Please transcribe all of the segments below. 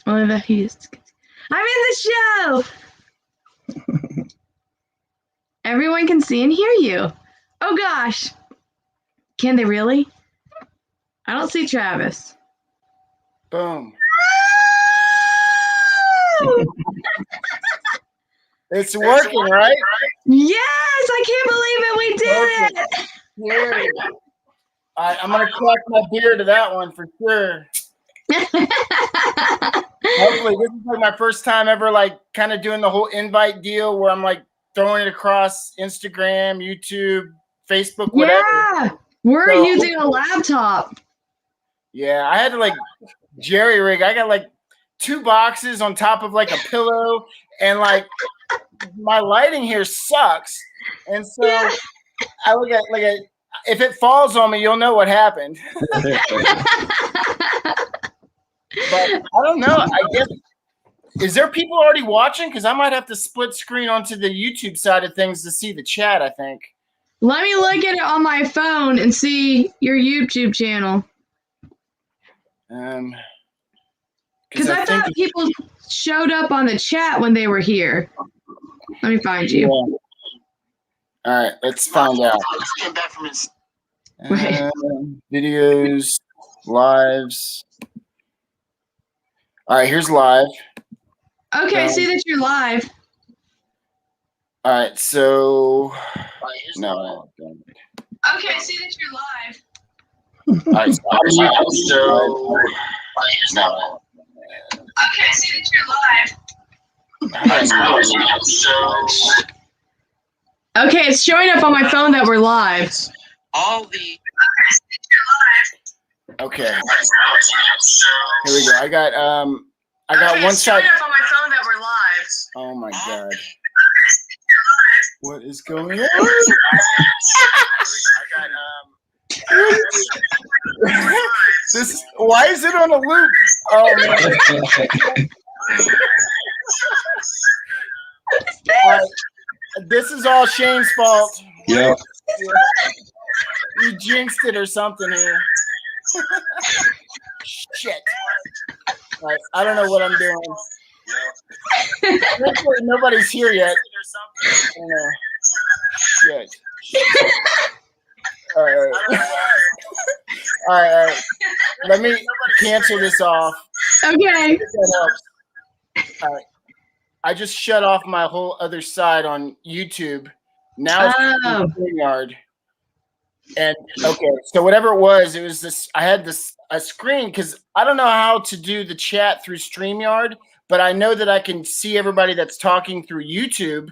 I'm in the show. Everyone can see and hear you. Oh gosh. Can they really? I don't see Travis. Boom. It's working, right? Yes, I can't believe it. We did it. Yeah. All right, I'm gonna crack my beer to that one for sure. Hopefully, this is like my first time ever, like, kind of doing the whole invite deal where I'm like throwing it across Instagram, YouTube, Facebook, whatever. Yeah, we're using a laptop. Yeah, I had to like jerry rig. I got like 2 boxes on top of like a pillow, and like my lighting here sucks. And so I look at like if it falls on me, you'll know what happened. But I don't know. I guess, is there people already watching? Because I might have to split screen onto the YouTube side of things to see the chat, I think. Let me look at it on my phone and see your YouTube channel. Because I thought people showed up on the chat when they were here. Let me find you. Yeah. All right, let's find out. Videos, lives. All right, here's live. Okay, I see that you're live. All right, so no. Okay, I see that you're live. All right, so okay, I see that you're live. Okay, it's showing up on my phone that we're live. Okay. Here we go. I got one side. It's showing up on my phone that we're live. Oh my god. What is going on? Why is it on a loop? Oh man. This is all Shane's fault. Yeah. You jinxed it or something here. Shit. Right, I don't know what I'm doing. Nobody's here yet. Shit. All right. All right. Let me cancel this off. Okay. All right. I just shut off my whole other side on YouTube. Now it's StreamYard. And okay, so whatever it was this. I had a screen because I don't know how to do the chat through StreamYard, but I know that I can see everybody that's talking through YouTube.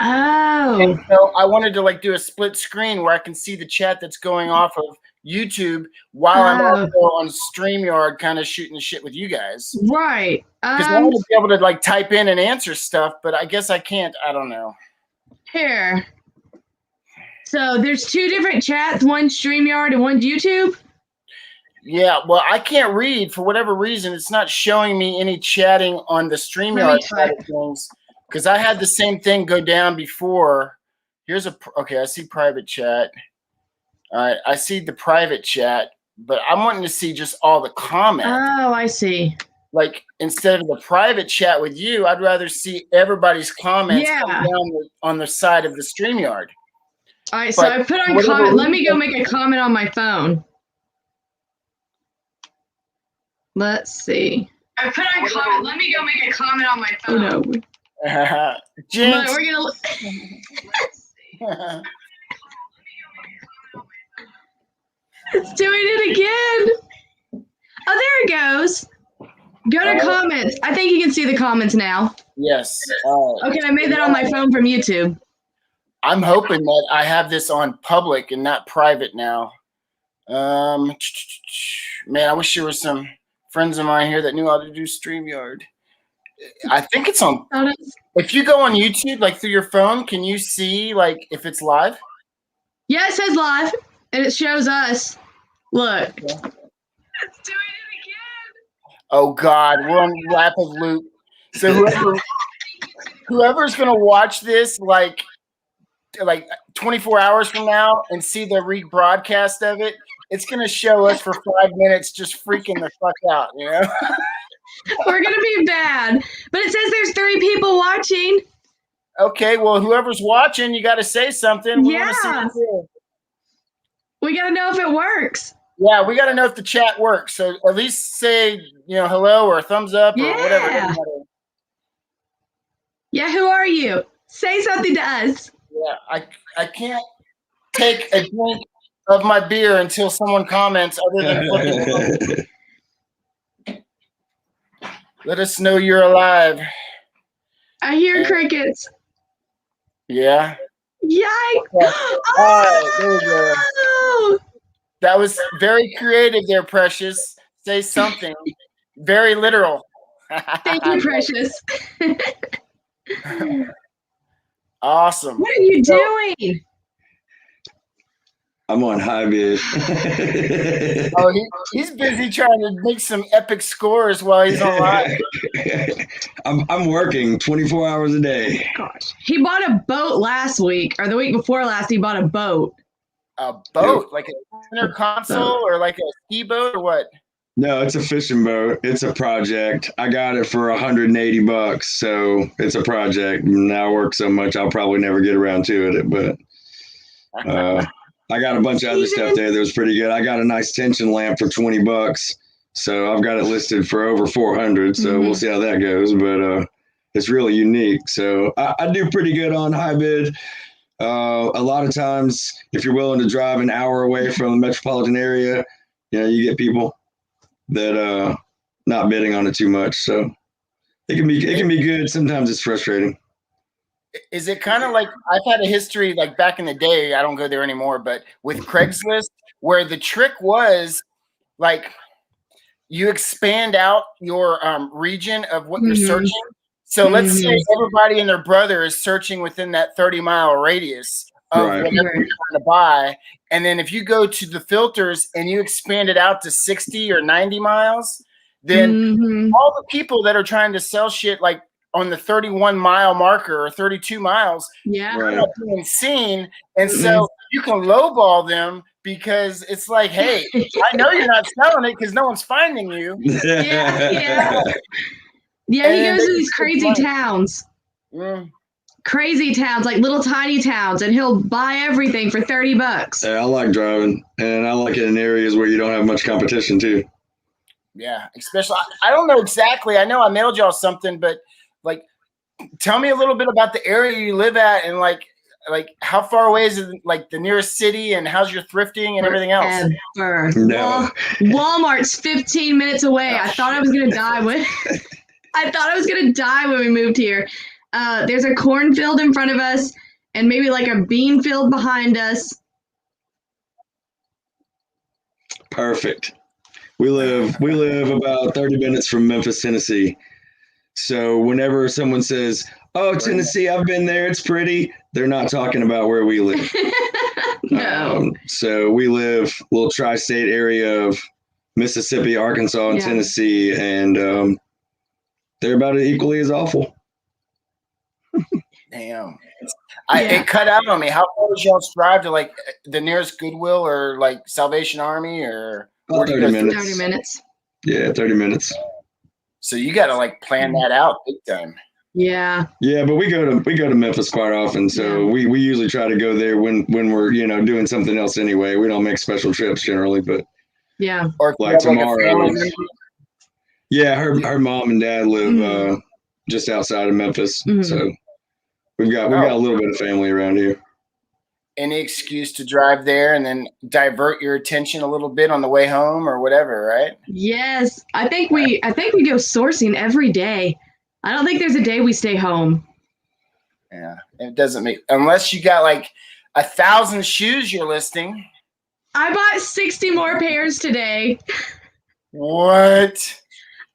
Oh. And so I wanted to like do a split screen where I can see the chat that's going off of YouTube while I'm also on StreamYard kind of shooting the shit with you guys. Right. Because I want to be able to like type in and answer stuff, but I guess I can't. I don't know. Here. So there's 2 different chats, one StreamYard and one YouTube? Yeah, well, I can't read for whatever reason. It's not showing me any chatting on the StreamYard side of things because I had the same thing go down before. Here's okay, I see private chat. All right, I see the private chat, but I'm wanting to see just all the comments. Oh, I see. Like, instead of the private chat with you, I'd rather see everybody's comments come down on the side of the StreamYard. All right, so I put on comment. Let me go make a comment on my phone. Let's see. I put on comment. Let me go make a comment on my phone. Oh, no. Jinx. We're gonna. It's doing it again. Oh, there it goes. Go to comments. I think you can see the comments now. Yes. Okay, I made that on my phone from YouTube. I'm hoping that I have this on public and not private now. Man, I wish there were some friends of mine here that knew how to do StreamYard. I think it's on. If you go on YouTube, like through your phone, can you see like if it's live? Yeah, it says live, and it shows us. Look. Yeah. It's doing it again. Oh God, we're on rapid loop. So whoever's gonna watch this, like 24 hours from now and see the rebroadcast of it, it's gonna show us for 5 minutes just freaking the fuck out, you know? We're gonna be bad. But it says there's 3 people watching. Okay, well, whoever's watching, you got to say something. We want to see it too. We gotta know if it works. Yeah, we got to know if the chat works. So at least say, hello or thumbs up or whatever. Yeah, who are you? Say something to us. Yeah, I can't take a drink of my beer until someone comments other than flipping. Let us know you're alive. I hear crickets. Yeah. Yikes. Okay. All right, there we go. That was very creative there, Precious. Say something. Very literal. Thank you, Precious. Awesome. What are you doing? I'm on high bid. He's busy trying to make some epic scores while he's online. I'm working 24 hours a day. Gosh. He bought a boat last week, or the week before last, he bought a boat. A boat? Like a center console or like a ski boat or what? No, it's a fishing boat. It's a project. I got it for $180, so it's a project. And I work so much, I'll probably never get around to it. But I got a bunch of other stuff there that was pretty good. I got a nice tension lamp for $20, so I've got it listed for over 400. So we'll see how that goes. But it's really unique. So I do pretty good on high bid. A lot of times, if you're willing to drive an hour away from the metropolitan area, you get people that not bidding on it too much. So it can be good. Sometimes it's frustrating. Is it kind of like I've had a history like back in the day, I don't go there anymore, but with Craigslist, where the trick was like you expand out your region of what you're searching. So let's say everybody and their brother is searching within that 30-mile radius of whatever you're trying to buy. And then if you go to the filters and you expand it out to 60 or 90 miles, then all the people that are trying to sell shit like on the 31-mile marker or 32 miles, they're not being seen. And so you can lowball them because it's like, hey, I know you're not selling it because no one's finding you. Yeah, he goes to these crazy towns. Crazy towns, like little tiny towns, and he'll buy everything for $30. Yeah, I like driving, and I like it in areas where you don't have much competition too. Yeah, especially I don't know exactly. I know I mailed y'all something, but like, tell me a little bit about the area you live at, and like how far away is it, like the nearest city, and how's your thrifting and everything else? No. Walmart's 15 minutes away. I thought I was gonna die when we moved here. There's a cornfield in front of us, and maybe like a bean field behind us. Perfect. We live about 30 minutes from Memphis, Tennessee. So whenever someone says, "Oh, Tennessee, I've been there, it's pretty," they're not talking about where we live. No. So we live a little tri-state area of Mississippi, Arkansas, and Tennessee, and they're about equally as awful. Damn. It cut out on me. How far does y'all drive to like the nearest Goodwill or like Salvation Army or 30 minutes? 30 minutes. Yeah, 30 minutes. So you got to like plan that out big time. Yeah. Yeah, but we go to Memphis quite often, so we usually try to go there when we're doing something else anyway. We don't make special trips generally, but or like tomorrow. Her mom and dad live just outside of Memphis, so we got a little bit of family around here. Any excuse to drive there and then divert your attention a little bit on the way home or whatever, right? Yes, I think we go sourcing every day. I don't think there's a day we stay home. Yeah, it doesn't make unless you got like 1,000 shoes you're listing. I bought 60 more pairs today. What?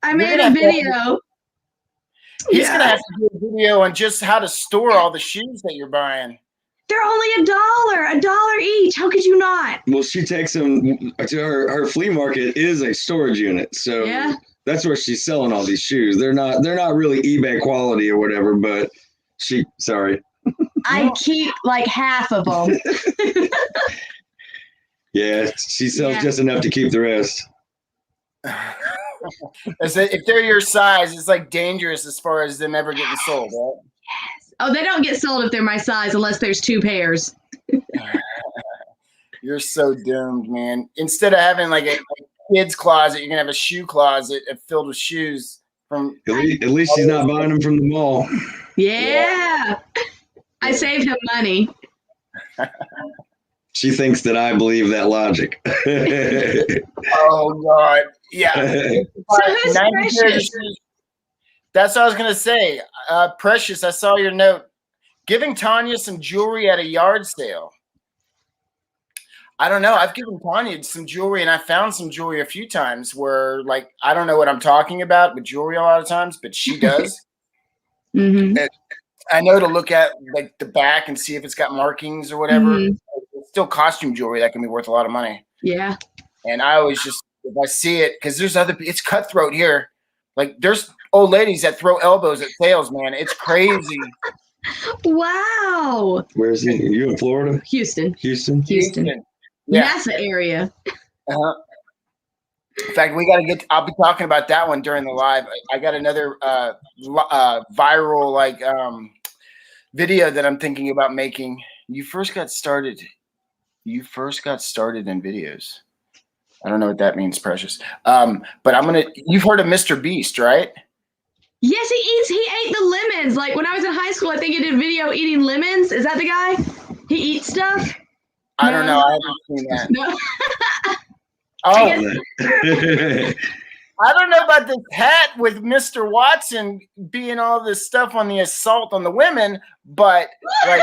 I made a video. He's gonna have to do a video on just how to store all the shoes that you're buying. They're only $1 each. How could you not? Well, she takes them to her flea market is a storage unit, so that's where she's selling all these shoes. They're not really eBay quality or whatever, but I keep like half of them. Yeah, she sells just enough to keep the rest. If they're your size, it's like dangerous as far as them ever getting sold, right? Yes. Oh, they don't get sold if they're my size unless there's 2 pairs. You're so doomed, man. Instead of having like a kid's closet, you're gonna have a shoe closet filled with shoes. From at least she's not buying them from the mall. Yeah. I saved him money. She thinks that I believe that logic. Oh God, yeah. So who's Precious? That's what I was gonna say. Precious, I saw your note. Giving Tanya some jewelry at a yard sale. I don't know. I've given Tanya some jewelry, and I found some jewelry a few times where, like, I don't know what I'm talking about with jewelry a lot of times, but she does. Mm-hmm. I know to look at like the back and see if it's got markings or whatever. Mm-hmm. It's still costume jewelry that can be worth a lot of money. Yeah. And I always just, if I see it, because it's cutthroat here. Like there's old ladies that throw elbows at sales, man. It's crazy. Wow. Where is he? Are you in Florida? Houston. Yeah. NASA area. Uh-huh. In fact, I'll be talking about that one during the live. I got another viral video that I'm thinking about making. You first got started in videos. I don't know what that means, Precious. But you've heard of Mr. Beast, right? Yes, he ate the lemons. Like when I was in high school, I think he did a video eating lemons. Is that the guy? He eats stuff? I don't know. I haven't seen that. No. I don't know about this hat with Mr. Watson being all this stuff on the assault on the women, but like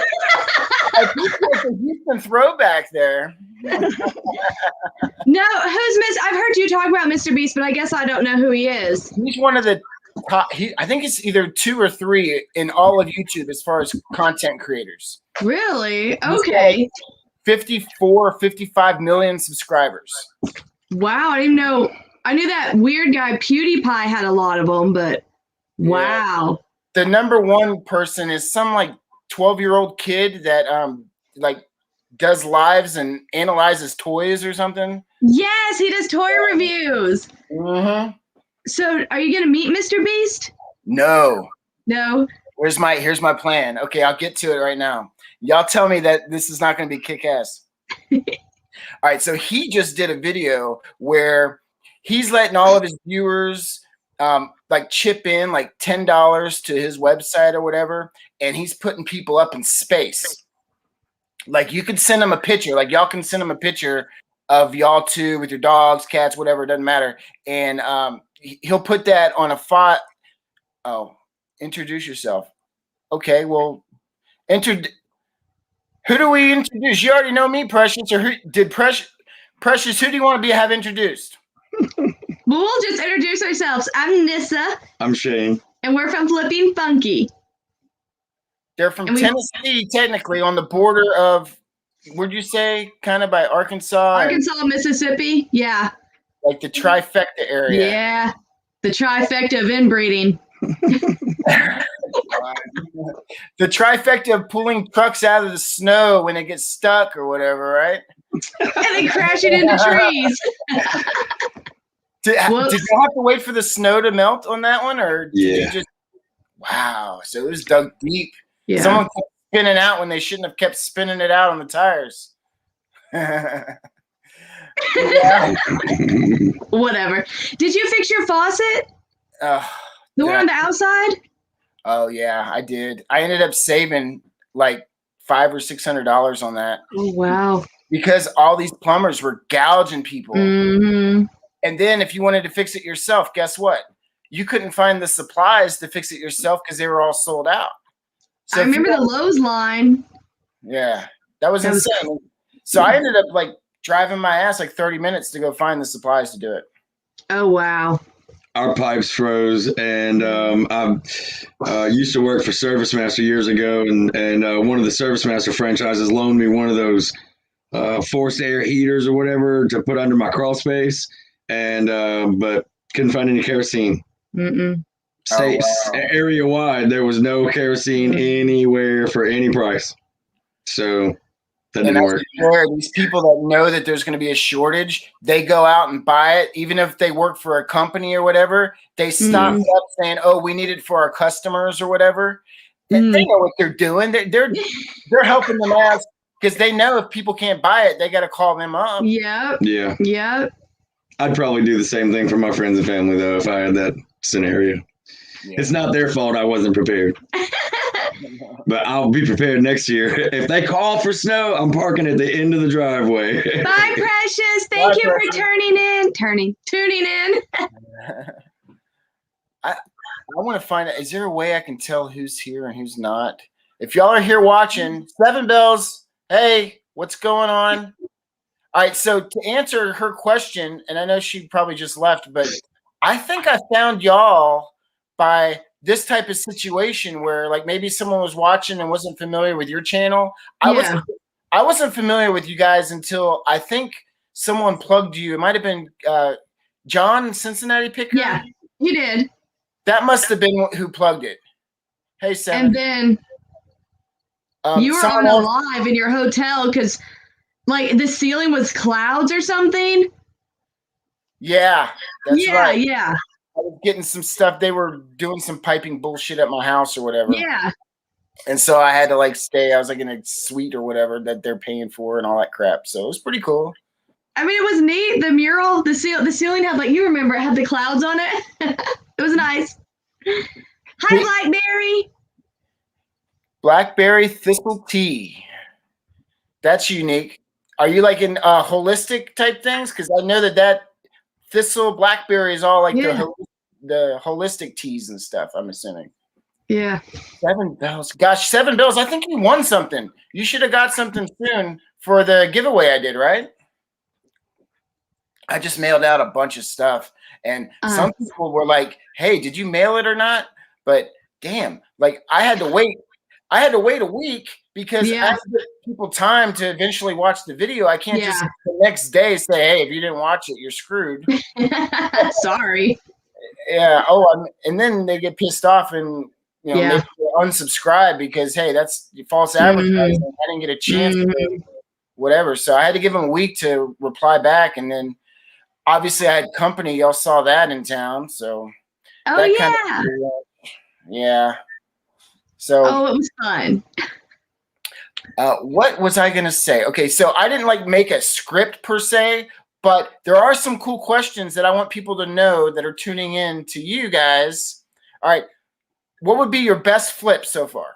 I think it's a Houston throwback there. No, I've heard you talk about Mr. Beast, but I guess I don't know who he is. He's one of the top. I think it's either 2 or 3 in all of YouTube as far as content creators. Really? Okay. 54, 55 million subscribers. Wow, I didn't even know. I knew that weird guy PewDiePie had a lot of them, but wow. The number one person is some like 12-year-old kid that like does lives and analyzes toys or something. Yes, he does toy reviews. Mm-hmm. So are you gonna meet Mr. Beast? No. Here's my plan. Okay, I'll get to it right now. Y'all tell me that this is not going to be kick-ass. All right, so he just did a video where he's letting all of his viewers like chip in like $10 to his website or whatever, and he's putting people up in space. Like you could send him a picture, like y'all can send him a picture of y'all two with your dogs, cats, whatever, it doesn't matter, and he'll put that on a file. Oh, introduce yourself. Okay, well, who do we introduce? You already know me, Precious. Or Precious? Who do you want to have introduced? We'll just introduce ourselves. I'm Nissa. I'm Shane. And we're from Flipping Funky. They're from Tennessee, technically, on the border of, where'd you say? Kind of by Arkansas? Mississippi. Yeah. Like the trifecta area. Yeah. The trifecta of inbreeding. The trifecta of pulling trucks out of the snow when it gets stuck or whatever, right? And then crashing into trees. Did you have to wait for the snow to melt on that one, or did you just? Wow, so it was dug deep. Yeah. Someone kept spinning out when they shouldn't have kept spinning it out on the tires. Whatever. Did you fix your faucet? The one on the outside? Oh yeah, I did. I ended up saving like $500 or $600 on that. Oh wow! Because all these plumbers were gouging people. Mm-hmm. And then if you wanted to fix it yourself, guess what? You couldn't find the supplies to fix it yourself because they were all sold out. So I remember the Lowe's line. Yeah, that was insane. So I ended up like driving my ass like 30 minutes to go find the supplies to do it. Oh wow! Our pipes froze, and I used to work for ServiceMaster years ago, and one of the ServiceMaster franchises loaned me one of those forced air heaters or whatever to put under my crawl space, and but couldn't find any kerosene. Mm-mm. Area wide, there was no kerosene anywhere for any price. So That didn't work. These people that know that there's going to be a shortage, they go out and buy it, even if they work for a company or whatever. They stock it up, saying, "Oh, we need it for our customers or whatever." And they know what they're doing. They're helping them out because they know if people can't buy it, they got to call them up. Yep. Yeah. Yep. I'd probably do the same thing for my friends and family though if I had that scenario. Yeah. It's not their fault I wasn't prepared. But I'll be prepared next year. If they call for snow, I'm parking at the end of the driveway. Bye, Precious. Thank you for tuning in. I want to find out, is there a way I can tell who's here and who's not? If y'all are here watching, 7 Bells, hey, what's going on? All right, so to answer her question, and I know she probably just left, but I think I found y'all by this type of situation where like maybe someone was watching and wasn't familiar with your channel. I wasn't familiar with you guys until I think someone plugged you. It might have been John Cincinnati Picker. Yeah, you did. That must have been who plugged it. Hey, Sam. And then you were on a live in your hotel because like the ceiling was clouds or something. Yeah, that's right. Yeah. I was getting some stuff. They were doing some piping bullshit at my house or whatever. Yeah. And so I had to like stay. I was like in a suite or whatever that they're paying for and all that crap. So it was pretty cool. I mean, it was neat. The mural, the ceiling had like, you remember, it had the clouds on it. It was nice. Hi, Blackberry. Blackberry thistle tea. That's unique. Are you like in holistic type things? Because I know that thistle blackberry is all like the holistic teas and stuff, I'm assuming. Yeah. 7 Bells. Gosh, 7 Bells. I think you won something. You should have got something soon for the giveaway I did, right? I just mailed out a bunch of stuff. And some people were like, hey, did you mail it or not? But damn, like I had to wait a week because I had to give people time to eventually watch the video. I can't just the next day say, hey, if you didn't watch it, you're screwed. Sorry. Yeah. Oh, and then they get pissed off and maybe they unsubscribe because hey, that's false advertising. I didn't get a chance to whatever. So I had to give them a week to reply back, and then obviously I had company. Y'all saw that in town, so yeah. So it was fun. What was I gonna say? Okay, so I didn't like make a script per se, but there are some cool questions that I want people to know that are tuning in to you guys. All right, what would be your best flip so far?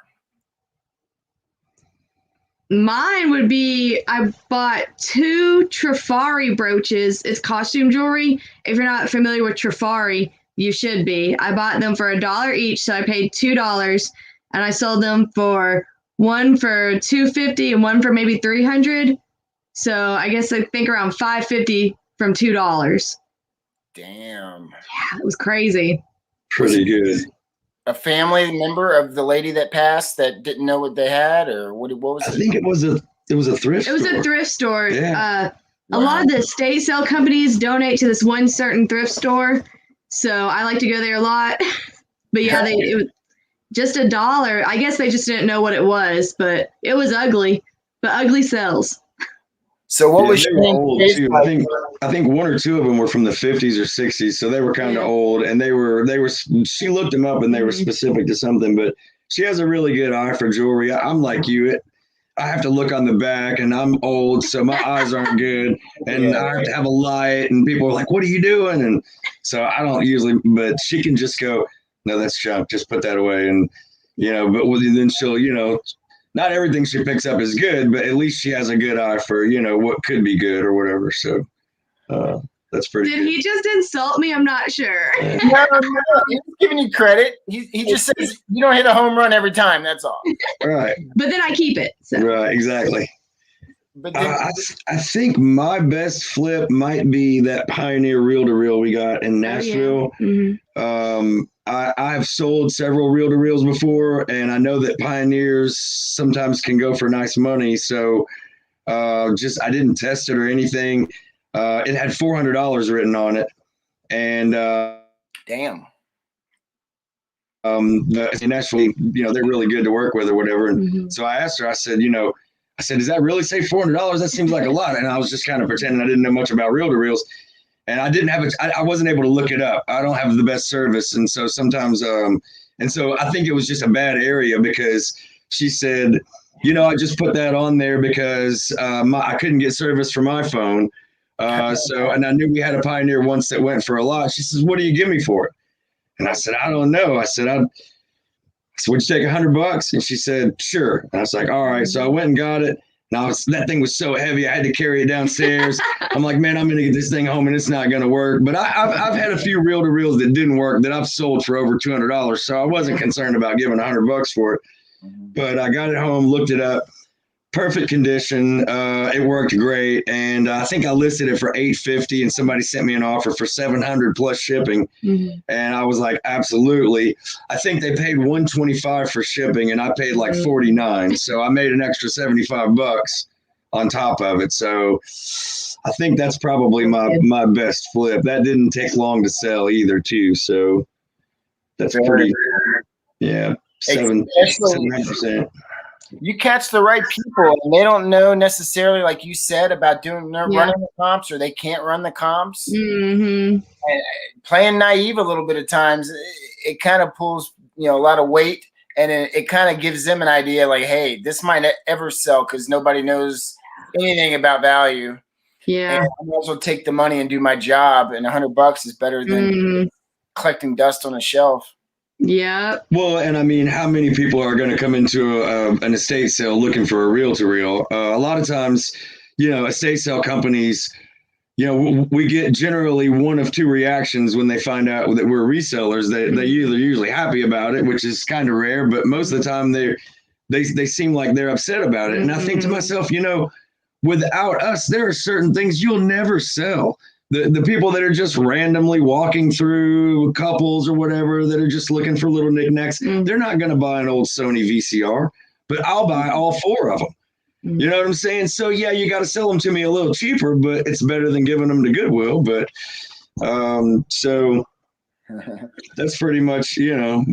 Mine would be, I bought 2 Trifari brooches. It's costume jewelry. If you're not familiar with Trifari, you should be. I bought them for $1 each, so I paid $2, and I sold them for one for $250 and one for maybe $300. So I guess I think around $550 from $2. Damn. Yeah, it was crazy. Pretty good. A family member of the lady that passed that didn't know what they had, or what was it? I think it was a thrift store. It was a thrift store. Yeah. A lot of the estate sale companies donate to this one certain thrift store, so I like to go there a lot. But yeah, it was just $1. I guess they just didn't know what it was, but it was ugly. But ugly sells. So what was your old too? I think 1 or 2 of them were from the 50s or 60s, so they were kind of old, and they were. She looked them up, and they were specific to something. But she has a really good eye for jewelry. I'm like you. I have to look on the back, and I'm old, so my eyes aren't good, and I have to have a light, and people are like, "What are you doing?" And so I don't usually, but she can just go, "No, that's junk. Just put that away," and but then she'll, not everything she picks up is good, but at least she has a good eye for, what could be good or whatever. So that's pretty good. Did he just insult me? I'm not sure. No, he's giving you credit. He just says you don't hit a home run every time. That's all. Right. But then I keep it. So. Right, exactly. But then, I think my best flip might be that Pioneer reel-to-reel we got in Nashville. I've sold several reel-to-reels before, and I know that Pioneers sometimes can go for nice money. So I didn't test it or anything. It had $400 written on it, and damn. In Nashville, they're really good to work with or whatever. And so I asked her. I said, I said, does that really say $400? That seems like a lot. And I was just kind of pretending I didn't know much about reel-to-reels. And I didn't have I wasn't able to look it up. I don't have the best service. And so sometimes, and so I think it was just a bad area because she said, I just put that on there because I couldn't get service for my phone. And I knew we had a Pioneer once that went for a lot. She says, what do you give me for it? And I said, I don't know. I said, would you take $100? And she said, sure. And I was like, all right. So I went and got it. And that thing was so heavy, I had to carry it downstairs. I'm like, man, I'm going to get this thing home and it's not going to work. But I've had a few reel-to-reels that didn't work that I've sold for over $200. So I wasn't concerned about giving $100 for it. But I got it home, looked it up. Perfect condition. It worked great. And I think I listed it for $850 and somebody sent me an offer for $700 plus shipping. Mm-hmm. And I was like, absolutely. I think they paid $125 for shipping and I paid like $49. So I made an extra $75 on top of it. So I think that's probably my best flip. That didn't take long to sell either too. So that's pretty, yeah, 700%. You catch the right people and they don't know necessarily, like you said, about running the comps, or they can't run the comps. Mm-hmm. And playing naive a little bit of times, it kind of pulls, a lot of weight, and it kind of gives them an idea like, hey, this might ever sell because nobody knows anything about value. Yeah. And I might as well take the money and do my job, and $100 is better than collecting dust on a shelf. Yeah. Well, and I mean, how many people are going to come into an estate sale looking for a reel-to-reel? A lot of times, estate sale companies, we get generally one of two reactions when they find out that we're resellers. They're usually happy about it, which is kind of rare, but most of the time they seem like they're upset about it. And I think to myself, without us, there are certain things you'll never sell. The people that are just randomly walking through, couples or whatever, that are just looking for little knickknacks, they're not going to buy an old Sony VCR, but I'll buy all four of them. You know what I'm saying? So, yeah, you got to sell them to me a little cheaper, but it's better than giving them to Goodwill. But so that's pretty much, the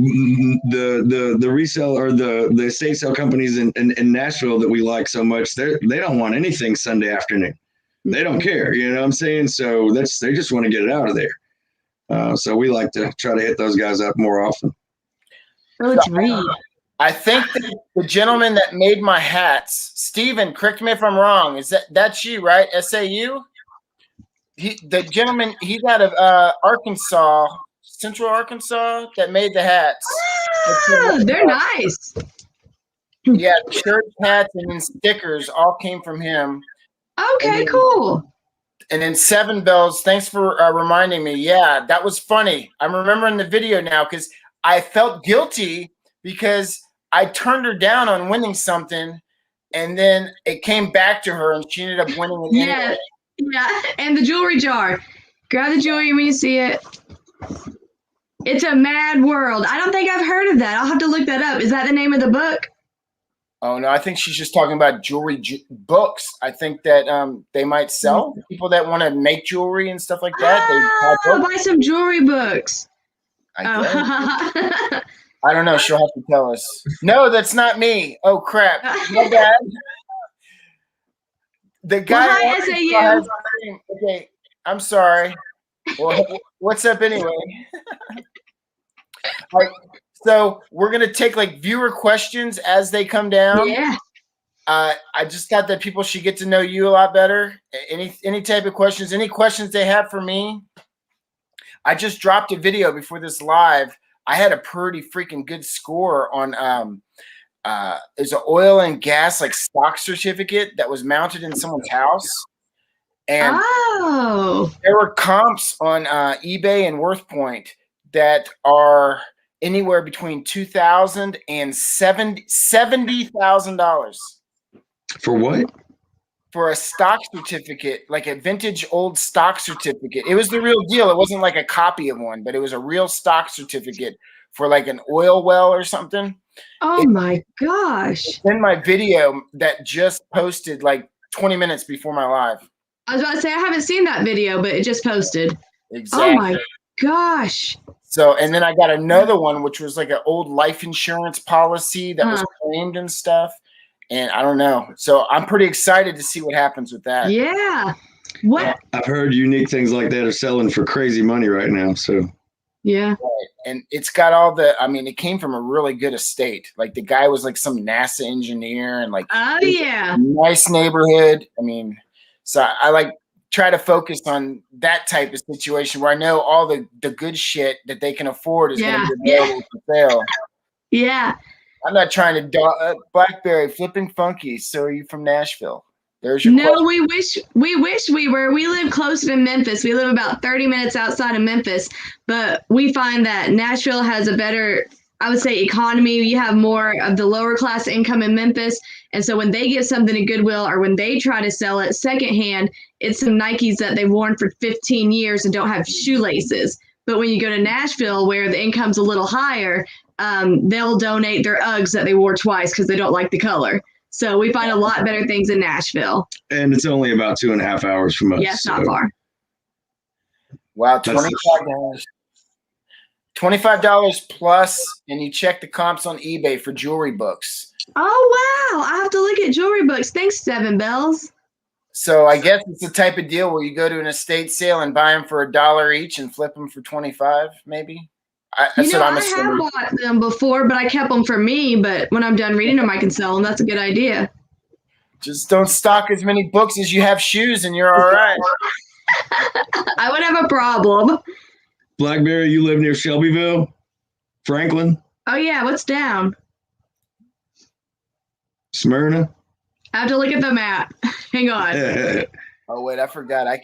reseller or the estate sale companies in Nashville that we like so much, they don't want anything Sunday afternoon. They don't care, you know what I'm saying? So they just want to get it out of there. So we like to try to hit those guys up more often. Oh, it's Reed. I think that the gentleman that made my hats, Steven, correct me if I'm wrong. That's you, right? SAU? The gentleman, he's out of Arkansas, Central Arkansas, that made the hats. Oh, they're nice. Yeah, shirts, hats, and then stickers all came from him. Okay, cool. And then Seven Bells, thanks for reminding me. Yeah, that was funny. I'm remembering the video now because I felt guilty because I turned her down on winning something, and then it came back to her, and she ended up winning it anyway. Yeah, and the jewelry jar. Grab the jewelry when you see it. It's a mad world. I don't think I've heard of that. I'll have to look that up. Is that the name of the book? Oh, no, I think she's just talking about jewelry books. I think that they might sell people that want to make jewelry and stuff like that. I'll buy some jewelry books. I don't know. She'll have to tell us. No, that's not me. Oh, crap. My bad. The guy. Well, hi, SAU. Okay, I'm sorry. Well, what's up anyway? All right. So we're going to take like viewer questions as they come down. Yeah. I just thought that people should get to know you a lot better. Any type of questions, any questions they have for me. I just dropped a video before this live. I had a pretty freaking good score on there's an oil and gas like stock certificate that was mounted in someone's house. And there were comps on eBay and WorthPoint that are anywhere between $2,000 and $70,000. For what? For a stock certificate, like a vintage old stock certificate. It was the real deal. It wasn't like a copy of one, but it was a real stock certificate for like an oil well or something. Oh my gosh. In my video that just posted like 20 minutes before my live. I was about to say, I haven't seen that video, but it just posted. Exactly. Oh my gosh. So, and then I got another one, which was like an old life insurance policy that was claimed and stuff. And I don't know. So I'm pretty excited to see what happens with that. Yeah. What? Yeah. I've heard unique things like that are selling for crazy money right now. So Yeah. Right. And it's got all the, I mean, it came from a really good estate. Like the guy was like some NASA engineer and like Oh yeah. nice neighborhood. I mean, so I like try to focus on that type of situation where I know all the good shit that they can afford is going to be available for sale. Yeah. I'm not trying to Blackberry flipping funky. So are you from Nashville? There's your No, question. we wish we were. We live closer to Memphis. We live about 30 minutes outside of Memphis, but we find that Nashville has a better, I would say, economy. You have more of the lower class income in Memphis. And so when they give something to Goodwill or when they try to sell it secondhand, it's some Nikes that they've worn for 15 years and don't have shoelaces. But when you go to Nashville, where the income's a little higher, they'll donate their Uggs that they wore twice because they don't like the color. So we find a lot better things in Nashville. And it's only about 2.5 hours from us. Yes, not far. Wow, $25. $25 plus, and you check the comps on eBay for jewelry books. Oh, wow. I have to look at jewelry books. Thanks, Seven Bells. So I guess it's the type of deal where you go to an estate sale and buy them for $1 each and flip them for 25, maybe. That's what I'm assuming. I have bought them before, but I kept them for me. But when I'm done reading them, I can sell them. That's a good idea. Just don't stock as many books as you have shoes, and you're all right. I would have a problem. Blackberry, you live near Shelbyville? Franklin? Oh, yeah. What's down? Smyrna? I have to look at the map. Hang on. Oh, wait, I forgot. I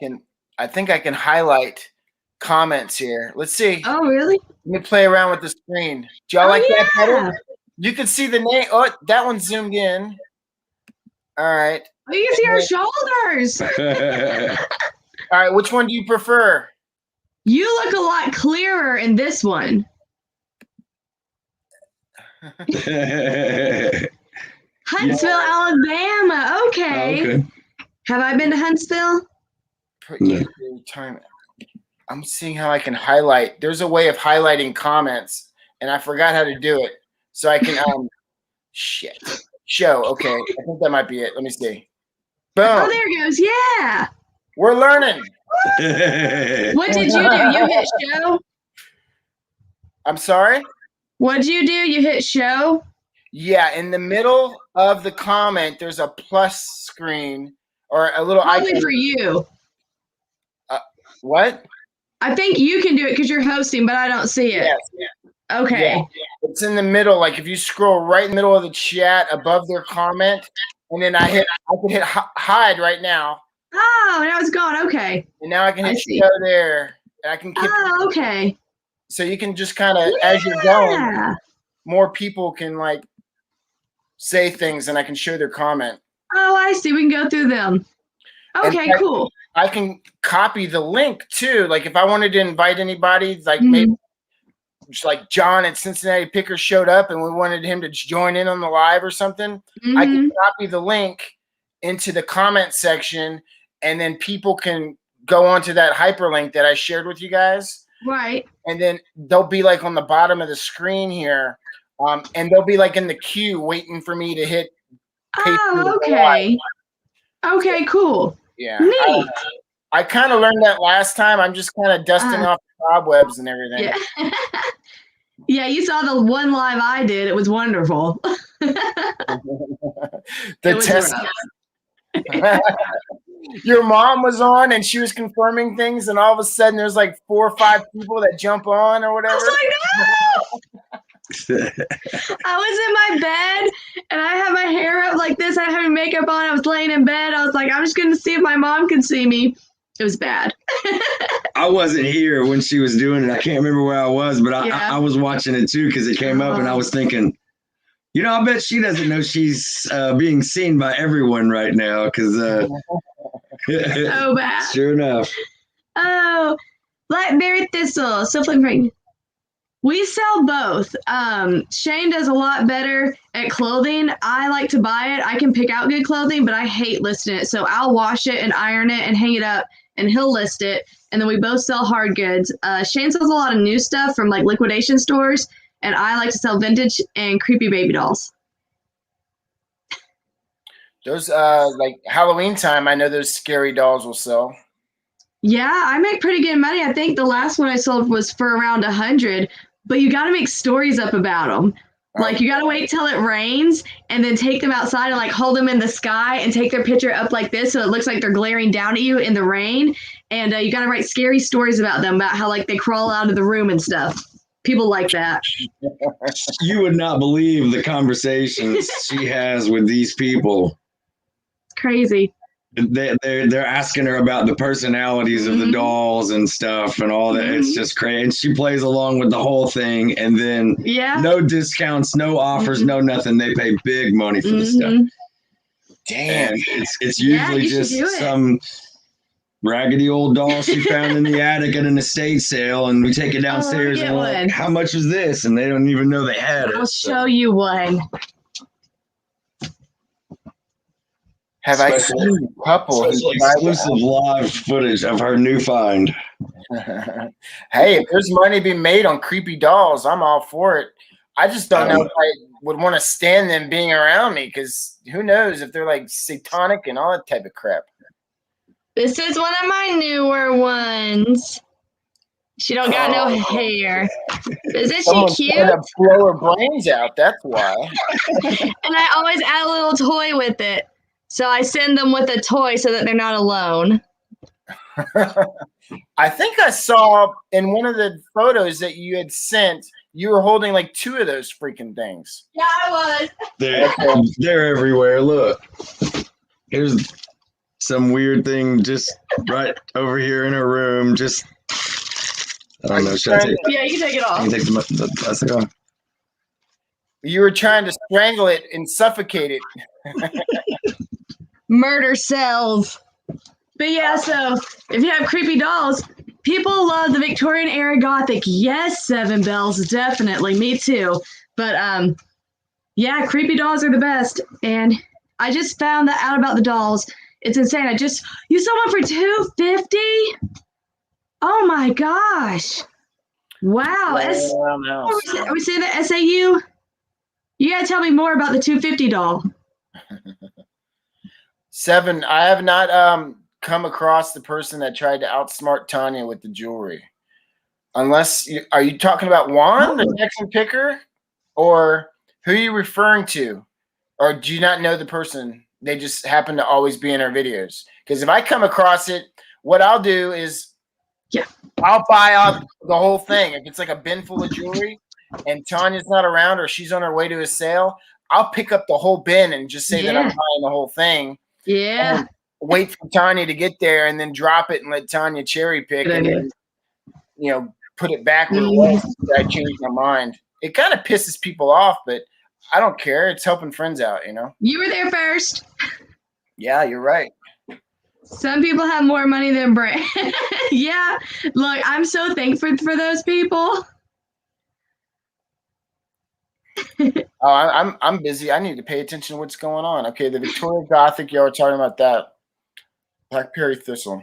think I can highlight comments here. Let's see. Oh, really? Let me play around with the screen. Do y'all like that better? You can see the name. Oh, that one's zoomed in. All right. Oh, you can see our shoulders. All right. Which one do you prefer? You look a lot clearer in this one. Huntsville, Alabama. Okay. Have I been to Huntsville? No. I'm seeing how I can highlight. There's a way of highlighting comments, and I forgot how to do it. So I can show. Okay, I think that might be it. Let me see. Boom. Oh, there it goes. Yeah. We're learning. What did you do? You hit show? I'm sorry? What did you do? You hit show? Yeah, in the middle of the comment, there's a plus screen or a little Probably icon. for you. What? I think you can do it because you're hosting, but I don't see it. Yes, yeah. Okay. Yeah. It's in the middle. Like if you scroll right in the middle of the chat above their comment, and then I can hit hide right now. Oh, now it's gone. Okay. And now I can hit show there. And I can keep. Oh, okay. So you can just kind of, as you're going, more people can like say things, and I can show their comment. Oh, I see. We can go through them. Okay, cool. I can copy the link too. Like if I wanted to invite anybody, like maybe just like John at Cincinnati Pickers showed up and we wanted him to join in on the live or something, I can copy the link into the comment section, and then people can go onto that hyperlink that I shared with you guys. Right. And then they'll be like on the bottom of the screen here. And they'll be like in the queue waiting for me to hit. Oh, okay. Okay, cool. Yeah. Neat. I kind of learned that last time. I'm just kind of dusting off the cobwebs and everything. Yeah. Yeah, you saw the one live I did. It was wonderful. The test. Your mom was on and she was confirming things, and all of a sudden there's like 4 or 5 people that jump on or whatever. I was like, no! I was in my bed and I had my hair up like this. I had my makeup on. I was laying in bed. I was like, I'm just going to see if my mom can see me. It was bad. I wasn't here when she was doing it. I can't remember where I was, but I was watching it too because it came up and I was thinking, you know, I bet she doesn't know she's being seen by everyone right now because so bad. Sure enough. Oh, Blackberry Thistle. So flipping. We sell both. Shane does a lot better at clothing. I like to buy it. I can pick out good clothing, but I hate listing it. So I'll wash it and iron it and hang it up, and he'll list it. And then we both sell hard goods. Shane sells a lot of new stuff from like liquidation stores, and I like to sell vintage and creepy baby dolls. Those like Halloween time, I know those scary dolls will sell. Yeah, I make pretty good money. I think the last one I sold was for around 100, but you got to make stories up about them. Like you got to wait till it rains and then take them outside and like hold them in the sky and take their picture up like this so it looks like they're glaring down at you in the rain. And you got to write scary stories about them, about how like they crawl out of the room and stuff. People like that. You would not believe the conversations she has with these people. Crazy. They're asking her about the personalities of the dolls and stuff and all that. It's just crazy. And she plays along with the whole thing. And then no discounts, no offers, no nothing. They pay big money for the stuff. Damn. And it's usually just some raggedy old doll she found in the attic at an estate sale, and we take it downstairs and we're like, how much is this? And they don't even know they had it. I'll show you one. Have I seen a couple exclusive live footage of her new find? Hey, if there's money being made on creepy dolls, I'm all for it. I just don't know if I would want to stand them being around me, because who knows if they're like satanic and all that type of crap. This is one of my newer ones. She don't got no hair. Isn't she cute? To blow her brains out, that's why. And I always add a little toy with it. So I send them with a toy so that they're not alone. I think I saw in one of the photos that you had sent, you were holding like 2 of those freaking things. Yeah, I was. They're everywhere. Look. Here's some weird thing just right over here in her room. Just, I don't know. Should I take it? Yeah, you can take it off. You can take the plastic off. You were trying to strangle it and suffocate it. Murder cells. But yeah, so if you have creepy dolls, people love the Victorian era Gothic. Yes, Seven Bells, definitely. Me too. But yeah, creepy dolls are the best. And I just found that out about the dolls. It's insane. You saw one for $250? Oh my gosh. Wow. Are we saying the SAU? You gotta tell me more about the $250 doll. 7, I have not come across the person that tried to outsmart Tanya with the jewelry. Unless, are you talking about Juan, the Texan picker? Or who are you referring to? Or do you not know the person? They just happen to always be in our videos. Because if I come across it, what I'll do is I'll buy out the whole thing. If it's like a bin full of jewelry and Tanya's not around or she's on her way to a sale, I'll pick up the whole bin and just say that I'm buying the whole thing. Yeah. Wait for Tanya to get there and then drop it and let Tanya cherry pick and then, put it back where it was. I changed my mind. It kind of pisses people off, but I don't care. It's helping friends out, You were there first. Yeah, you're right. Some people have more money than brain. Yeah. Look, I'm so thankful for those people. Oh, I'm busy. I need to pay attention to what's going on. Okay, the Victoria Gothic, y'all were talking about that. Blackberry Thistle.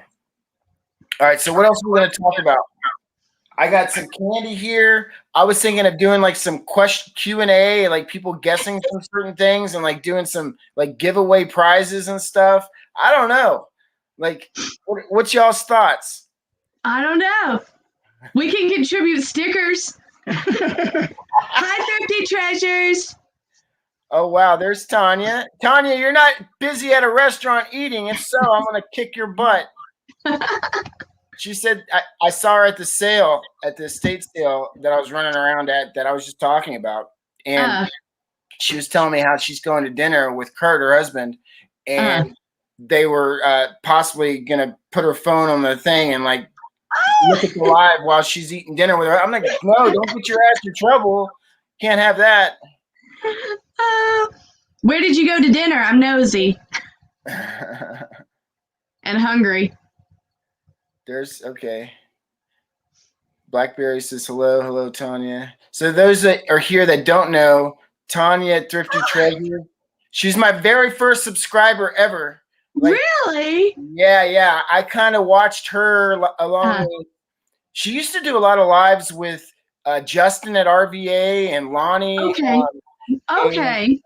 All right, so what else are we going to talk about? I got some candy here. I was thinking of doing like some Q&A, like people guessing some certain things and like doing some like giveaway prizes and stuff. I don't know. Like, what's y'all's thoughts? I don't know. We can contribute stickers. Hi, Thrifty Treasures. Oh, wow. There's Tanya. Tanya, you're not busy at a restaurant eating. If so, I'm going to kick your butt. She said, I saw her at the sale, at the estate sale that I was running around at that I was just talking about. And she was telling me how she's going to dinner with Kurt, her husband. And they were possibly going to put her phone on the thing and like look at the live while she's eating dinner with her. I'm like, no, don't get your ass in trouble. Can't have that. Where did you go to dinner? I'm nosy. And hungry. Okay. Blackberry says hello, Tanya. So those that are here that don't know, Tanya at Thrifty Treasure, she's my very first subscriber ever. Like, really? Yeah. I kind of watched her along with, she used to do a lot of lives with Justin at RVA and Lonnie. Okay.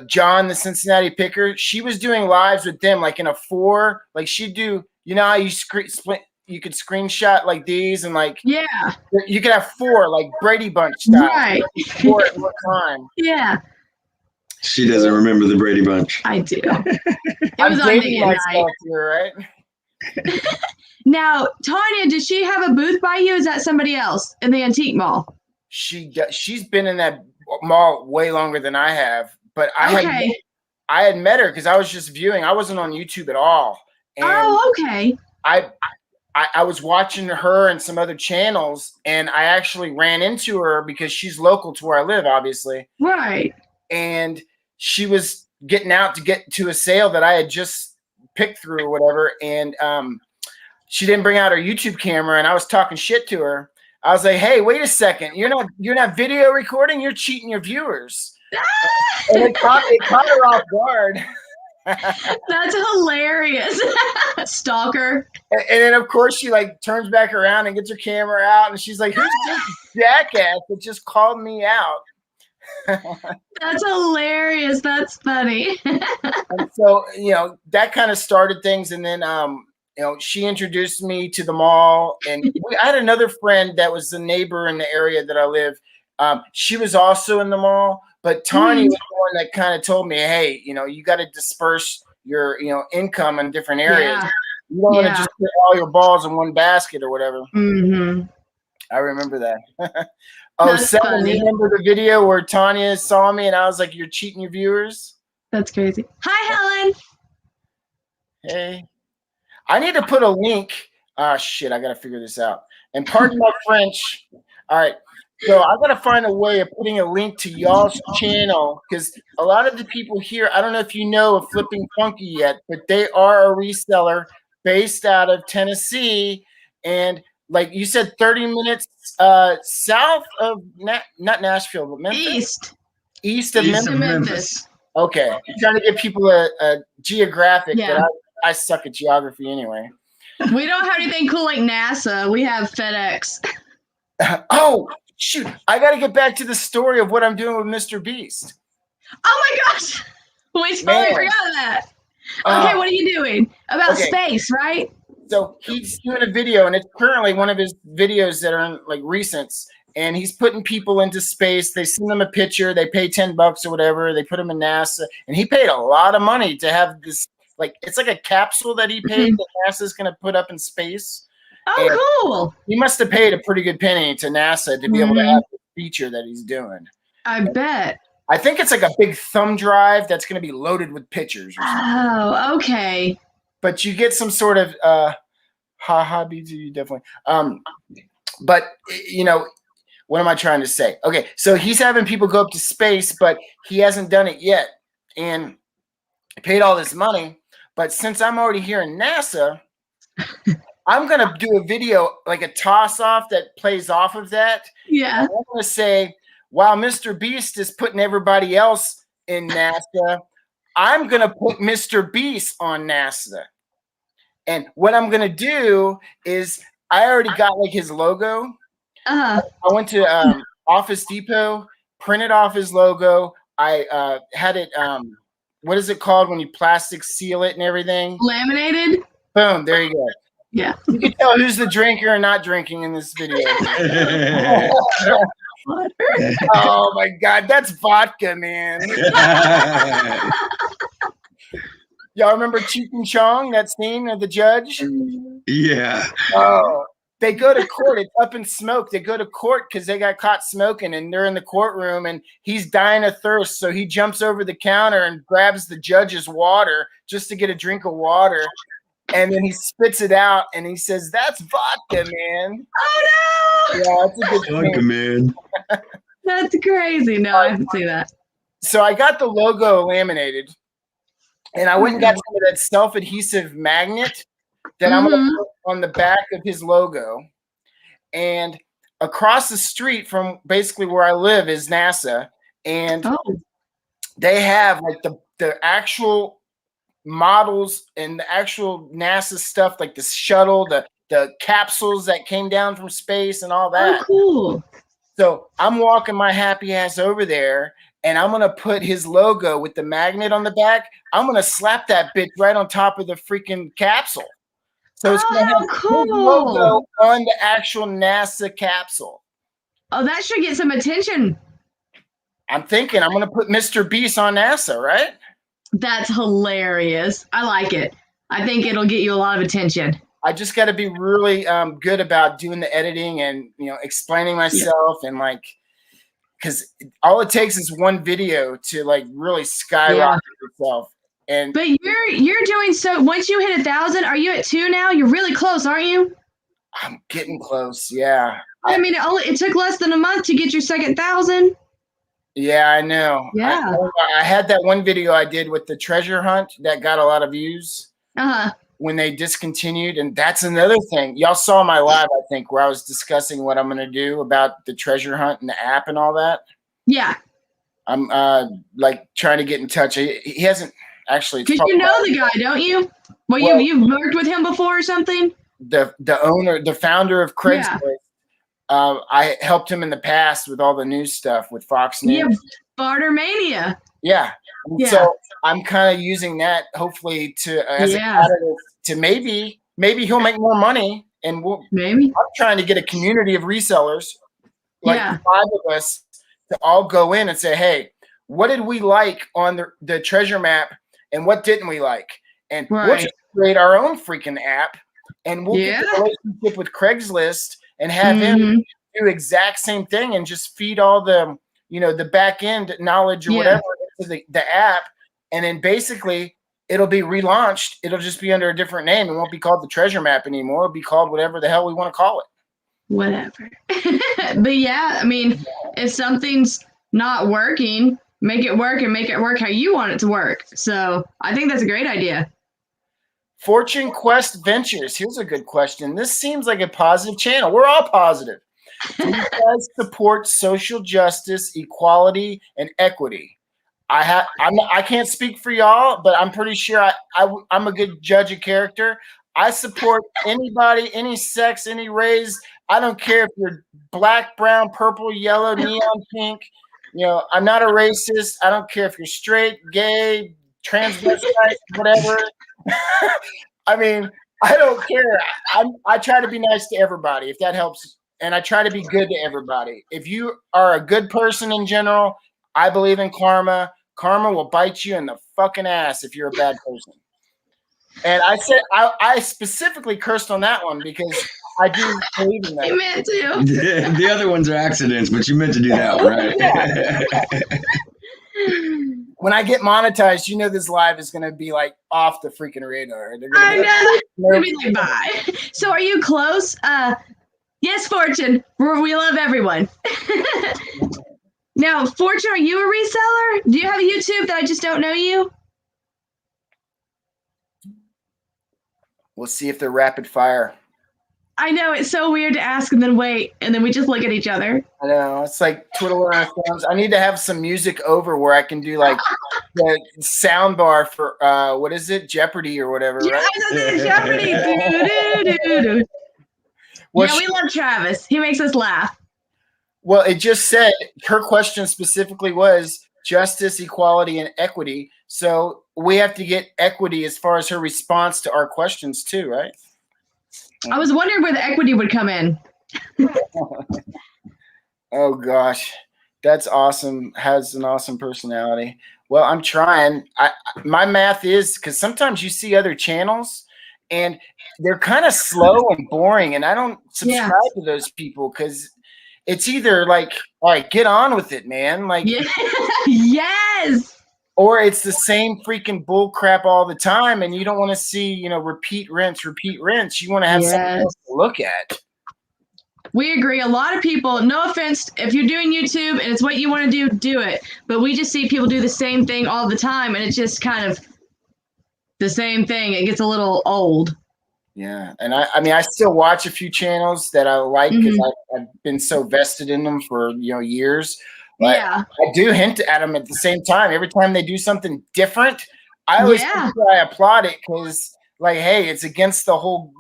John, the Cincinnati Picker. She was doing lives with them, like in a 4. Like she'd do, you know how you split, you could screenshot like these, and like Yeah. you could have 4 like Brady Bunch style, Right. 4 at one time. Yeah. She doesn't remember the Brady Bunch. I do. It I'm was on dating Nick at myself night. here, right? Now, Tanya, does she have a booth by you? Or is that somebody else in the antique mall? She's been in that mall way longer than I have, but I had met her because I was just viewing. I wasn't on YouTube at all. And okay. I was watching her and some other channels, and I actually ran into her because she's local to where I live, obviously. Right. And she was getting out to get to a sale that I had just picked through or whatever. And she didn't bring out her YouTube camera, and I was talking shit to her. I was like, "Hey, wait a second! You're not video recording. You're cheating your viewers." And it caught her off guard. That's hilarious. Stalker. And then of course she like turns back around and gets her camera out, and she's like, "Who's this jackass that just called me out?" That's hilarious. That's funny. And so, that kind of started things. And then, she introduced me to the mall, and I had another friend that was the neighbor in the area that I live. She was also in the mall, but Tanya was the one that kind of told me, "Hey, you got to disperse your, income in different areas. Yeah. You don't want to just put all your balls in one basket or whatever." Mm-hmm. I remember that. That's Seth, funny. you remember the video where Tanya saw me and I was like, "You're cheating your viewers"? That's crazy. Hi, Helen. Hey, I need to put a link. Shit, I got to figure this out. And pardon my French. All right. So I got to find a way of putting a link to y'all's channel, because a lot of the people here, I don't know if you know of Flipping Funky yet, but they are a reseller based out of Tennessee. And like you said, 30 minutes south of, not Nashville, but Memphis? East of Memphis. Okay. I'm trying to give people a geographic, but I suck at geography anyway. We don't have anything cool like NASA. We have FedEx. Oh, shoot. I got to get back to the story of what I'm doing with Mr. Beast. Oh, my gosh. We totally forgot that. Okay, what are you doing? About space, right? So he's doing a video, and it's currently one of his videos that are in, like, recents. And he's putting people into space. They send them a picture. They pay $10 or whatever. They put him in NASA. And he paid a lot of money to have this, like, it's like a capsule that he paid that NASA's going to put up in space. Oh, and cool. He must have paid a pretty good penny to NASA to be able to have the feature that he's doing. I bet. I think it's like a big thumb drive that's going to be loaded with pictures. Or something. Oh, okay. But you get some sort of hobbies, you definitely. But what am I trying to say? Okay, so he's having people go up to space, but he hasn't done it yet, and he paid all this money. But since I'm already here in NASA, I'm gonna do a video, like a toss off that plays off of that. Yeah. And I'm gonna say, while Mr. Beast is putting everybody else in NASA, I'm gonna put Mr. Beast on NASA. And what I'm gonna do is, I already got like his logo. I went to Office Depot, printed off his logo. I had it. What is it called when you plastic seal it and everything? Laminated. Boom! There you go. Yeah. You can tell who's the drinker and not drinking in this video. Oh my God, that's vodka, man. Y'all remember Cheech and Chong, that scene of the judge? Yeah. Oh, they go to court. It's up in smoke. They go to court because they got caught smoking, and they're in the courtroom, and he's dying of thirst. So he jumps over the counter and grabs the judge's water just to get a drink of water. And then he spits it out, and he says, "That's vodka, man." Oh, no. Yeah, that's a good Vodka, man. That's crazy. No, I haven't seen that. So I got the logo laminated, and I went and got some of that self-adhesive magnet that I'm going to put on the back of his logo. And across the street from basically where I live is NASA, and they have like the actual models and the actual NASA stuff, like the shuttle, the capsules that came down from space and all that. Oh, cool. So I'm walking my happy ass over there, and I'm gonna put his logo with the magnet on the back. I'm gonna slap that bitch right on top of the freaking capsule. So it's gonna have his logo on the actual NASA capsule. Oh, that should get some attention. I'm thinking I'm gonna put Mr. Beast on NASA, right? That's hilarious. I like it. I think it'll get you a lot of attention. I just got to be really good about doing the editing and explaining myself and like, because all it takes is one video to like really skyrocket yourself. But you're doing so. Once you hit 1,000, are you at 2 now? You're really close, aren't you? I'm getting close. Yeah. I mean, it took less than a month to get your second 1,000. Yeah, I know. Yeah. I had that one video I did with the treasure hunt that got a lot of views. When they discontinued, and that's another thing. Y'all saw my live, I think, where I was discussing what I'm going to do about the treasure hunt and the app and all that. Yeah. I'm like trying to get in touch. He hasn't actually. Because you know the guy, don't you? Well, you've worked with him before or something? The owner, the founder of Craigslist. Yeah. I helped him in the past with all the news stuff with Fox News. Yeah, Bartermania. Yeah. So I'm kind of using that hopefully as a catalyst to maybe he'll make more money, and I'm trying to get a community of resellers, like 5 of us, to all go in and say, hey, what did we like on the treasure map and what didn't we like? And we'll just create our own freaking app, and we'll get the relationship with Craigslist and have him do exact same thing and just feed all the the back end knowledge or whatever into the app, and then basically it'll be relaunched. It'll just be under a different name. It won't be called the treasure map anymore. It'll be called whatever the hell we want to call it. Whatever. But yeah, I mean, if something's not working, make it work and make it work how you want it to work. So I think that's a great idea. Fortune Quest Ventures. Here's a good question. This seems like a positive channel. We're all positive. Do you guys support social justice, equality, and equity? I can't speak for y'all, but I'm pretty sure I'm a good judge of character. I support anybody, any sex, any race. I don't care if you're black, brown, purple, yellow, neon pink. I'm not a racist. I don't care if you're straight, gay, transvestite, whatever. I mean, I don't care. I try to be nice to everybody, if that helps. And I try to be good to everybody. If you are a good person in general, I believe in karma. Karma will bite you in the fucking ass if you're a bad person. And I said I specifically cursed on that one because I do believe in that. You meant to. The other ones are accidents, but you meant to do that one, right? When I get monetized, this live is going to be like off the freaking radar. I know. They're be like, bye. So are you close? Yes, Fortune. We love everyone. Now, Fortune, are you a reseller? Do you have a YouTube that I just don't know you? We'll see if they're rapid fire. I know, it's so weird to ask and then wait, and then we just look at each other. I know, it's like twiddling our thumbs. I need to have some music over where I can do like the sound bar for, what is it? Jeopardy or whatever, right? Jeopardy. Do. Well, we love Travis. He makes us laugh. Well, it just said her question specifically was justice, equality, and equity. So we have to get equity as far as her response to our questions too, right? I was wondering where the equity would come in. Oh gosh, that's awesome. Has an awesome personality. Well, I'm trying. My math is because sometimes you see other channels and they're kind of slow and boring, and I don't subscribe to those people because it's either like, all right, get on with it, man. Like, yes. Or it's the same freaking bull crap all the time, and you don't want to see, repeat rinse. You want to have something else to look at. We agree. A lot of people, no offense, if you're doing YouTube and it's what you want to do it. But we just see people do the same thing all the time, and it's just kind of the same thing. It gets a little old. Yeah, and I mean, I still watch a few channels that I like because I've been so vested in them for years. But I do hint at them at the same time. Every time they do something different, I always I applaud it because, like, hey, it's against the whole,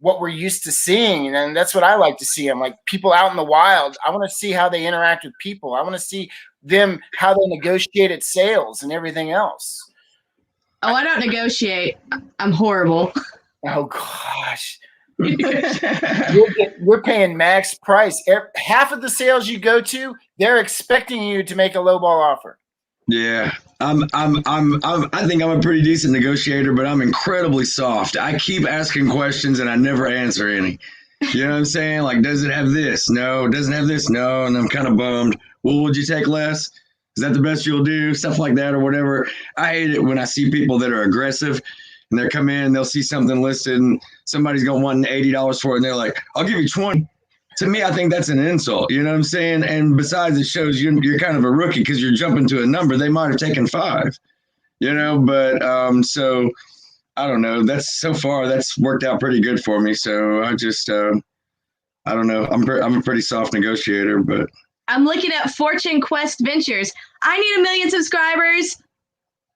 what we're used to seeing, and that's what I like to see. I'm like people out in the wild. I want to see how they interact with people. I want to see them how they negotiated sales and everything else. Oh, I don't negotiate. I'm horrible. Oh gosh. You're paying max price. Half of the sales you go to, they're expecting you to make a lowball offer. Yeah, I think I'm a pretty decent negotiator, but I'm incredibly soft. I keep asking questions and I never answer any. You know what I'm saying? Like, does it have this? No. Doesn't have this? No. And I'm kind of bummed. Well, would you take less? Is that the best you'll do? Stuff like that or whatever. I hate it when I see people that are aggressive and they come in, they'll see something listed and somebody's going to want $80 for it. And they're like, I'll give you 20. To me, I think that's an insult. You know what I'm saying? And besides, it shows you're kind of a rookie because you're jumping to a number. They might have taken 5, you know, but so I don't know. That's worked out pretty good for me. So I just, I don't know. I'm a pretty soft negotiator, but. I'm looking at Fortune Quest Ventures. I need 1 million subscribers.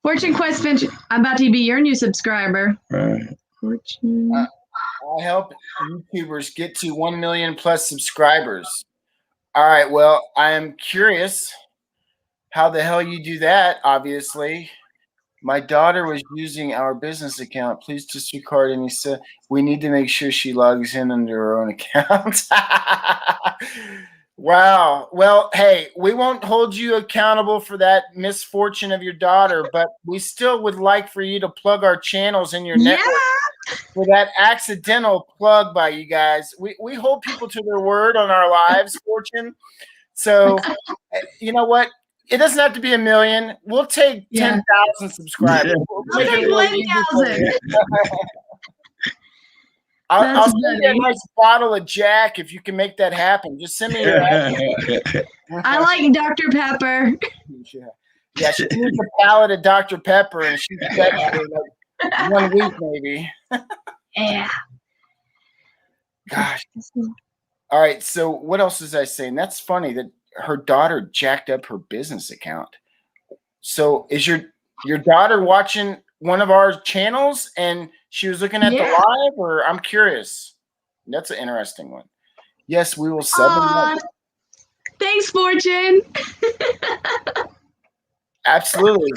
Fortune Quest Ventures. I'm about to be your new subscriber. Right. Fortune. I help YouTubers get to 1 million plus subscribers. All right. Well, I am curious how the hell you do that. Obviously, my daughter was using our business account. Please disregard any. We need to make sure she logs in under her own account. Wow. Well, hey, we won't hold you accountable for that misfortune of your daughter, but we still would like for you to plug our channels in your network. For that accidental plug by you guys. We hold people to their word on our lives, Fortune. So, you know what? It doesn't have to be 1 million. We'll take 10,000 subscribers. I'll take 1,000. I'll send you a nice bottle of Jack if you can make that happen. Just send me your address. I like Dr. Pepper. Yeah, she needs a pallet of Dr. Pepper and she's set for like 1 week maybe. Yeah. Gosh. All right. So what else was I saying? That's funny that her daughter jacked up her business account. So is your daughter watching one of our channels and she was looking at the live, or I'm curious. That's an interesting one. Yes, we will sub them. Thanks, Fortune. Absolutely.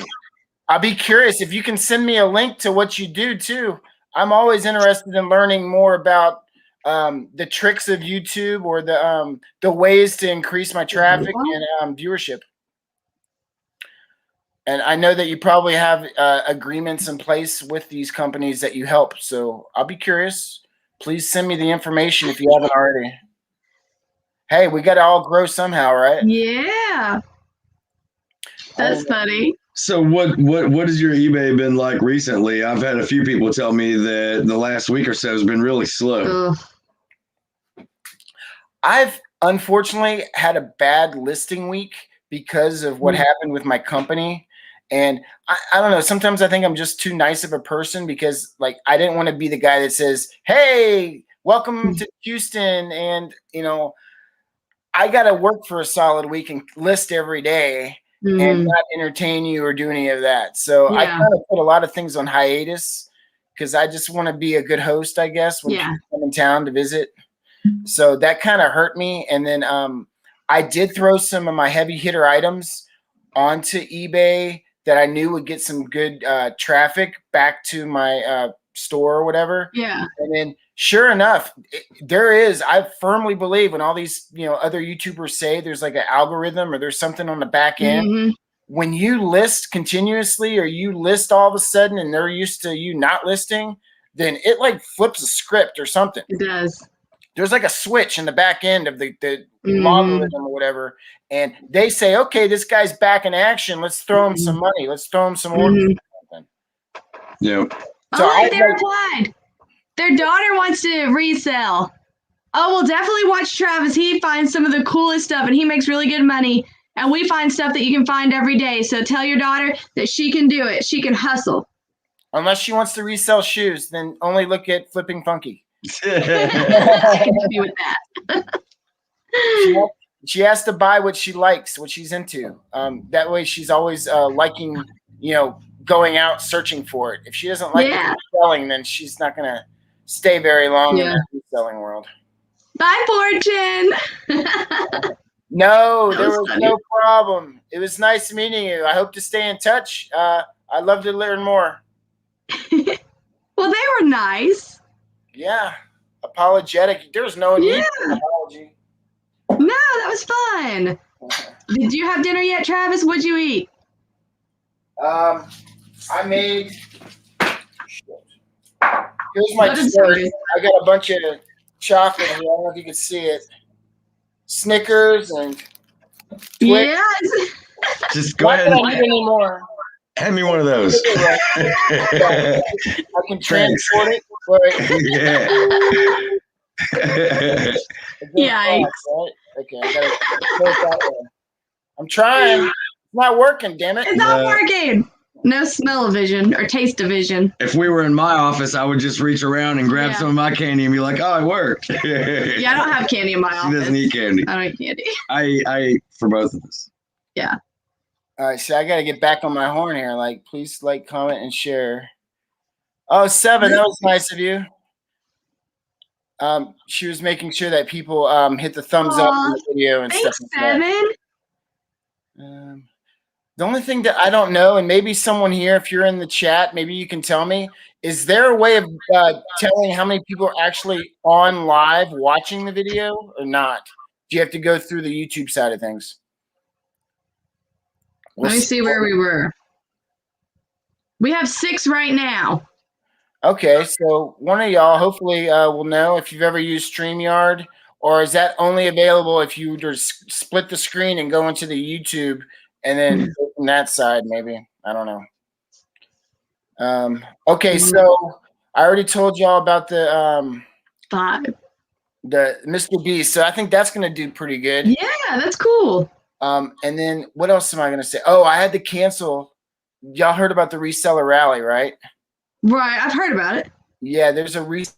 I'll be curious if you can send me a link to what you do too. I'm always interested in learning more about the tricks of YouTube or the ways to increase my traffic and viewership. And I know that you probably have agreements in place with these companies that you help. So I'll be curious. Please send me the information if you haven't already. Hey, we got to all grow somehow, right? Yeah. That's funny. So what has your eBay been like recently? I've had a few people tell me that the last week or so has been really slow. I've unfortunately had a bad listing week because of what happened with my company. And I don't know, sometimes I think I'm just too nice of a person because like I didn't want to be the guy that says, hey, welcome to Houston. And, you know, I got to work for a solid week and list every day and not entertain you or do any of that. So I kind of put a lot of things on hiatus because I just want to be a good host, I guess, when people come in town to visit. So that kind of hurt me. And then I did throw some of my heavy hitter items onto eBay that I knew would get some good traffic back to my store or whatever. Yeah. And then sure enough, I firmly believe when all these, you know, other YouTubers say there's like an algorithm or there's something on the back end, when you list continuously or you list all of a sudden and they're used to you not listing, then it like flips a script or something. It does. There's like a switch in the back end of the logarithm or whatever. And they say, okay, this guy's back in action. Let's throw him some money. Let's throw him some orders. Yeah. So they replied. Their daughter wants to resell. Oh, we'll definitely watch Travis. He finds some of the coolest stuff and he makes really good money. And we find stuff that you can find every day. So tell your daughter that she can do it. She can hustle. Unless she wants to resell shoes, then only look at Flipping Funky. I can help you with that. She has to buy what she likes, what she's into. That way she's always liking, you know, going out searching for it. If she doesn't like selling, then she's not going to stay very long in the reselling world. Bye, Fortune. No, That there was was funny. no problem. It was nice meeting you. I hope to stay in touch. I'd love to learn more. Well, they were nice. Yeah. Apologetic. There was no need Yeah. for an apology. No, that was fun. Did you have dinner yet, Travis? What'd you eat? I made. Here's my What is dessert. it? I got a bunch of chocolate here. I don't know if you can see it. Snickers and Twix. Yes. Just go Not ahead that I and need any more. hand me one of those. I can transport it. But Yeah. Yikes. right? Okay, I gotta go that way. I'm trying. It's not working, damn it. It's not working. No smell-o-vision or taste-o-vision. If we were in my office, I would just reach around and grab Yeah. some of my candy and be like, "Oh, it worked." Yeah, I don't have candy in my She office. doesn't eat candy. I don't eat candy. I eat for both of us. Yeah. All right, so I gotta get back on my horn here. Like, please like, comment, and share. Oh, 7, that was nice of you. She was making sure that people hit the thumbs up in the video and Thanks, stuff like that. 7. The only thing that I don't know, and maybe someone here, if you're in the chat, maybe you can tell me, is there a way of telling how many people are actually on live watching the video or not? Do you have to go through the YouTube side of things? Let me see where we were. We have 6 right now. Okay, so one of y'all hopefully will know if you've ever used StreamYard, or is that only available if you just split the screen and go into the YouTube and then go from that side, maybe? I don't know. Okay, so I already told y'all about the 5. the Mr. Beast, so I think that's gonna do pretty good. Yeah, that's cool. And then what else am I gonna say? Oh, I had to cancel. Y'all heard about the reseller rally, right? Right, I've heard about it. Yeah, there's a reseller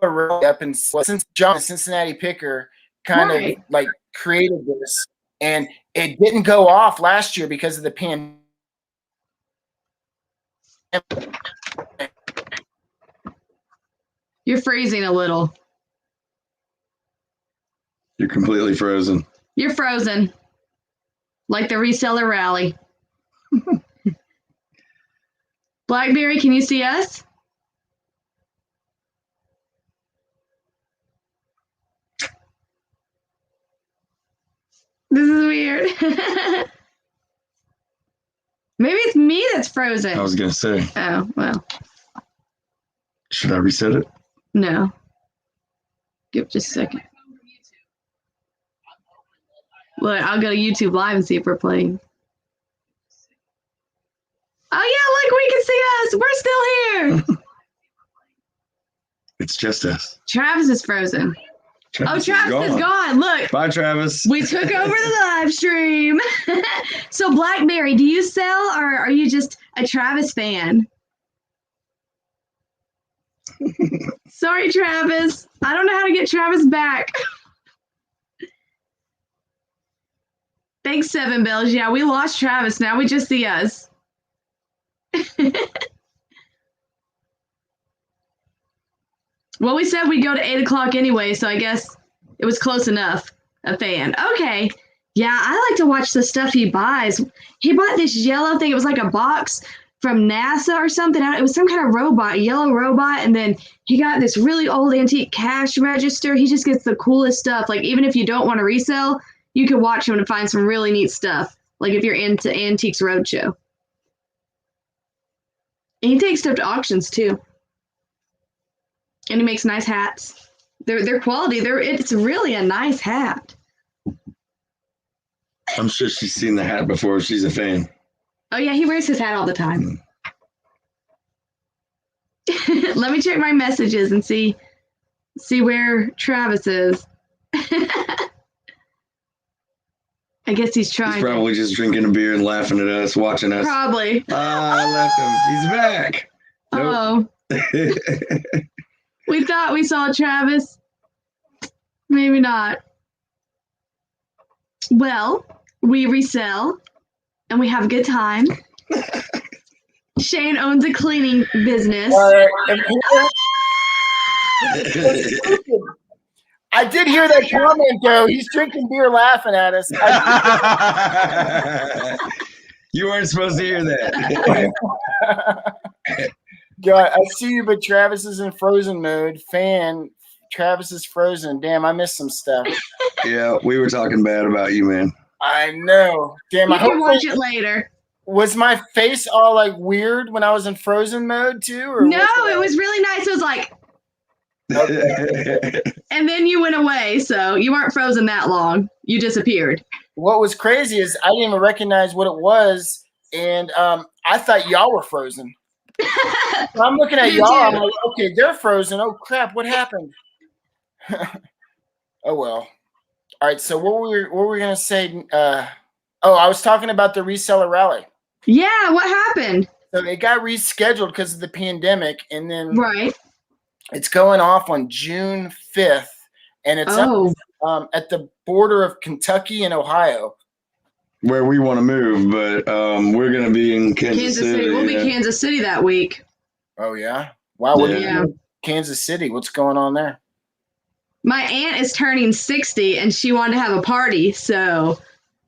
rally up in since John, Cincinnati Picker, kind of like created this, and it didn't go off last year because of the pandemic. You're freezing a little. You're completely frozen. You're frozen. Like the reseller rally. Blackberry, can you see us? This is weird. Maybe it's me that's frozen. I was gonna say. Oh, well. Should I reset it? No. Give it just a second. Look, I'll go to YouTube Live and see if we're playing. Oh, yeah, look, we can see us. We're still here. It's just us. Travis is frozen. Travis Travis is gone. Look. Bye, Travis. We took over the live stream. So, Blackberry, do you sell or are you just a Travis fan? Sorry, Travis. I don't know how to get Travis back. Thanks, 7 Bells. Yeah, we lost Travis. Now we just see us. Well, we said we'd go to 8 o'clock anyway, so I guess it was close enough. A fan. Okay. Yeah, I like to watch the stuff he buys. He bought this yellow thing. It was like a box from NASA or something. It was some kind of robot, a yellow robot. And then he got this really old antique cash register. He just gets the coolest stuff. Like, even if you don't want to resell, you can watch him and find some really neat stuff. Like, if you're into Antiques Roadshow. And he takes stuff to auctions, too. And he makes nice hats. They're quality. It's really a nice hat. I'm sure she's seen the hat before. She's a fan. Oh, yeah, he wears his hat all the time. Let me check my messages and see where Travis is. I guess he's trying. He's probably just drinking a beer and laughing at us, watching us. Probably. I left him. He's back. Nope. Oh. We thought we saw Travis. Maybe not. Well, we resell and we have a good time. Shane owns a cleaning business. I did hear that comment though. He's drinking beer, laughing at us. You weren't supposed to hear that. God, I see you, but Travis is in frozen mode. Travis is frozen. Damn, I missed some stuff. Yeah, we were talking bad about you, man. I know. Damn, You can watch it later. Was my face all like weird when I was in frozen mode too? Or no, it was really nice. It was like, okay. And then you went away, so you weren't frozen that long. You disappeared. What was crazy is I didn't even recognize what it was, and I thought y'all were frozen. So I'm looking at y'all. I'm like, okay, they're frozen. Oh crap! What happened? Oh well. All right. So what were we gonna say? I was talking about the reseller rally. Yeah. What happened? So it got rescheduled because of the pandemic, and then it's going off on June 5th, and it's up at the border of Kentucky and Ohio. Where we want to move, but we're going to be in Kansas City. We'll be Kansas City that week. Oh, yeah? Wow, what are you doing in Kansas City? What's going on there? My aunt is turning 60, and she wanted to have a party, so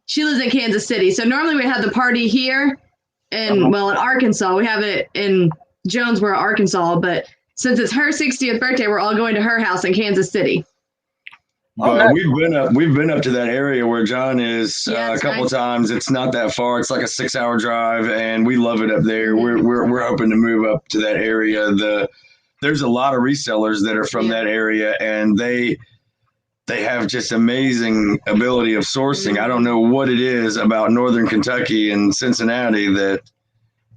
she lives in Kansas City. So normally we have the party here in Arkansas. We have it in Jonesboro, Arkansas, but since it's her 60th birthday, we're all going to her house in Kansas City. But we've been up to that area where John is a couple times. It's not that far. It's like a 6-hour drive, and we love it up there. We're hoping to move up to that area. There's a lot of resellers that are from that area, and they have just amazing ability of sourcing. I don't know what it is about Northern Kentucky and Cincinnati that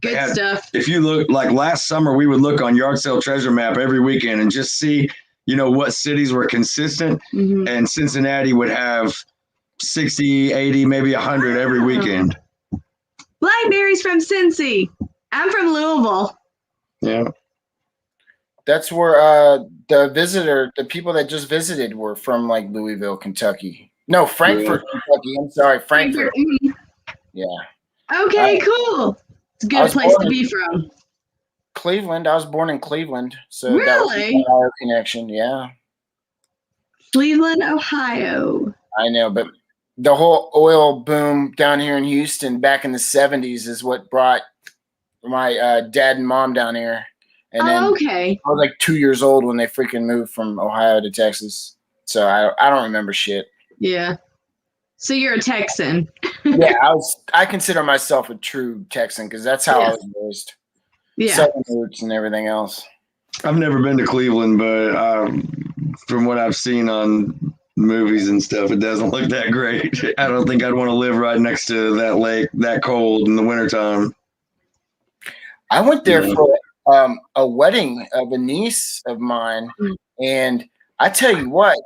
good stuff. If you look, like last summer, we would look on Yard Sale Treasure Map every weekend and just see, what cities were consistent. And Cincinnati would have 60, 80, maybe 100 every weekend. Blackberries from Cincy. I'm from Louisville. Yeah. That's where the people that just visited were from, like Louisville, Kentucky. No, Frankfort, Kentucky. I'm sorry, Frankfort. Yeah. Okay, cool. It's a good place to be from. Cleveland. I was born in Cleveland, so really? That was our connection. Yeah. Cleveland, Ohio. I know, but the whole oil boom down here in Houston back in the 70s is what brought my dad and mom down here. And then I was like 2 years old when they freaking moved from Ohio to Texas. So I don't remember shit. Yeah. So you're a Texan. Yeah, I consider myself a true Texan because that's how I was raised. Yeah. Southern roots and everything else. I've never been to Cleveland, but from what I've seen on movies and stuff, it doesn't look that great. I don't think I'd want to live right next to that lake, that cold in the wintertime. I went there for a wedding of a niece of mine, and I tell you what,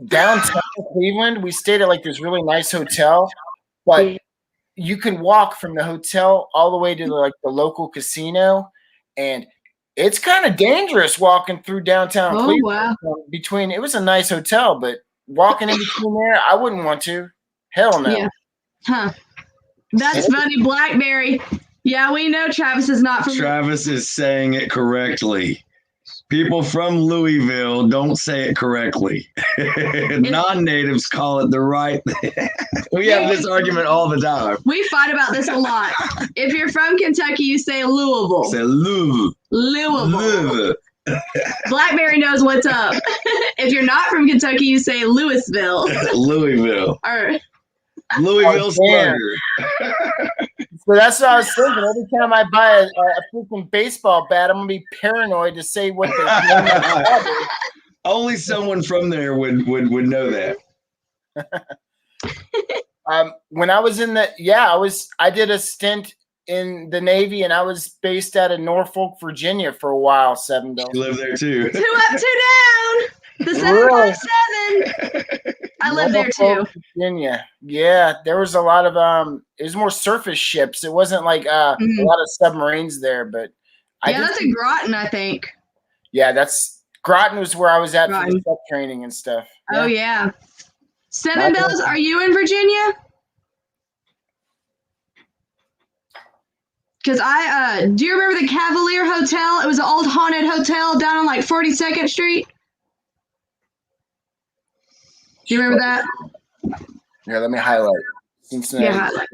downtown Cleveland, we stayed at like this really nice hotel, but you can walk from the hotel all the way to the local casino, and it's kind of dangerous walking through downtown Cleveland. Wow. It was a nice hotel, but walking in between there, I wouldn't want to. Hell no. Yeah. Huh. That's funny, Blackberry. Yeah, we know Travis is not from. Travis is saying it correctly. People from Louisville don't say it correctly. Non-natives call it the right thing. We have this argument all the time. We fight about this a lot. If you're from Kentucky, you say Louisville. Say Louisville. Blackberry knows what's up. If you're not from Kentucky, you say Louisville. Louisville. Or Louisville Slugger. So that's what I was thinking. Every time I buy a freaking baseball bat, I'm gonna be paranoid to say what the Only someone from there would know that. When I was in I did a stint in the Navy, and I was based out of Norfolk, Virginia for a while. 7 days. You live there too. 2 up, 2 down. The 757. I live there too. Virginia. Yeah, there was a lot of it was more surface ships. It wasn't like a lot of submarines there, but that's in Groton, I think. Yeah, Groton was where I was at for the sub training and stuff. Yeah. Oh yeah. 7 Bells, are you in Virginia? Because do you remember the Cavalier Hotel? It was an old haunted hotel down on like 42nd Street. Do you remember that? Here, let me highlight. Cincinnati. Yeah, highlight.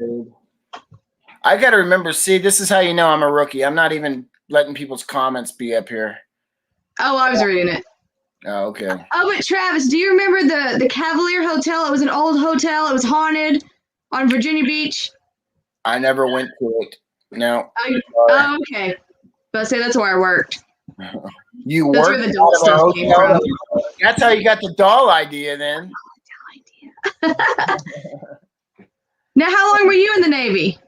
I got to remember. See, this is how you know I'm a rookie. I'm not even letting people's comments be up here. Oh, I was reading it. Oh, okay. Oh, but Travis, do you remember the Cavalier Hotel? It was an old hotel. It was haunted on Virginia Beach. I never went to it. No. Oh, okay. But I say that's where I worked. You That's worked where the doll stuff came from. That's how you got the doll idea then. Now, how long were you in the Navy?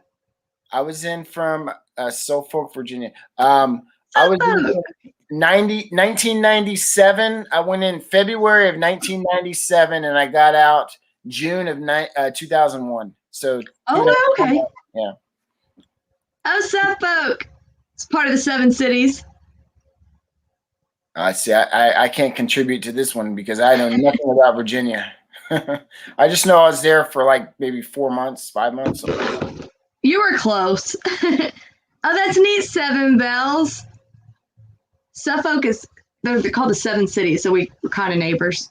I was in from Suffolk, Virginia. I was in 1997. I went in February of 1997, and I got out June of 2001. So. Oh, okay. Yeah. Oh, Suffolk. It's part of the 7 cities. I see. I can't contribute to this one because I know nothing about Virginia. I just know I was there for like maybe 4 months, 5 months. You were close. Oh, that's neat, 7 Bells. Suffolk is, they're called the 7 cities, so we're kind of neighbors.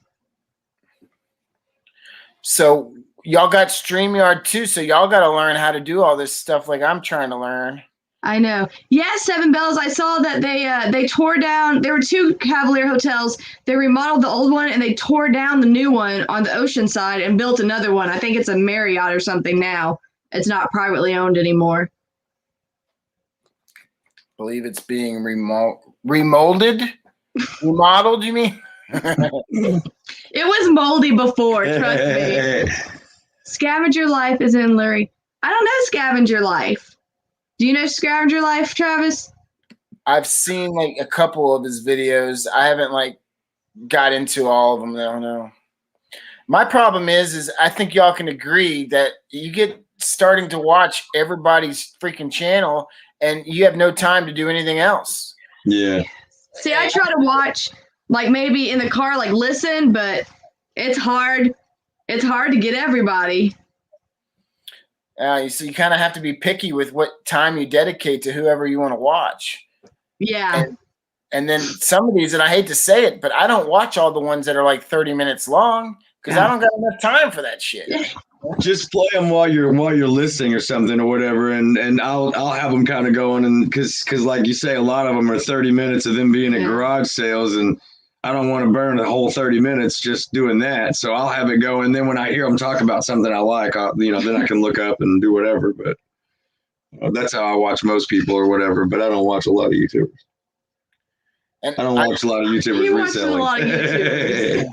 So y'all got StreamYard too, so y'all got to learn how to do all this stuff like I'm trying to learn. I know. Yeah, 7 Bells. I saw that they tore down. There were 2 Cavalier hotels. They remodeled the old one and they tore down the new one on the ocean side and built another one. I think it's a Marriott or something now. It's not privately owned anymore. I believe it's being remolded. Remodeled, you mean? It was moldy before, trust me. Scavenger Life is in Lurie. I don't know Scavenger Life. Do you know Scavenger Life, Travis? I've seen like a couple of his videos. I haven't like got into all of them. I don't know. My problem is I think y'all can agree that you get starting to watch everybody's freaking channel and you have no time to do anything else. Yeah. See, I try to watch like maybe in the car, like listen, but it's hard. It's hard to get everybody. So you kind of have to be picky with what time you dedicate to whoever you want to watch. Yeah. And then some of these, and I hate to say it, but I don't watch all the ones that are like 30 minutes long because I don't got enough time for that shit. Just play them while you're listening or something or whatever, and I'll have them kind of going, and because like you say, a lot of them are 30 minutes of them being at garage sales, and I don't want to burn a whole 30 minutes just doing that. So I'll have it go. And then when I hear them talk about something I like, then I can look up and do whatever. But that's how I watch most people or whatever. But I don't watch a lot of YouTubers. And I don't watch a lot of YouTubers reselling. A lot of YouTubers.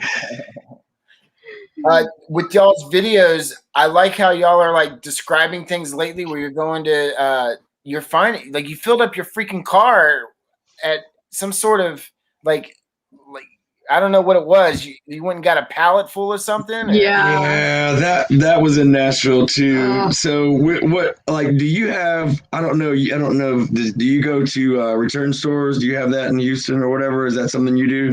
With y'all's videos, I like how y'all are like describing things lately where you're going to, you're finding like you filled up your freaking car at some sort of like I don't know what it was. You went and got a pallet full of something? Yeah, that was in Nashville too. So what like do you have? I don't know. Do you go to return stores? Do you have that in Houston or whatever? Is that something you do?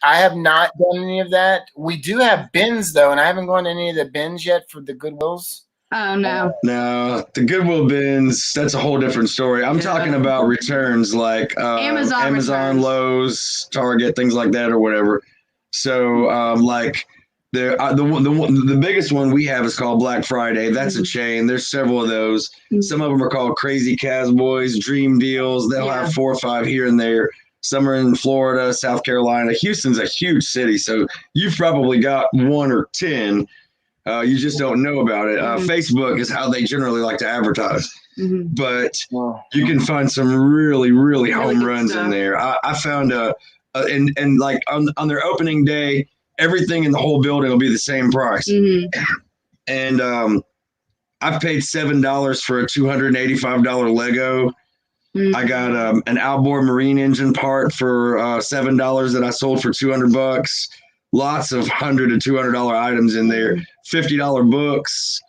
I have not done any of that. We do have bins though, and I haven't gone to any of the bins yet for the Goodwills. Oh no. No, the Goodwill bins, that's a whole different story. I'm talking about returns like Amazon returns. Lowe's, Target, things like that or whatever. So like the biggest one we have is called Black Friday. That's a chain. There's several of those. Some of them are called Crazy Cowboys, Dream Deals. They'll have 4 or 5 here and there. Some are in Florida, South Carolina. Houston's a huge city, so you've probably got 1 or 10. You just don't know about it. Facebook is how they generally like to advertise. But you can find some really, really home runs in there. I found and like on their opening day, everything in the whole building will be the same price. And I've paid $7 for a $285 Lego. I got an outboard marine engine part for $7 that I sold for $200. Lots of $100 to $200 items in there. $50 books.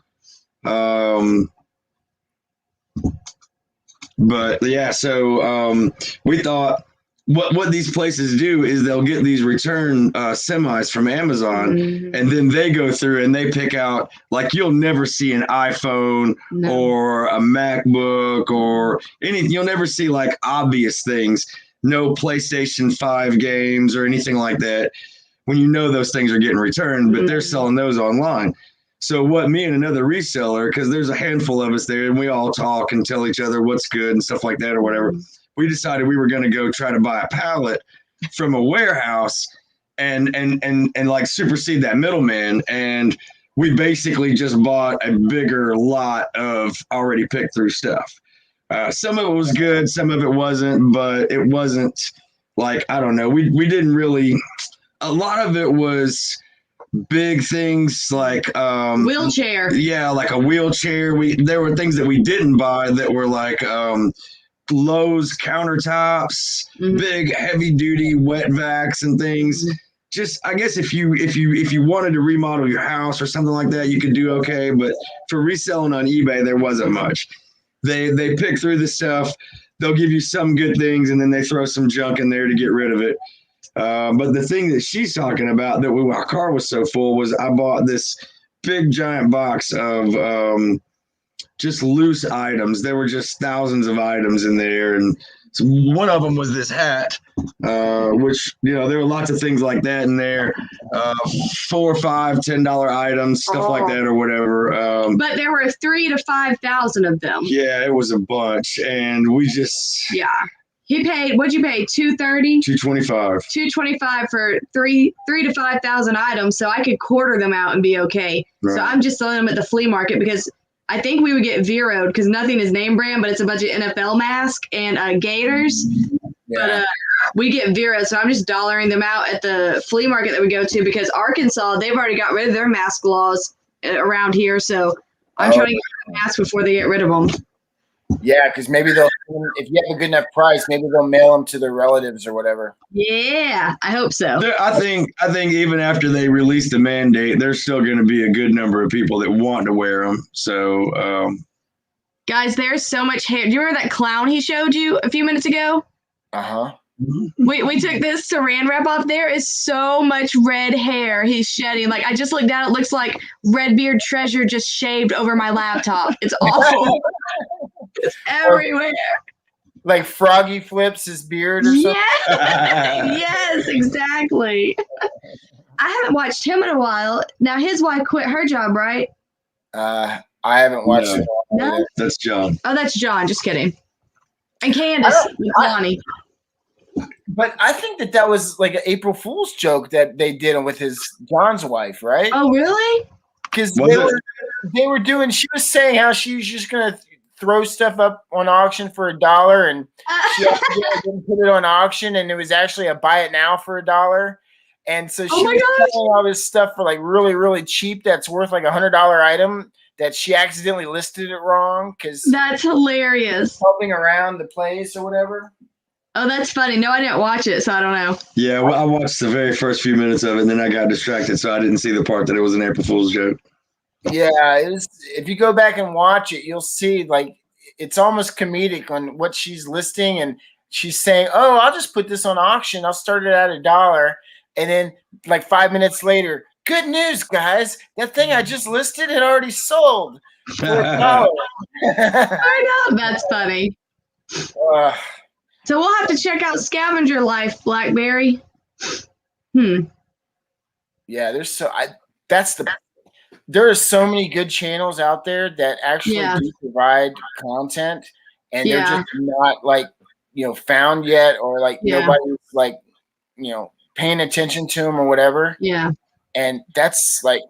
But yeah, so we thought what these places do is they'll get these return semis from Amazon, and then they go through and they pick out, like, you'll never see an iPhone or a MacBook or anything. You'll never see like obvious things, no PlayStation 5 games or anything like that. when you know those things are getting returned, but they're selling those online. So what me and another reseller, because there's a handful of us there and we all talk and tell each other what's good and stuff like that or whatever, we decided we were going to go try to buy a pallet from a warehouse and like supersede that middleman. And we basically just bought a bigger lot of already picked through stuff. Some of it was good, some of it wasn't, but it wasn't like, I don't know. We didn't really, a lot of it was big things like wheelchair. Yeah, like a wheelchair. There were things that we didn't buy that were like Lowe's countertops, big heavy duty wet vacs and things. Just, I guess if you wanted to remodel your house or something like that, you could do okay. But for reselling on eBay, there wasn't much. They pick through the stuff. They'll give you some good things, and then they throw some junk in there to get rid of it. But the thing that she's talking about that our car was so full was I bought this big giant box of just loose items. There were just thousands of items in there. And so one of them was this hat, which, there were lots of things like that in there. $4, $5, $10 items, stuff like that or whatever. But there were 3,000 to 5,000 of them. Yeah, it was a bunch. And we just... Yeah. He paid, what'd you pay? $230? $225. $225 for 3,000 to 5,000 items, so I could quarter them out and be okay. Right. So I'm just selling them at the flea market because I think we would get zeroed because nothing is name brand, but it's a bunch of NFL masks and gaiters. Yeah. But we get zeroed, so I'm just dollaring them out at the flea market that we go to because Arkansas, they've already got rid of their mask laws around here, so I'm trying to get masks before they get rid of them. Yeah, because maybe they'll, if you have a good enough price, maybe they'll mail them to their relatives or whatever. Yeah, I hope so. I think even after they release the mandate, there's still going to be a good number of people that want to wear them. So, guys, there's so much hair. Do you remember that clown he showed you a few minutes ago? Uh-huh. We took this saran wrap off. There is so much red hair he's shedding. Like, I just looked down. It looks like Redbeard Treasure just shaved over my laptop. It's awful. It's everywhere. Like Froggy flips his beard or something? Yes, exactly. I haven't watched him in a while. Now, his wife quit her job, right? I haven't watched it. No? That's John. Oh, that's John. Just kidding. And Candace with Lonnie. But I think that was like an April Fool's joke that they did with John's wife, right? Oh, really? Because they were doing, she was saying how she was just going to throw stuff up on auction for $1 and she didn't put it on auction and it was actually a buy it now for $1. And so she was selling all this stuff for like really, really cheap that's worth like $100 item that she accidentally listed it wrong because that's hilarious. Helping around the place or whatever. Oh, that's funny. No, I didn't watch it, so I don't know. Yeah, well, I watched the very first few minutes of it, and then I got distracted, so I didn't see the part that it was an April Fool's joke. Yeah, if you go back and watch it, you'll see, like, it's almost comedic on what she's listing, and she's saying, oh, I'll just put this on auction. I'll start it at $1. And then, like, 5 minutes later, good news, guys. That thing I just listed had already sold for $1. I know. That's funny. So we'll have to check out Scavenger Life, Blackberry. Yeah, there are so many good channels out there that actually do provide content, and they're just not like found yet, or like nobody's like paying attention to them or whatever. Yeah, and that's like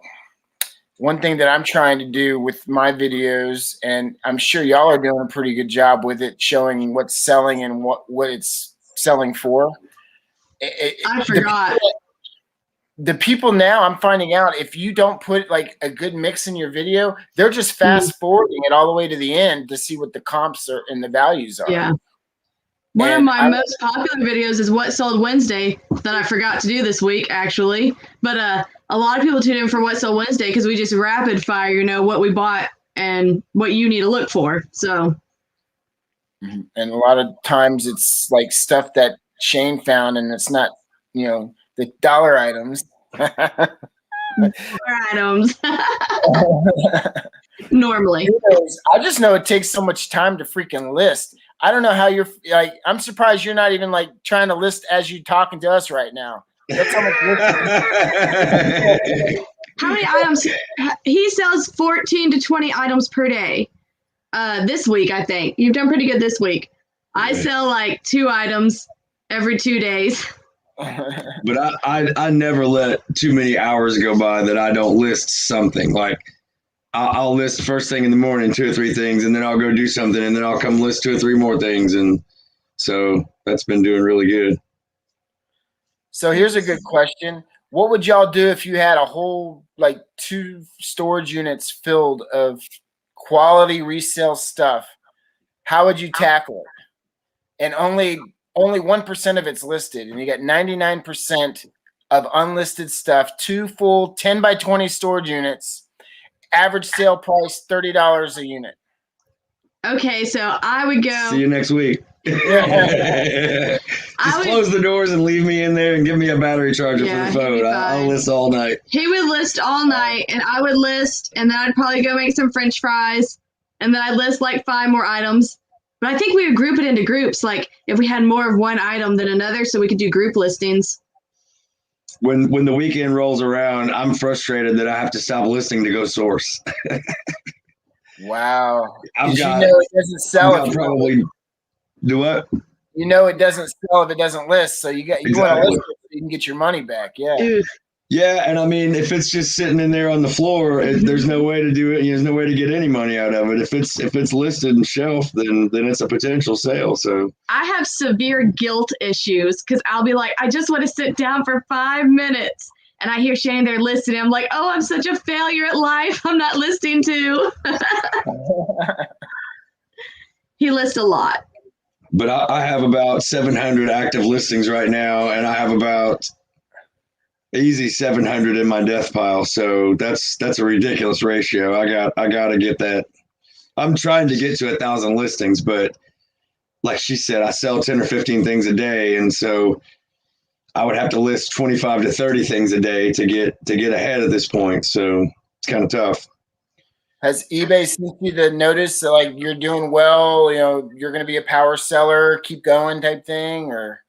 one thing that I'm trying to do with my videos, and I'm sure y'all are doing a pretty good job with it, showing what's selling and what it's selling for. I forgot. The people now, I'm finding out, if you don't put like a good mix in your video, they're just fast forwarding it all the way to the end to see what the comps are and the values are. Yeah. One of my most popular videos is What Sold Wednesday that I forgot to do this week, actually. But a lot of people tune in for What Sold Wednesday because we just rapid fire, what we bought and what you need to look for. So, and a lot of times it's like stuff that Shane found, and it's not, the dollar items. items. Normally. I just know it takes so much time to freaking list. I don't know how you're like, I'm surprised you're not even like trying to list as you talking to us right now. That's how much work. How many items? He sells 14 to 20 items per day. This week, I think. You've done pretty good this week. I sell like 2 items every 2 days. But I never let too many hours go by that I don't list something. Like I'll list first thing in the morning 2 or 3 things, and then I'll go do something, and then I'll come list 2 or 3 more things, and so that's been doing really good. So here's a good question. What would y'all do if you had a whole, like 2 storage units filled of quality resale stuff? How would you tackle it? And only 1% of it's listed, and you got 99% of unlisted stuff, 2 full 10 by 20 storage units, average sale price $30 a unit. Okay, so I would go. See you next week. Just close the doors and leave me in there and give me a battery charger for the phone. I'll list all night. He would list all night, and I would list, and then I'd probably go make some French fries, and then I'd list like 5 more items. But I think we would group it into groups, like if we had more of one item than another, so we could do group listings. When the weekend rolls around, I'm frustrated that I have to stop listing to go source. Wow. You know it doesn't sell. Probably do what? You know it doesn't sell if it doesn't list, so you want to list it so you can get your money back. Yeah. Yeah, and I mean, if it's just sitting in there on the floor, there's no way to do it. There's no way to get any money out of it. If it's listed and shelf, then it's a potential sale. So I have severe guilt issues because I'll be like, I just want to sit down for 5 minutes, and I hear Shane there listing. I'm like, oh, I'm such a failure at life. I'm not listing too. He lists a lot. But I have about 700 active listings right now, and I have about easy 700 in my death pile. So that's a ridiculous ratio. I got to get that. I'm trying to get to 1,000 listings, but like she said, I sell 10 or 15 things a day, and so I would have to list 25 to 30 things a day to get ahead at this point. So it's kind of tough. Has eBay sent you the notice that like you're doing well, you're going to be a power seller, keep going type thing? Or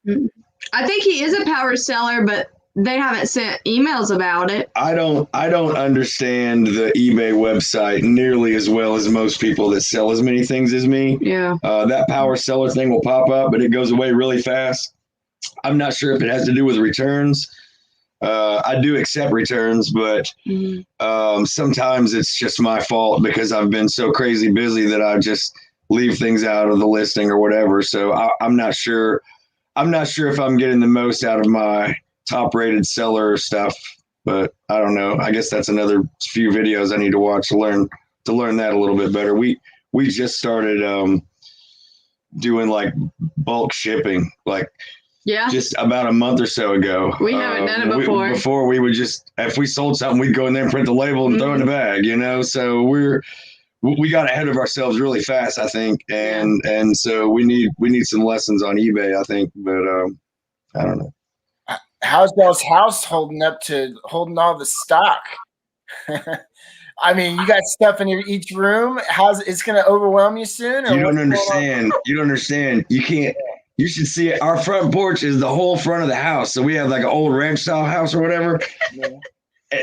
I think he is a power seller, but they haven't sent emails about it. I don't understand the eBay website nearly as well as most people that sell as many things as me. Yeah. That power seller thing will pop up, but it goes away really fast. I'm not sure if it has to do with returns. I do accept returns, but sometimes it's just my fault because I've been so crazy busy that I just leave things out of the listing or whatever. So I'm not sure. I'm not sure if I'm getting the most out of my top rated seller stuff, but I don't know. I guess that's another few videos I need to watch to learn that a little bit better. We just started doing like bulk shipping, like just about a month or so ago. We haven't done it before. Before we would just, if we sold something, we'd go in there and print the label and throw it in the bag, So we got ahead of ourselves really fast, I think, and so we need some lessons on eBay, I think, but I don't know. How's y'all's house holding up to holding all the stock? I mean, you got stuff in each room. It's going to overwhelm you soon? Or you don't understand. You don't understand. You can't. You should see it. Our front porch is the whole front of the house. So we have like an old ranch style house or whatever. Yeah.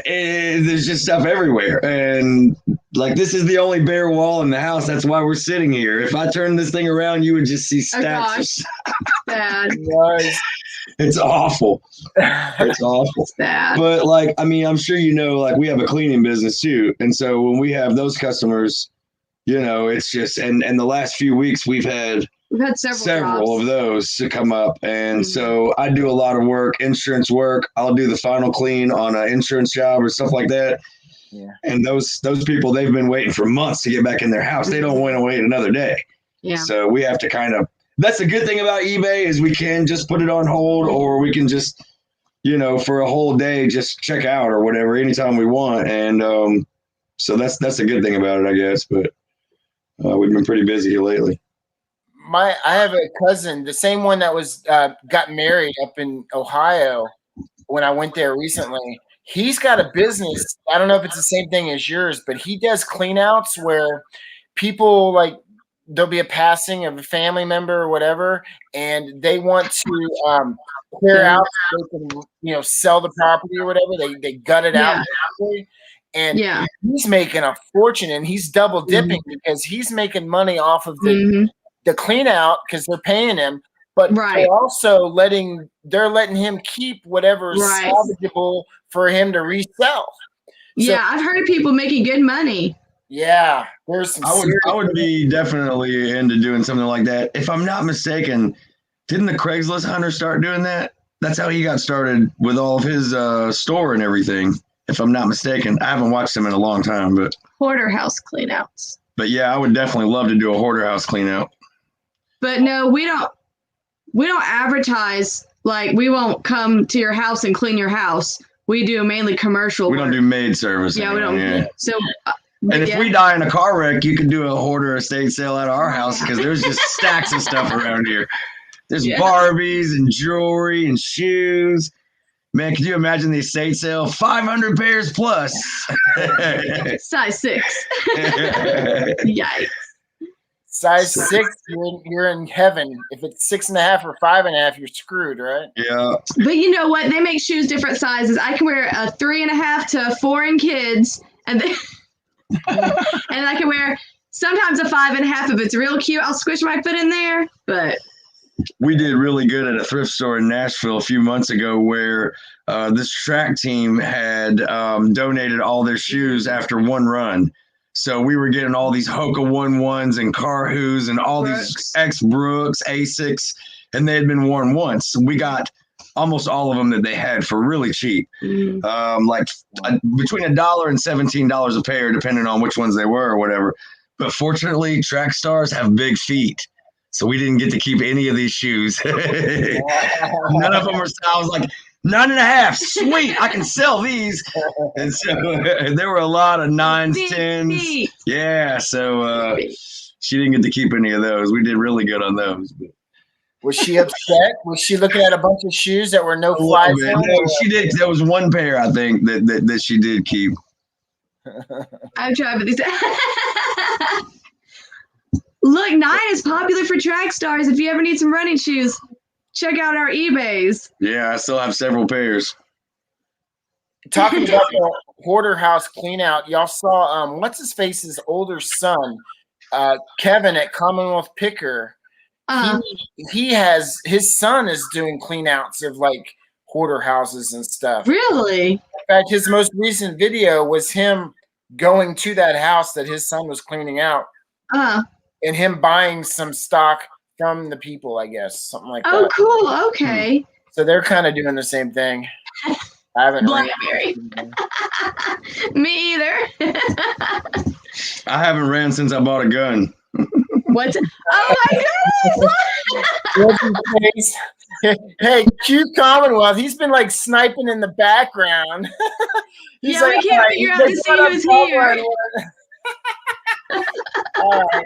And there's just stuff everywhere. And like, this is the only bare wall in the house. That's why we're sitting here. If I turn this thing around, you would just see stacks. Bad. It's awful. It's awful. It's bad. But like, I mean, I'm sure like we have a cleaning business too. And so when we have those customers, it's just, and the last few weeks we've had several of those to come up. And so I do a lot of work, insurance work. I'll do the final clean on an insurance job or stuff like that. Yeah. And those people, they've been waiting for months to get back in their house. They don't want to wait another day. Yeah. So we have to that's the good thing about eBay is we can just put it on hold, or we can just, for a whole day, just check out or whatever, anytime we want. And so that's a good thing about it, I guess. But we've been pretty busy here lately. I have a cousin, the same one that was got married up in Ohio when I went there recently. He's got a business. I don't know if it's the same thing as yours, but he does cleanouts where people there'll be a passing of a family member or whatever, and they want to clear out so they can, sell the property or whatever. They gut it out. And he's making a fortune, and he's double dipping because he's making money off of the clean out because they're paying him, but they're also letting him keep whatever is salvageable for him to resell. So, I've heard people making good money. Yeah, there's some. I would be definitely into doing something like that. If I'm not mistaken, didn't the Craigslist hunter start doing that? That's how he got started with all of his store and everything. If I'm not mistaken, I haven't watched him in a long time, but hoarder house cleanouts. But yeah, I would definitely love to do a hoarder house cleanout. But no, we don't advertise. Like, we won't come to your house and clean your house. We do mainly commercial. We don't do maid service. Yeah, we don't. Yeah. So. And if we die in a car wreck, you can do a hoarder estate sale at our house because there's just stacks of stuff around here. There's Barbies and jewelry and shoes. Man, can you imagine the estate sale? 500 pairs plus. Size 6. Yikes. Size 6, you're in heaven. If it's 6.5 or 5.5, you're screwed, right? Yeah. But you know what? They make shoes different sizes. I can wear a 3.5 to a 4 in kids, and I can wear sometimes a 5.5 if it's real cute. I'll squish my foot in there, but. We did really good at a thrift store in Nashville a few months ago where this track team had donated all their shoes after one run. So we were getting all these Hoka 1-1s and Carhoos and all these X-Brooks, Asics, and they had been worn once. So we got almost all of them that they had for really cheap, between $1 and $17 a pair, depending on which ones they were or whatever. But fortunately, track stars have big feet. So we didn't get to keep any of these shoes. None of them were. I was like, 9.5, sweet, I can sell these. And so there were a lot of 9s, 10s. Yeah, so she didn't get to keep any of those. We did really good on those. Was she upset? Was she looking at a bunch of shoes that were no fly zone? No, she did. There was one pair, I think, that she did keep. I'm trying to these. Look, 9 is popular for track stars. If you ever need some running shoes, check out our eBays. Yeah, I still have several pairs. Talking about the hoarder house clean out, y'all saw what's his face's older son, Kevin at Commonwealth Picker. He has his son is doing clean outs of like hoarder houses and stuff. Really? In fact, his most recent video was him going to that house that his son was cleaning out. And him buying some stock from the people, I guess, something like that. Oh, cool. Okay. So they're kind of doing the same thing. I haven't. Blackberry. Me either. I haven't ran since I bought a gun. What? Oh my God! Hey, cute Commonwealth. He's been like sniping in the background. He's we can't figure out to see who's here. All right.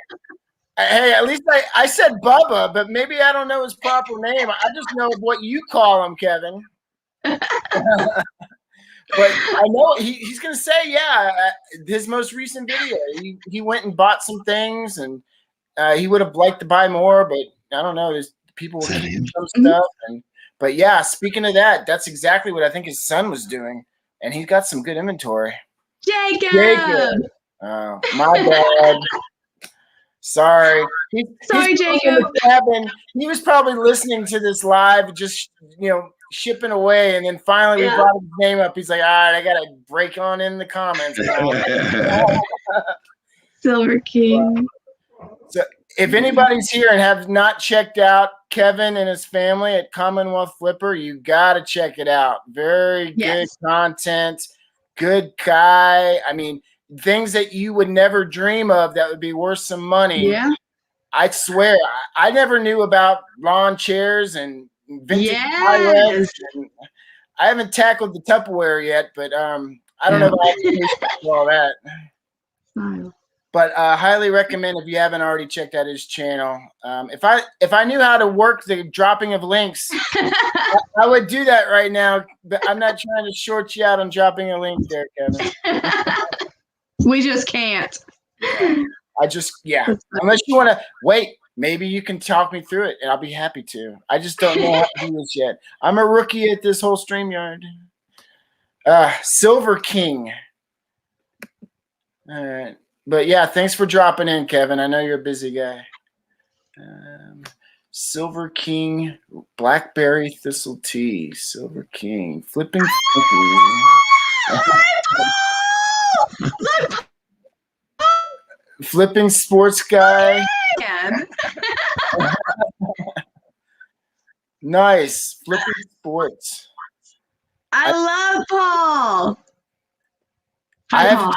Hey, at least I said Bubba, but maybe I don't know his proper name. I just know what you call him, Kevin. But I know he's going to say, his most recent video, he went and bought some things, and he would have liked to buy more, but I don't know. There's people were keeping some stuff. But yeah, speaking of that, that's exactly what I think his son was doing, and he's got some good inventory. Jacob. Oh, my bad. Sorry. Sorry, Jacob. He was probably listening to this live, just shipping away, and then finally we brought his name up. He's like, all right, I gotta break on in the comments now. Silver King. So if anybody's here and have not checked out Kevin and his family at Commonwealth Flipper, you gotta check it out. Very good content, good guy. I mean, things that you would never dream of that would be worth some money. Yeah. I swear, I never knew about lawn chairs and vintage yes. and I haven't tackled the Tupperware yet, but I don't know if I have to all that. Smile. But highly recommend if you haven't already checked out his channel. If I knew how to work the dropping of links, I would do that right now. But I'm not trying to short you out on dropping a link there, Kevin. We just can't. Unless you want to wait. maybe you can talk me through it, and I'll be happy to. I just don't know how to do this yet. I'm a rookie at this whole StreamYard. Silver King. All right. But yeah, thanks for dropping in, Kevin. I know you're a busy guy. Silver King, Blackberry Thistle Tea, Silver King, Flipping Flipping Sports Guy. Nice. Flipping Sports. I love Paul. I have.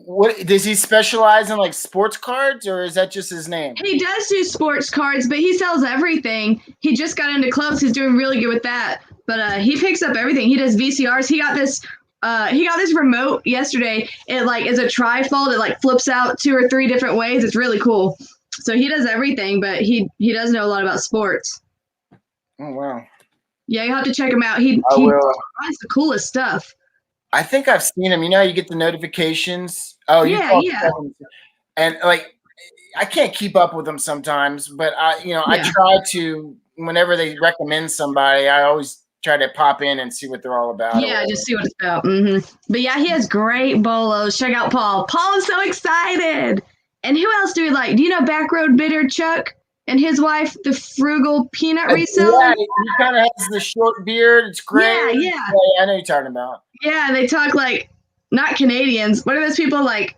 What does he specialize in, like sports cards, or is that just his name? He does do sports cards, but he sells everything. He just got into clothes. He's doing really good with that. But he picks up everything. He does VCRs. He got this remote yesterday. It like is a trifold. It like flips out 2 or 3 different ways. It's really cool. So he does everything, but he does know a lot about sports. Oh wow. Yeah, you have to check him out. He buys the coolest stuff. I think I've seen him. You know, you get the notifications. Oh, yeah. And like, I can't keep up with them sometimes, but I try to. Whenever they recommend somebody, I always try to pop in and see what they're all about. Yeah, just see what it's about. Mm-hmm. But yeah, he has great bolos. Check out Paul. Paul is so excited. And who else do we like? Do you know Backroad Bitter Chuck and his wife, the Frugal Peanut Reseller? Yeah, he kind of has the short beard. It's great. Yeah. I know you're talking about. Yeah, they talk like not Canadians. What are those people like?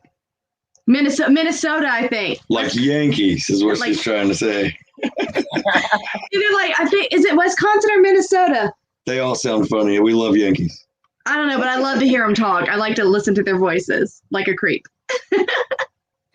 Minnesota, I think. Like Yankees is what she's trying to say. Either like, I think, is it Wisconsin or Minnesota? They all sound funny. We love Yankees. I don't know, but I love to hear them talk. I like to listen to their voices like a creep.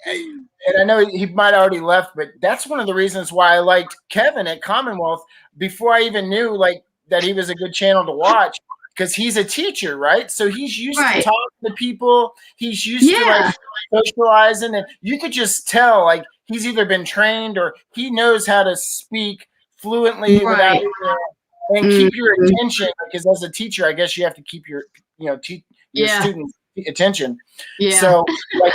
And I know he might have already left, but that's one of the reasons why I liked Kevin at Commonwealth before I even knew like that he was a good channel to watch, because he's a teacher, right? So he's used to talking to people. He's used to like socializing, and you could just tell like he's either been trained or he knows how to speak fluently without and keep your attention, because as a teacher, I guess you have to keep your students' attention. Yeah. So like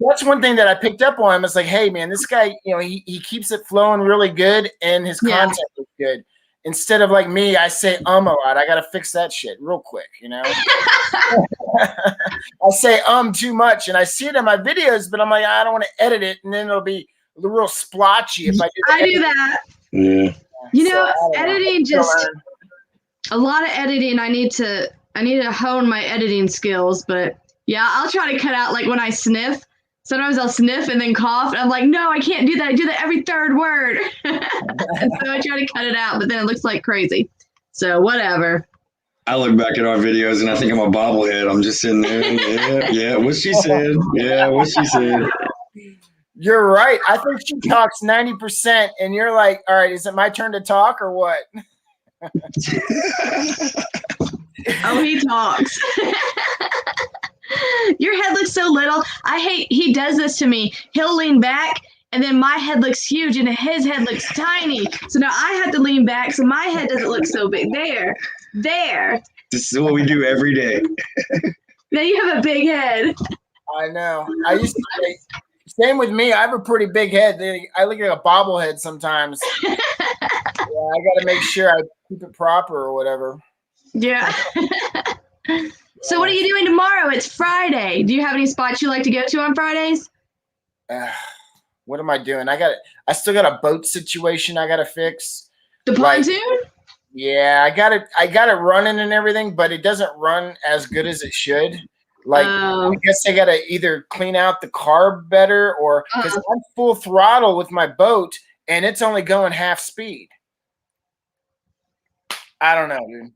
that's one thing that I picked up on him. It's like, hey man, this guy, he keeps it flowing really good and his content is good. Instead of like me, I say a lot. I gotta fix that shit real quick, I say too much, and I see it in my videos, but I'm like, I don't want to edit it, and then it'll be real splotchy if I do that. Yeah. Editing just a lot of editing. I need to hone my editing skills, but yeah, I'll try to cut out like when I sniff. Sometimes I'll sniff and then cough. And I'm like, no, I can't do that. I do that every 3rd word. And so I try to cut it out, but then it looks like crazy. So whatever. I look back at our videos and I think I'm a bobblehead. I'm just sitting there. Yeah, what she said. Yeah, what she said. You're right. I think she talks 90%, and you're like, all right, is it my turn to talk or what? Oh, he talks. Your head looks so little. He does this to me. He'll lean back, and then my head looks huge, and his head looks tiny. So now I have to lean back, so my head doesn't look so big. There. This is what we do every day. Now you have a big head. I know. I used to say, same with me. I have a pretty big head. I look like a bobblehead sometimes. Yeah, I got to make sure I keep it proper or whatever. Yeah. So what are you doing tomorrow? It's Friday. Do you have any spots you like to go to on Fridays? What am I doing? I still got a boat situation I got to fix. The pontoon? Yeah, I got it running and everything, but it doesn't run as good as it should. Like, I guess I got to either clean out the carb better, or because I'm full throttle with my boat and it's only going half speed. I don't know, dude.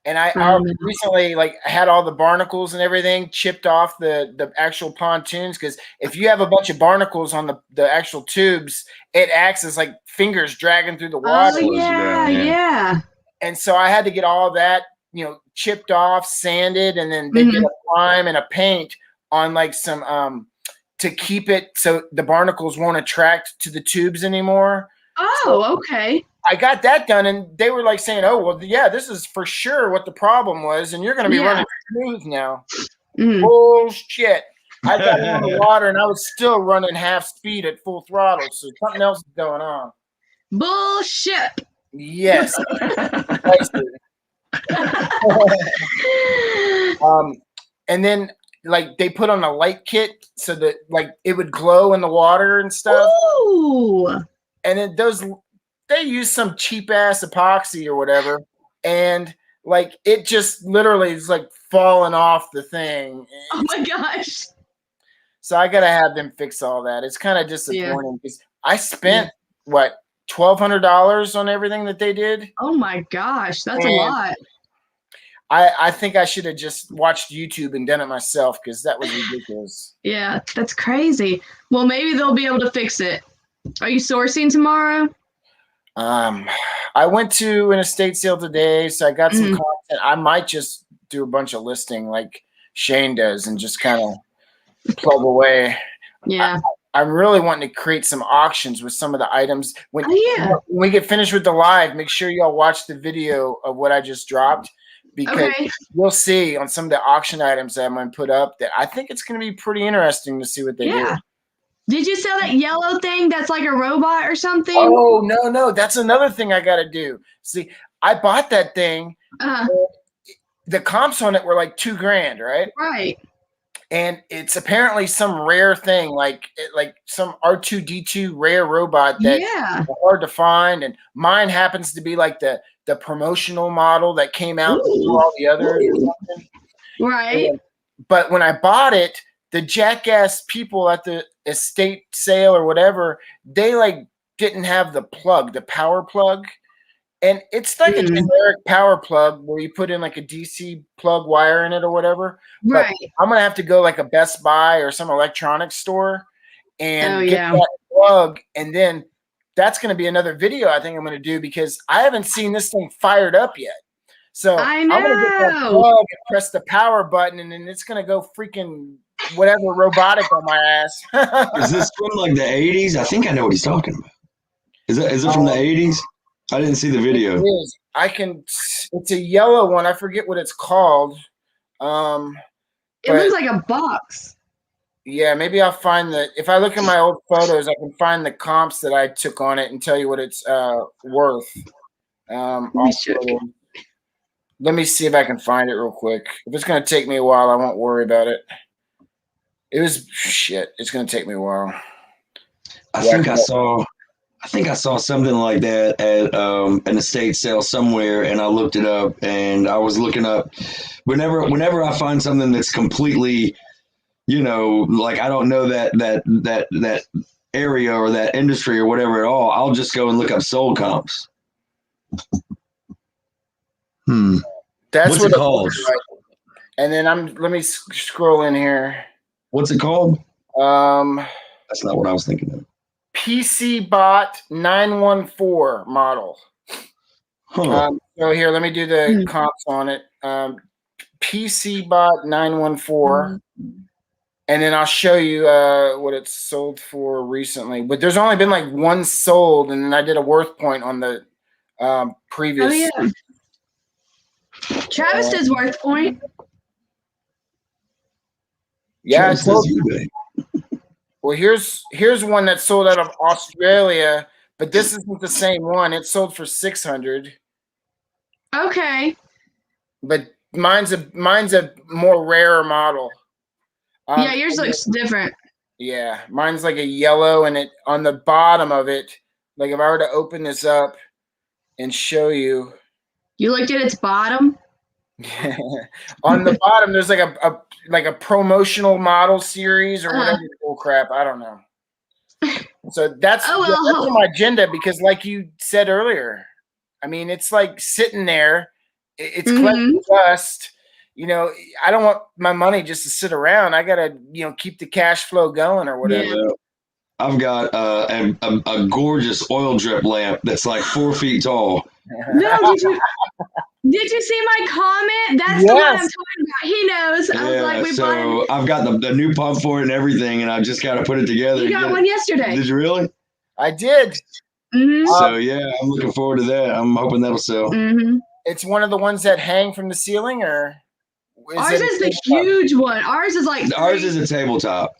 And I recently had all the barnacles and everything chipped off the actual pontoons, because if you have a bunch of barnacles on the actual tubes, it acts as like fingers dragging through the water. Oh, yeah. And so I had to get all that, chipped off, sanded, and then they did a prime and a paint on like some to keep it so the barnacles won't attract to the tubes anymore. Oh, okay. I got that done, and they were like saying, "Oh, well, yeah, this is for sure what the problem was, and you're going to be running smooth now." Bullshit. I got on the water and I was still running half speed at full throttle. So something else is going on. Bullshit. Yes. And then like they put on a light kit so that like it would glow in the water and stuff. Ooh. And they use some cheap ass epoxy or whatever, and like it just literally is like falling off the thing. Oh my gosh. So I gotta have them fix all that. It's kind of disappointing because I spent what $1,200 on everything that they did. Oh my gosh, that's a lot. I think I should have just watched YouTube and done it myself because that was ridiculous. Yeah, that's crazy. Well, maybe they'll be able to fix it. Are you sourcing tomorrow? I went to an estate sale today, so I got some content. I might just do a bunch of listing like Shane does and just kind of plug away. Yeah. I'm really wanting to create some auctions with some of the items. When we get finished with the live, make sure y'all watch the video of what I just dropped. Because you'll see on some of the auction items that I'm going to put up that I think it's going to be pretty interesting to see what they do. Did you sell that yellow thing that's like a robot or something? Oh, no. That's another thing I got to do. See, I bought that thing. The comps on it were like $2,000, right? Right. And it's apparently some rare thing, like some R2-D2 rare robot that's hard to find. And mine happens to be like the promotional model that came out before all the others. Right. But when I bought it, the jackass people at the estate sale or whatever, they like didn't have the power plug. And it's like a generic power plug where you put in like a DC plug wire in it or whatever. Right. But I'm gonna have to go like a Best Buy or some electronics store and get that plug, and then that's going to be another video I think I'm going to do because I haven't seen this thing fired up yet. So I'm going to get that plug and press the power button, and then it's going to go freaking whatever robotic on my ass. Is this from like the 80s? I think I know what he's talking about. Is it from the 80s? I didn't see the video. It is. It's a yellow one. I forget what it's called. It looks like a box. Yeah, maybe I'll find if I look at my old photos, I can find the comps that I took on it and tell you what it's worth. Let me see if I can find it real quick. If it's going to take me a while, I won't worry about it. It's going to take me a while. I think I saw something like that at an estate sale somewhere, and I looked it up, and I was looking up whenever I find something that's completely, like I don't know that area or that industry or whatever at all, I'll just go and look up sold comps. That's what's it called? And then let me scroll in here. What's it called? That's not what I was thinking of. PC Bot 914 model. So here, let me do the comps on it. PC Bot 914. And then I'll show you what it's sold for recently. But there's only been like one sold, and then I did a worth point on the previous. Oh, yeah. Travis does worth point. Yeah, well, here's one that sold out of Australia, but this isn't the same one. It sold for $600. Okay. But mine's a more rare model. Yeah, yours looks different. Yeah, mine's like a yellow, and it on the bottom of it, like if I were to open this up and show you. You looked at its bottom? On the bottom, there's like a promotional model series or whatever bull crap. I don't know. So that's on my agenda because, like you said earlier, I mean, it's like sitting there. It's collecting dust. I don't want my money just to sit around. I gotta, keep the cash flow going or whatever. Yeah. I've got a gorgeous oil drip lamp that's like 4 feet tall. No, did you see my comment? That's the one I'm talking about. He knows. I was like, so I've got the new pump for it and everything, and I just got to put it together. You got one yesterday. Did you really? I did. So yeah, I'm looking forward to that. I'm hoping that'll sell. It's one of the ones that hang from the ceiling, or Ours is the huge one. Ours is like ours is a tabletop.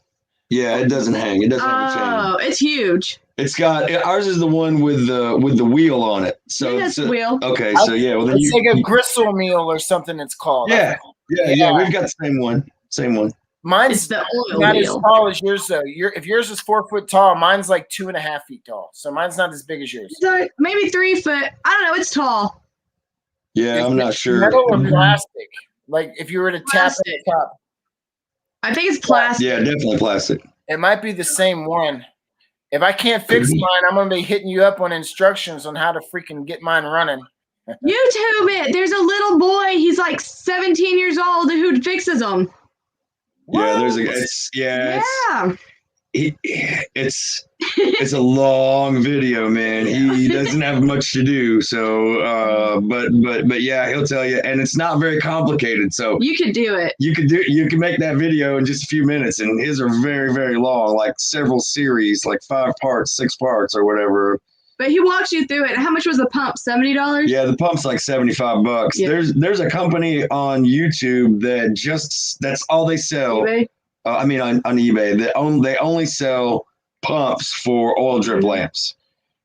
Yeah, it doesn't hang. It doesn't have a chain. Oh, it's huge. It's got ours is the one with the wheel on it. So Yeah, it's that's wheel. Okay, so yeah, well then it's like a gristle meal or something. It's called. Yeah. We've got the same one. Same one. Mine's the oil not wheel. as tall as yours though. If yours is 4 foot tall, mine's like 2.5 feet tall. So mine's not as big as yours. So maybe 3 foot. I don't know. It's tall. Yeah, I'm not sure. Metal or plastic? Like if you were to tap at the top. I think it's plastic. Yeah, definitely plastic. It might be the same one. If I can't fix mine, I'm gonna be hitting you up on instructions on how to freaking get mine running. YouTube it. There's a little boy. He's like 17 years old who fixes them. Yeah, it's a long video, man. He doesn't have much to do, so but yeah, he'll tell you, and it's not very complicated. So you could do it. You can make that video in just a few minutes, and his are very, very long, like several series, like 5 parts, 6 parts, or whatever. But he walks you through it. How much was the pump? $70? Yeah, the pump's like $75. Yeah. There's a company on YouTube that's all they sell. eBay? On eBay, they only sell pumps for oil drip lamps,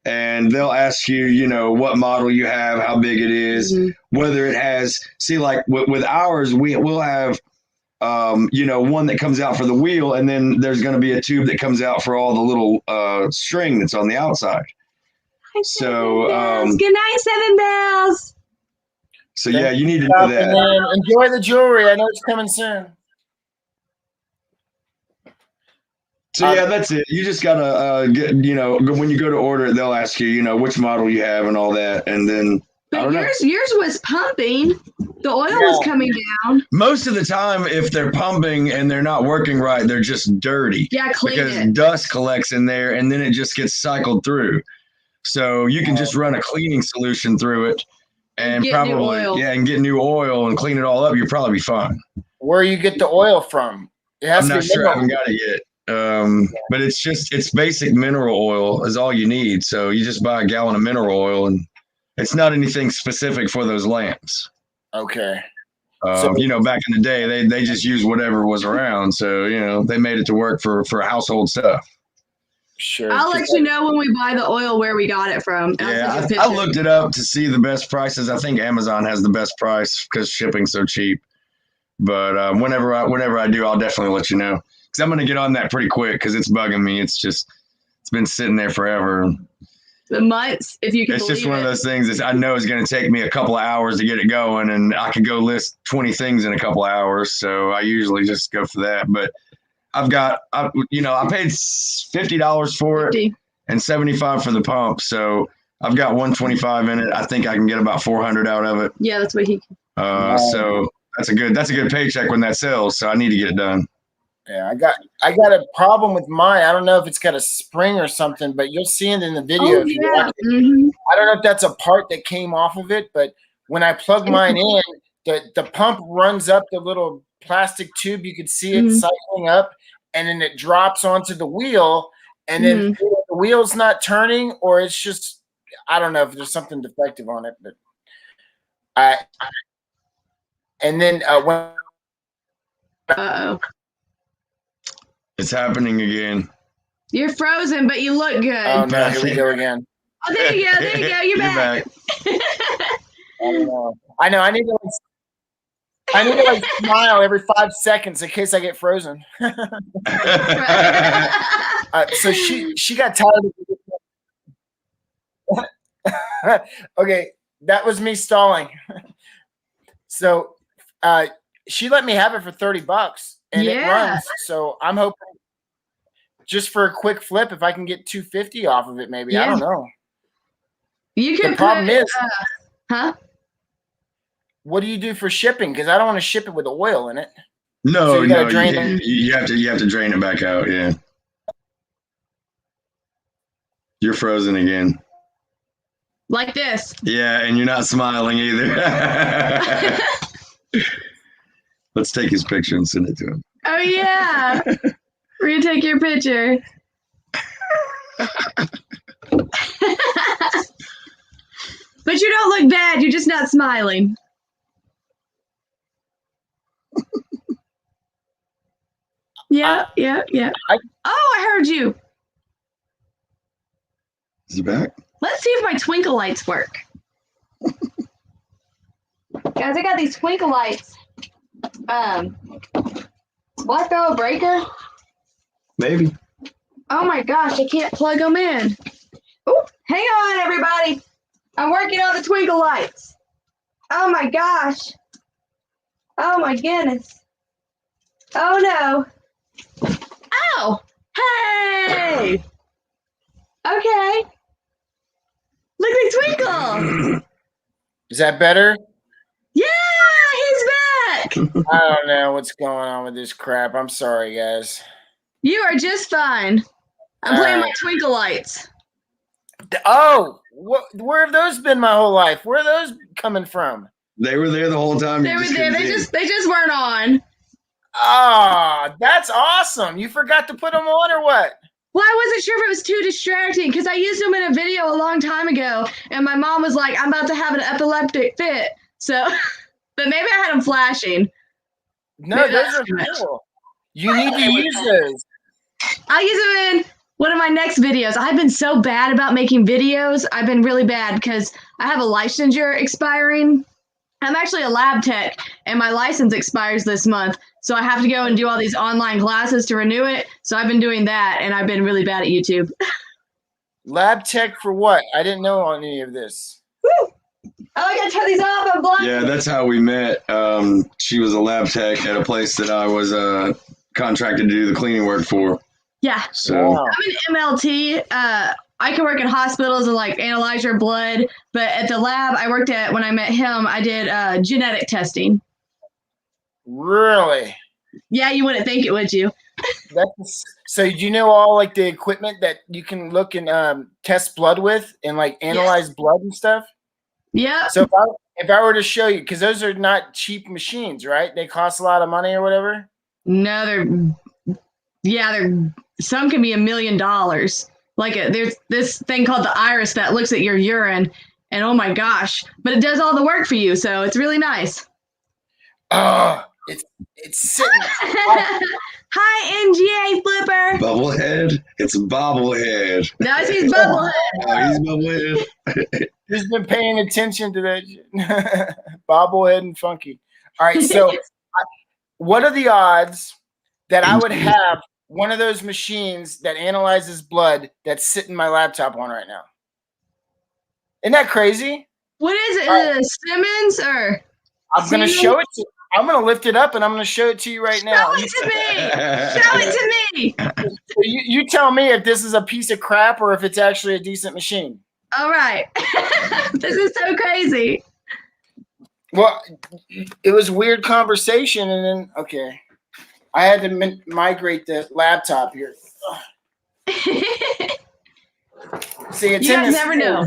and they'll ask you, what model you have, how big it is, whether it has. See, like with ours, we'll have, one that comes out for the wheel, and then there's going to be a tube that comes out for all the little string that's on the outside. So, good night, Seven Bells. So yeah, you need to know that. Enjoy the jewelry. I know it's coming soon. So yeah, that's it. You just gotta get, when you go to order it, they'll ask you, which model you have and all that, and then. But yours was pumping. The oil was coming down. Most of the time, if they're pumping and they're not working right, they're just dirty. Yeah, clean because it. Dust collects in there, and then it just gets cycled through. So you can just run a cleaning solution through it, and get new oil and clean it all up. You'll probably be fine. Where you get the oil from? I'm not sure. I haven't got it yet. But it's basic mineral oil is all you need. So you just buy a gallon of mineral oil, and it's not anything specific for those lamps. Okay. Back in the day, they just used whatever was around. So, they made it to work for household stuff. Sure. I'll let you know when we buy the oil where we got it from. Yeah, I looked it up to see the best prices. I think Amazon has the best price because shipping's so cheap. But whenever I do, I'll definitely let you know. Because I'm going to get on that pretty quick because it's bugging me. It's been sitting there forever. The months, if you can. It's just one of those things that I know is going to take me a couple of hours to get it going, and I could go list 20 things in a couple of hours. So I usually just go for that. But I paid $50 for it and $75 for the pump. So I've got $125 in it. I think I can get about $400 out of it. Yeah, that's what he. So that's a good paycheck when that sells. So I need to get it done. Yeah, I got a problem with mine. I don't know if it's got a spring or something, but you'll see it in the video. Oh, yeah. I don't know if that's a part that came off of it, but when I plug mine in, the pump runs up the little plastic tube. You could see it cycling up, and then it drops onto the wheel, and then the wheel's not turning, or it's just, I don't know if there's something defective on it, but and then when. Uh-oh. It's happening again. You're frozen, but you look good. Oh no, here we go again. Oh, there you go. There you go. You're back. I know. I need to smile every 5 seconds in case I get frozen. So she got tired of okay, that was me stalling. So she let me have it for $30. And it runs, so I'm hoping just for a quick flip, if I can get $250 off of it, maybe. I don't know. You can. The problem is, what do you do for shipping? Because I don't want to ship it with oil in it. No, so you have to drain it back out. Yeah, you're frozen again. Like this. Yeah, and you're not smiling either. Let's take his picture and send it to him. Oh, yeah. We're going to take your picture. But you don't look bad. You're just not smiling. Yeah. Oh, I heard you. Is he back? Let's see if my twinkle lights work. Guys, I got these twinkle lights. Will I throw a breaker? Maybe. Oh my gosh, I can't plug them in. Oh, hang on, everybody. I'm working on the twinkle lights. Oh my gosh. Oh my goodness. Oh no. Oh, hey. Okay. Look, they twinkle. Is that better? Yeah, he's back. I don't know what's going on with this crap. I'm sorry, guys. You are just fine. I'm playing my twinkle lights. Oh, where have those been my whole life? Where are those coming from? They were there the whole time. They were there. They just weren't on. Oh, that's awesome. You forgot to put them on or what? Well, I wasn't sure if it was too distracting because I used them in a video a long time ago, and my mom was like, I'm about to have an epileptic fit. So, but maybe I had them flashing. No, maybe those are cool. You need to use those. I'll use them in one of my next videos. I've been so bad about making videos. I've been really bad because I have a licensure expiring. I'm actually a lab tech, and my license expires this month. So I have to go and do all these online classes to renew it. So I've been doing that, and I've been really bad at YouTube. Lab tech for what? I didn't know any of this. Woo! Oh, I gotta turn these off. I'm blind. Yeah, that's how we met. She was a lab tech at a place that I was contracted to do the cleaning work for. Yeah. So Wow. I'm an MLT. I can work in hospitals and like analyze your blood, but at the lab I worked at when I met him, I did genetic testing. Really? Yeah, you wouldn't think it, would you? So do you know all like the equipment that you can look and test blood with and like analyze blood and stuff? Yeah. So if I were to show you, because those are not cheap machines, right? They cost a lot of money or whatever. No, they're some can be $1 million. Like there's this thing called the iris that looks at your urine, and oh my gosh, but it does all the work for you, so it's really nice. Oh, it's sitting. Hi, NGA Flipper. Bubblehead. It's Bobblehead. No, he's Bubblehead. Oh, he's Bubblehead. Who's been paying attention to that shit? Bobblehead and Funky. All right, so what are the odds that I would have one of those machines that analyzes blood that's sitting my laptop on right now? Isn't that crazy? What is it? Is it Siemens or? I'm going to show it to you. I'm going to lift it up and I'm going to show it to you right now. Show it to me. Show it to me. You tell me if this is a piece of crap or if it's actually a decent machine. All right. This is so crazy. Well, it was a weird conversation and then, okay. I had to migrate the laptop here. See, it's you in guys this. never know.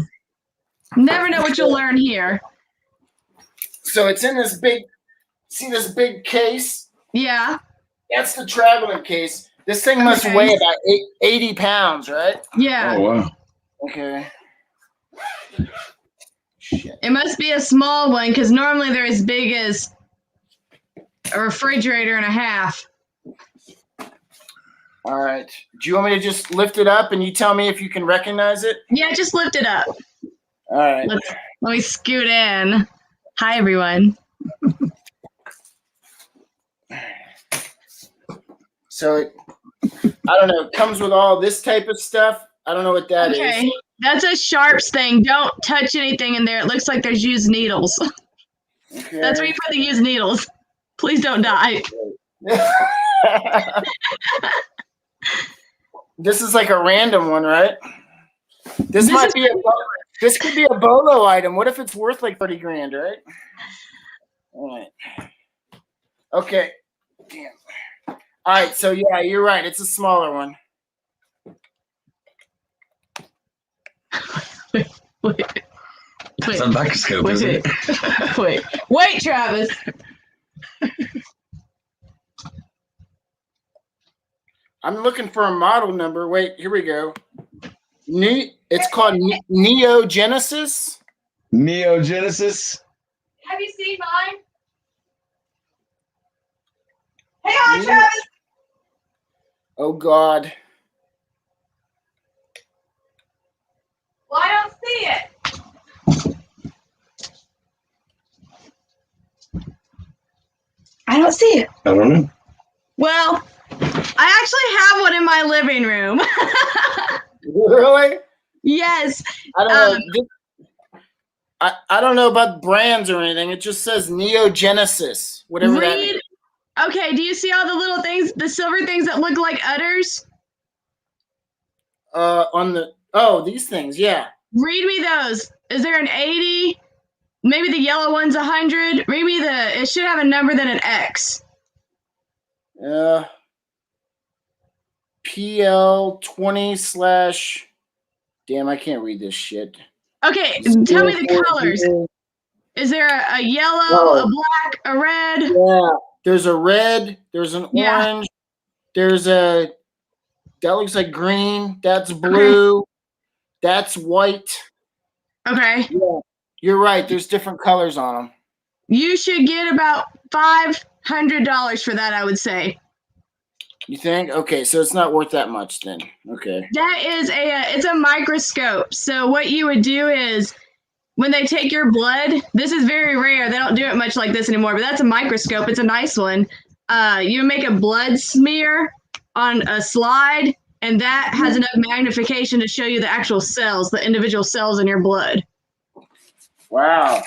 Never know what you'll learn here. So it's in this big. See this big case? Yeah. That's the traveling case. This thing must weigh about 80 pounds, right? Yeah. Oh wow. Okay. Shit. It must be a small one because normally they're as big as a refrigerator and a half. All right. Do you want me to just lift it up and you tell me if you can recognize it? Yeah, just lift it up. All right. Let me scoot in. Hi, everyone. So, I don't know. It comes with all this type of stuff. I don't know what that is. Okay. That's a Sharps thing. Don't touch anything in there. It looks like there's used needles. Okay. That's where you put the used needles. Please don't die. This is like a random one, right? This could be a Bolo item. What if it's worth like 30 grand, right? All right. Okay. Damn. All right. So yeah, you're right. It's a smaller one. Wait. It's a microscope, isn't it? Wait, Travis. I'm looking for a model number. Wait, here we go. It's called Neogenesis. Neogenesis. Have you seen mine? Hang on, Travis. Oh God. Well, I don't see it. I don't see it. I don't know. Well, I actually have one in my living room. Really? Yes. I don't know. I don't know about brands or anything. It just says Neogenesis, whatever that means. Okay, do you see all the little things, the silver things that look like udders? These things, yeah. Read me those. Is there an 80? Maybe the yellow one's 100. Maybe it should have a number then an X. PL 20/ damn, I can't read this shit. Okay, tell me the colors. Is there a yellow, a black, a red? Yeah, there's a red, there's an orange, there's that looks like green, that's blue, that's white. Okay. Yeah, you're right, there's different colors on them. You should get about $500 for that, I would say. You think? Okay, so it's not worth that much then. Okay. That is it's a microscope. So what you would do is when they take your blood, this is very rare. They don't do it much like this anymore, but that's a microscope. It's a nice one. You make a blood smear on a slide, and that has enough magnification to show you the actual cells, the individual cells in your blood. Wow.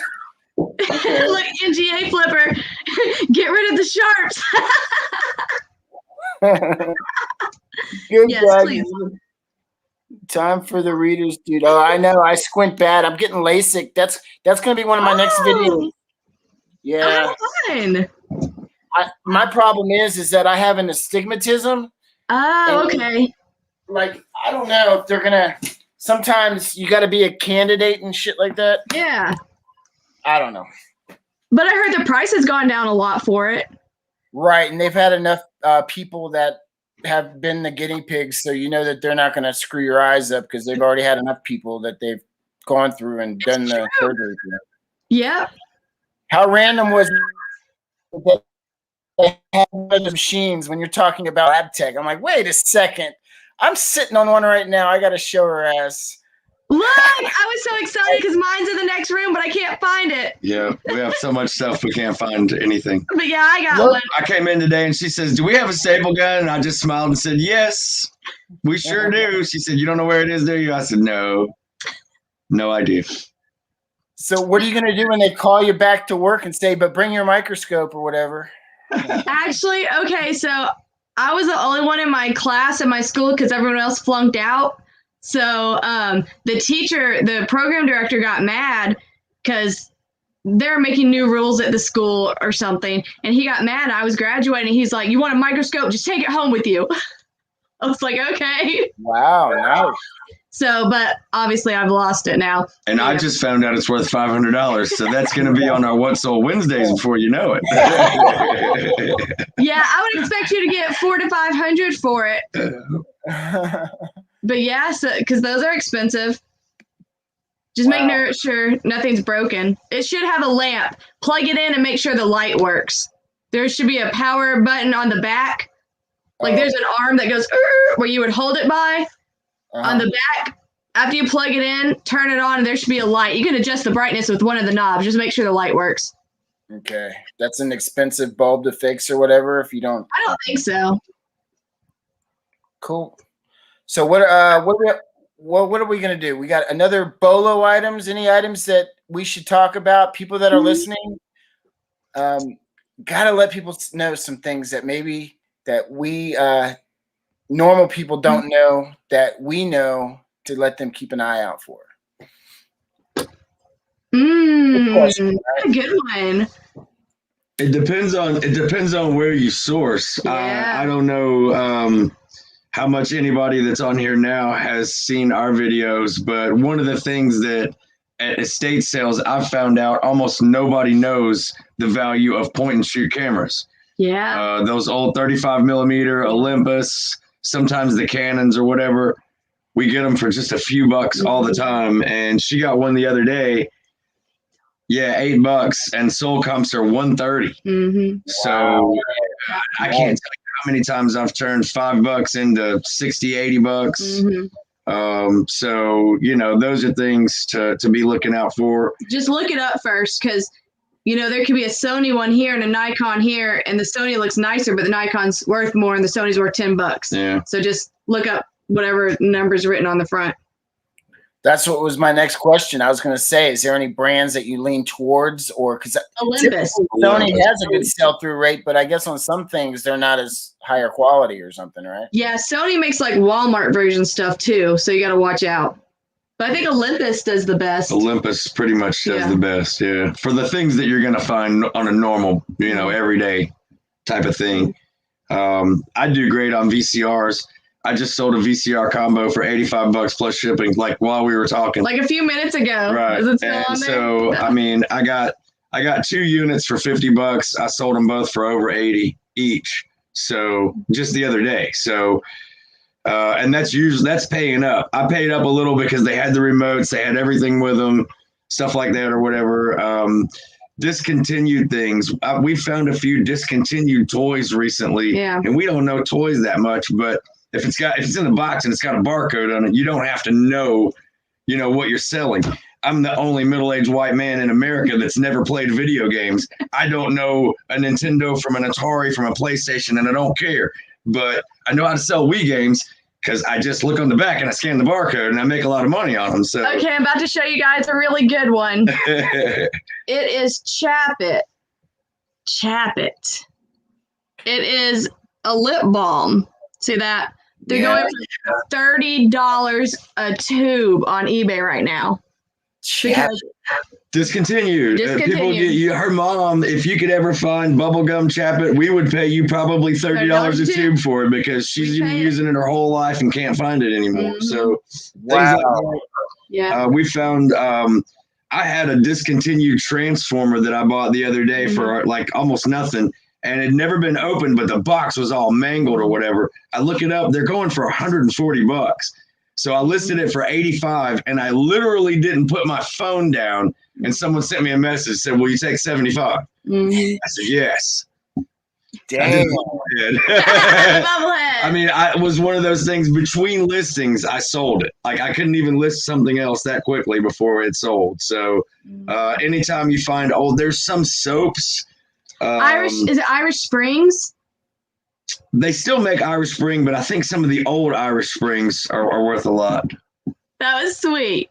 Okay. Look, NGA Flipper, get rid of the sharps. Good, yes, guys. please. Time for the readers, dude. Oh, I know. I squint bad. I'm getting LASIK. That's gonna be one of my next videos. Yeah. Fine. My problem is that I have an astigmatism. Oh, okay. Like, I don't know if they're gonna. Sometimes you got to be a candidate and shit like that. Yeah. I don't know. But I heard the price has gone down a lot for it. Right, and they've had enough people that have been the guinea pigs, so you know that they're not going to screw your eyes up because they've already had enough people that they've gone through and done the surgery. Yep. How random was it that they had one of the machines when you're talking about lab tech? I'm like, wait a second. I'm sitting on one right now. I got to show her ass. Look, I was so excited because mine's in the next room, but I can't find it. Yeah, we have so much stuff we can't find anything. But yeah, I got one. I came in today and she says, "Do we have a staple gun?" And I just smiled and said, "Yes, we sure do." She said, "You don't know where it is, do you?" I said, "No, no idea." So what are you going to do when they call you back to work and say, "But bring your microscope or whatever"? Actually, okay, so I was the only one in my class at my school because everyone else flunked out. So the program director got mad because they're making new rules at the school or something. And he got mad. I was graduating. He's like, "You want a microscope? Just take it home with you." I was like, okay. Wow, nice. So, but obviously I've lost it now. And I just found out it's worth $500. So that's going to be on our What Sold Wednesdays before you know it. Yeah, I would expect you to get $400 to $500 for it. But yeah, because those are expensive. Just make sure nothing's broken. It should have a lamp. Plug it in and make sure the light works. There should be a power button on the back. Like there's an arm that goes where you would hold it by. On the back, after you plug it in, turn it on, and there should be a light. You can adjust the brightness with one of the knobs. Just make sure the light works. Okay. That's an expensive bulb to fix or whatever if you don't. I don't think so. Cool. So what are we going to do? We got another Bolo items. Any items that we should talk about? People that are listening, got to let people know some things that maybe that we normal people don't know that we know to let them keep an eye out for. Good question, right? A good one. It depends on where you source. Yeah. I don't know how much anybody that's on here now has seen our videos, but one of the things that at estate sales I've found out almost nobody knows the value of point and shoot cameras. Yeah. Those old 35 millimeter Olympus, sometimes the Canons or whatever, we get them for just a few bucks all the time. And she got one the other day. Yeah, $8, and sold comps are $130. Mm-hmm. So I can't tell you how many times I've turned $5 into 60, $80. So, those are things to be looking out for. Just look it up first, because there could be a Sony one here and a Nikon here, and the Sony looks nicer, but the Nikon's worth more and the Sony's worth $10. Yeah. So just look up whatever number's written on the front. That's what was my next question. I was going to say, is there any brands that you lean towards, or because Olympus. Sony has a good sell-through rate, but I guess on some things they're not as higher quality or something, right? Yeah, Sony makes like Walmart version stuff too, so you got to watch out. But I think Olympus does the best. Olympus pretty much does the best, yeah. For the things that you're going to find on a normal, everyday type of thing. I do great on VCRs. I just sold a VCR combo for $85 plus shipping, like while we were talking. Like a few minutes ago. Right. Is it still and on there? so, I mean, I got 2 units for $50. I sold them both for over 80 each. So just the other day. So, and that's paying up. I paid up a little because they had the remotes, they had everything with them, stuff like that or whatever. Discontinued things. We found a few discontinued toys recently, and we don't know toys that much, but if it's in the box and it's got a barcode on it, you don't have to know, what you're selling. I'm the only middle-aged white man in America that's never played video games. I don't know a Nintendo from an Atari, from a PlayStation, and I don't care. But I know how to sell Wii games because I just look on the back and I scan the barcode and I make a lot of money on them. So okay, I'm about to show you guys a really good one. It is Chap It. Chap It. It is a lip balm. See that? They're going for $30 a tube on eBay right now. Because Discontinued. People her mom, if you could ever find bubblegum Chap It, we would pay you probably $30 a tube for it because she's been using it her whole life and can't find it anymore. So wow. We found I had a discontinued transformer that I bought the other day for like almost nothing. And it had never been opened, but the box was all mangled or whatever. I look it up, they're going for $140. So I listed it for $85, and I literally didn't put my phone down. And someone sent me a message, said, "Will you take $75?" I said, "Yes." Damn. I mean, it was one of those things between listings, I sold it. Like I couldn't even list something else that quickly before it sold. So anytime you find, there's some soaps. Is it Irish Springs? They still make Irish Spring, but I think some of the old Irish Springs are worth a lot. That was sweet.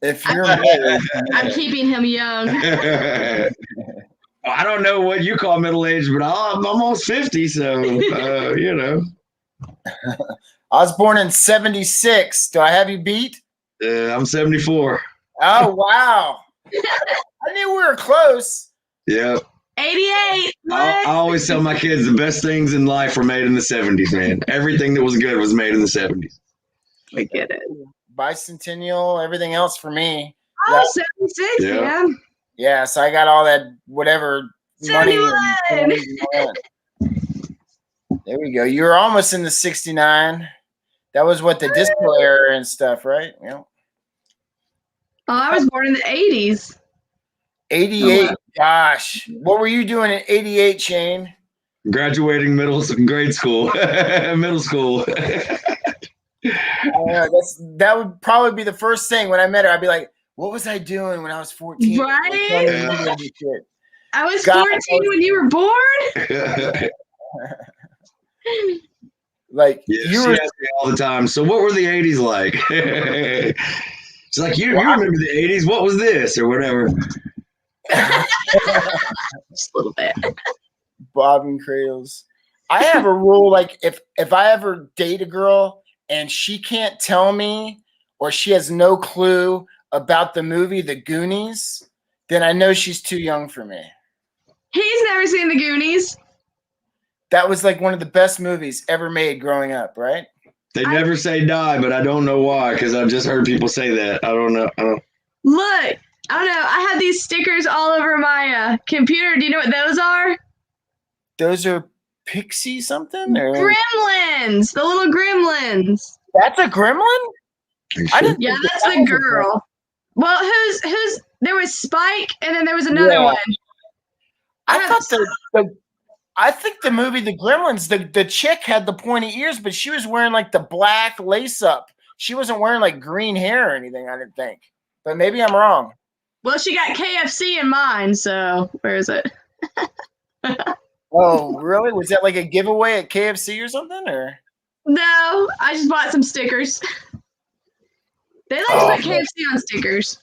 If you're I'm keeping him young. I don't know what you call middle age, but I'm almost 50, so I was born in 76. Do I have you beat? I'm 74. Oh wow. I knew we were close. Yeah. 88. I always tell my kids the best things in life were made in the 70s, man. Everything that was good was made in the 70s. We get it. Bicentennial, everything else for me. Oh, 76, yeah. Yeah, so I got all that whatever money. There we go. You were almost in the 69. That was what the disco era and stuff, right? Yeah. Oh, I was born in the 80s. 88. Gosh. What were you doing in 88, Shane? Graduating grade school. Middle school. That would probably be the first thing when I met her. I'd be like, what was I doing when I was 14? Right? I was 14 when you were born? Like you were all the time. So what were the 80s like? It's like you remember the 80s. What was this or whatever? Just a little bit. Bobbing cradles. I have a rule, like if I ever date a girl and she can't tell me or she has no clue about the movie The Goonies, then I know she's too young for me. He's never seen The Goonies. That was like one of the best movies ever made growing up, right? They never say die, but I don't know why, because I've just heard people say that. I don't know. Look, I don't know. I have these stickers all over my computer. Do you know what those are? Those are Pixie something? Or? Gremlins. The little gremlins. That's a gremlin? Yeah, that's the girl. Well, who's there was Spike and then there was another one. I thought I think the movie The Gremlins, the chick had the pointy ears, but she was wearing like the black lace up. She wasn't wearing like green hair or anything, I didn't think. But maybe I'm wrong. Well, she got KFC in mind, so where is it? Oh, really? Was that like a giveaway at KFC or something? Or No, I just bought some stickers. They like to put KFC on stickers.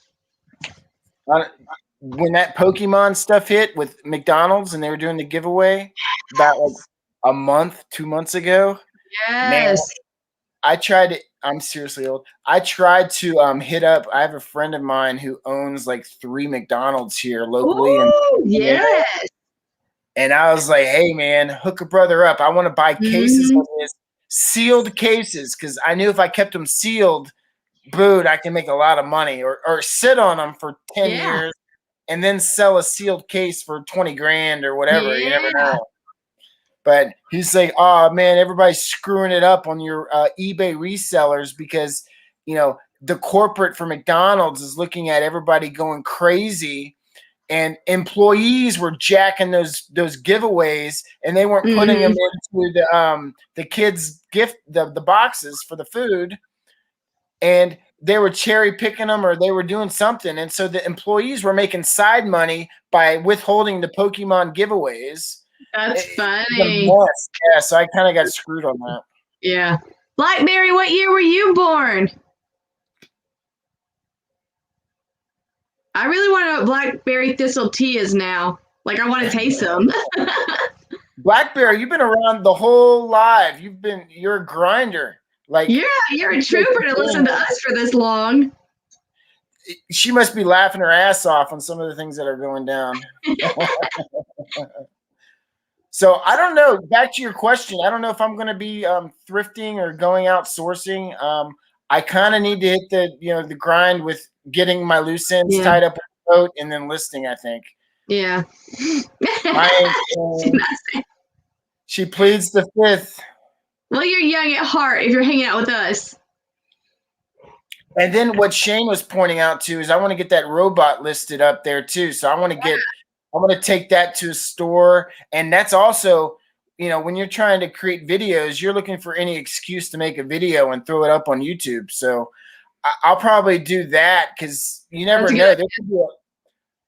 When that Pokemon stuff hit with McDonald's and they were doing the giveaway about like a month, 2 months ago. Yes. Man, I'm seriously old. I tried to hit up. I have a friend of mine who owns like 3 McDonald's here locally. Ooh, yes. And I was like, hey, man, hook a brother up. I want to buy cases of this, sealed cases, because I knew if I kept them sealed, I can make a lot of money, or sit on them for 10 years and then sell a sealed case for 20 grand or whatever. You never know. But he's like, oh, man, everybody's screwing it up on your eBay resellers because, you know, the corporate for McDonald's is looking at everybody going crazy, and employees were jacking those giveaways, and they weren't putting them into the kids' gift, the boxes for the food, and they were cherry picking them, or they were doing something. And so the employees were making side money by withholding the Pokemon giveaways. That's funny. Yeah, so I kind of got screwed on that. Yeah. Blackberry, what year were you born? I really want to know what blackberry thistle tea is now. Like, I want to taste them. Blackberry, you've been around the whole life. You're a grinder. Like, yeah, you're a trooper to listen to us for this long. She must be laughing her ass off on some of the things that are going down. So I don't know. Back to your question, I don't know if I'm going to be thrifting or going out sourcing. I kind of need to hit the grind with getting my loose ends tied up with a boat and then listing, I think. Yeah. She pleads the fifth. Well, you're young at heart if you're hanging out with us. And then what Shane was pointing out too is I want to get that robot listed up there too. So I want to take that to a store. And that's also, when you're trying to create videos, you're looking for any excuse to make a video and throw it up on YouTube. So I'll probably do that, because you never know. There could be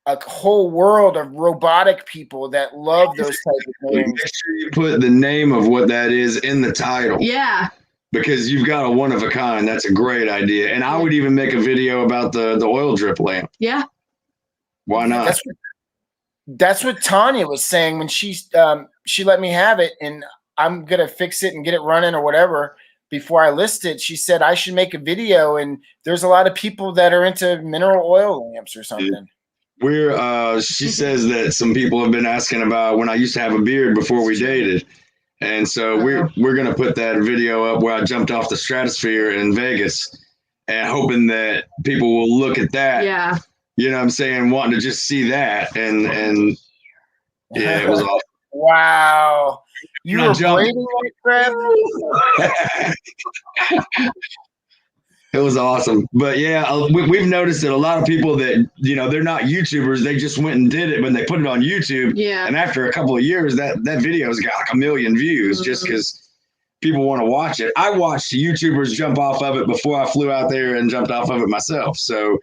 a whole world of robotic people that love those type of things. Make sure you put the name of what that is in the title. Yeah. Because you've got a one of a kind. That's a great idea. And I would even make a video about the oil drip lamp. Yeah. Why not? That's what Tanya was saying when she let me have it, and I'm gonna fix it and get it running or whatever before I list it. She said I should make a video, and there's a lot of people that are into mineral oil lamps or something. She says that some people have been asking about when I used to have a beard before we dated. And so we're gonna put that video up where I jumped off the stratosphere in Vegas, and hoping that people will look at that. Yeah. You know what I'm saying? Wanting to just see that. And yeah, it was awesome. Wow. You were braiding like crap? It was awesome. But yeah, we've noticed that a lot of people that, they're not YouTubers, they just went and did it when they put it on YouTube. Yeah. And after a couple of years, that video's got like 1 million views just because people want to watch it. I watched YouTubers jump off of it before I flew out there and jumped off of it myself. So,